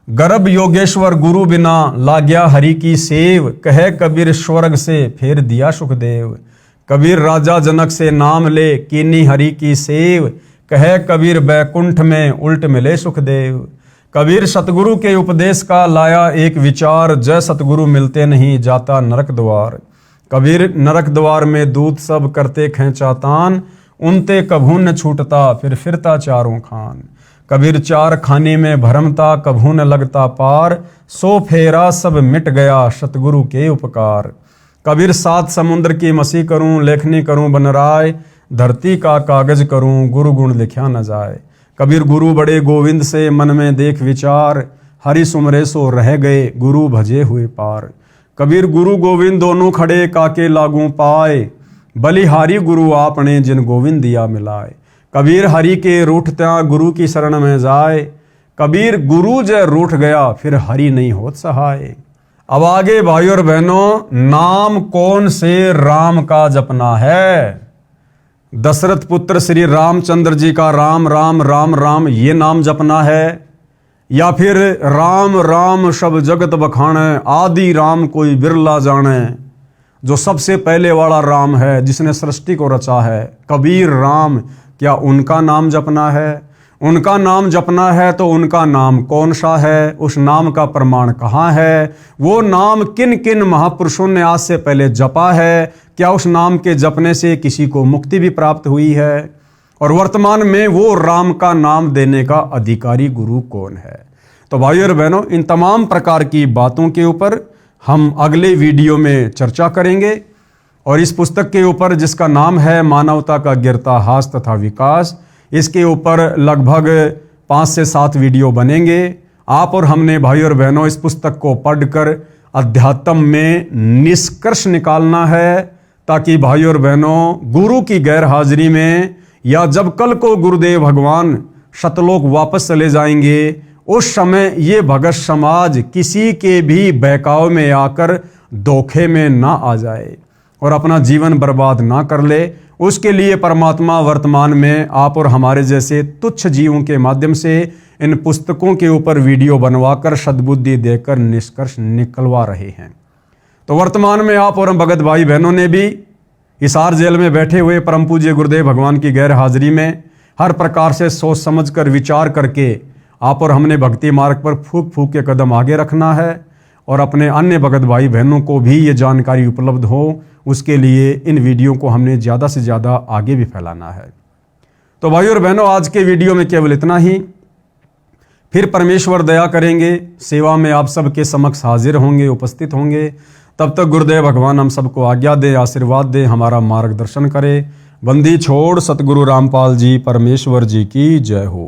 गर्भ योगेश्वर गुरु बिना, लाग्या हरि की सेव, कहे कबीर स्वर्ग से फेर दिया सुखदेव। कबीर राजा जनक से नाम ले, कीनी हरि की सेव, कहे कबीर बैकुंठ में उल्ट मिले सुखदेव। कबीर सतगुरु के उपदेश का लाया एक विचार, जय सतगुरु मिलते नहीं जाता नरक द्वार। कबीर नरक द्वार में दूत सब करते खेचातान, उनते कभू न छूटता फिर फिरता चारों खान। कबीर चार खाने में भरमता, कभू न लगता पार, सो फेरा सब मिट गया सतगुरु के उपकार। कबीर सात समुद्र की मसी करूं, लेखनी करूं बनराय, धरती का कागज करूं, गुरु गुण लिखा न जाए। कबीर गुरु बड़े गोविंद से मन में देख विचार, हरि सुमरे सो रह गए गुरु भजे हुए पार। कबीर गुरु गोविंद दोनों खड़े काके लागू पाए, बलिहारी गुरु आपने जिन गोविंद दिया मिलाए। कबीर हरि के रूठत्या गुरु की शरण में जाए, कबीर गुरु जय रूठ गया फिर हरि नहीं होत सहाय। अब आगे भाई और बहनों, नाम कौन से राम का जपना है? दशरथ पुत्र श्री रामचंद्र जी का राम राम राम राम ये नाम जपना है, या फिर राम राम सब जगत बखाने, आदि राम कोई बिरला जाने, जो सबसे पहले वाला राम है जिसने सृष्टि को रचा है, कबीर राम, क्या उनका नाम जपना है? उनका नाम जपना है तो उनका नाम कौन सा है? उस नाम का प्रमाण कहाँ है? वो नाम किन किन महापुरुषों ने आज से पहले जपा है? क्या उस नाम के जपने से किसी को मुक्ति भी प्राप्त हुई है? और वर्तमान में वो राम का नाम देने का अधिकारी गुरु कौन है? तो भाइयों और बहनों, इन तमाम प्रकार की बातों के ऊपर हम अगले वीडियो में चर्चा करेंगे। और इस पुस्तक के ऊपर, जिसका नाम है मानवता का गिरता हास तथा विकास, इसके ऊपर लगभग 5 से 7 वीडियो बनेंगे। आप और हमने भाई और बहनों इस पुस्तक को पढ़कर अध्यात्म में निष्कर्ष निकालना है, ताकि भाई और बहनों गुरु की गैर हाजिरी में, या जब कल को गुरुदेव भगवान सतलोक वापस चले जाएंगे, उस समय ये भगत समाज किसी के भी बहकाव में आकर धोखे में ना आ जाए और अपना जीवन बर्बाद ना कर ले। उसके लिए परमात्मा वर्तमान में आप और हमारे जैसे तुच्छ जीवों के माध्यम से इन पुस्तकों के ऊपर वीडियो बनवाकर सद्बुद्धि देकर निष्कर्ष निकलवा रहे हैं। तो वर्तमान में आप और हम भगत भाई बहनों ने भी हिसार जेल में बैठे हुए परम पूज्य गुरुदेव भगवान की गैर हाजिरी में हर प्रकार से सोच समझ कर विचार करके आप और हमने भक्ति मार्ग पर फूंक फूंक के कदम आगे रखना है और अपने अन्य भगत भाई बहनों को भी ये जानकारी उपलब्ध हो, उसके लिए इन वीडियो को हमने ज़्यादा से ज़्यादा आगे भी फैलाना है। तो भाई और बहनों, आज के वीडियो में केवल इतना ही। फिर परमेश्वर दया करेंगे, सेवा में आप सबके समक्ष हाजिर होंगे, उपस्थित होंगे। तब तक गुरुदेव भगवान हम सबको आज्ञा दे, आशीर्वाद दे, हमारा मार्गदर्शन करे। बंदी छोड़ सतगुरु रामपाल जी परमेश्वर जी की जय हो।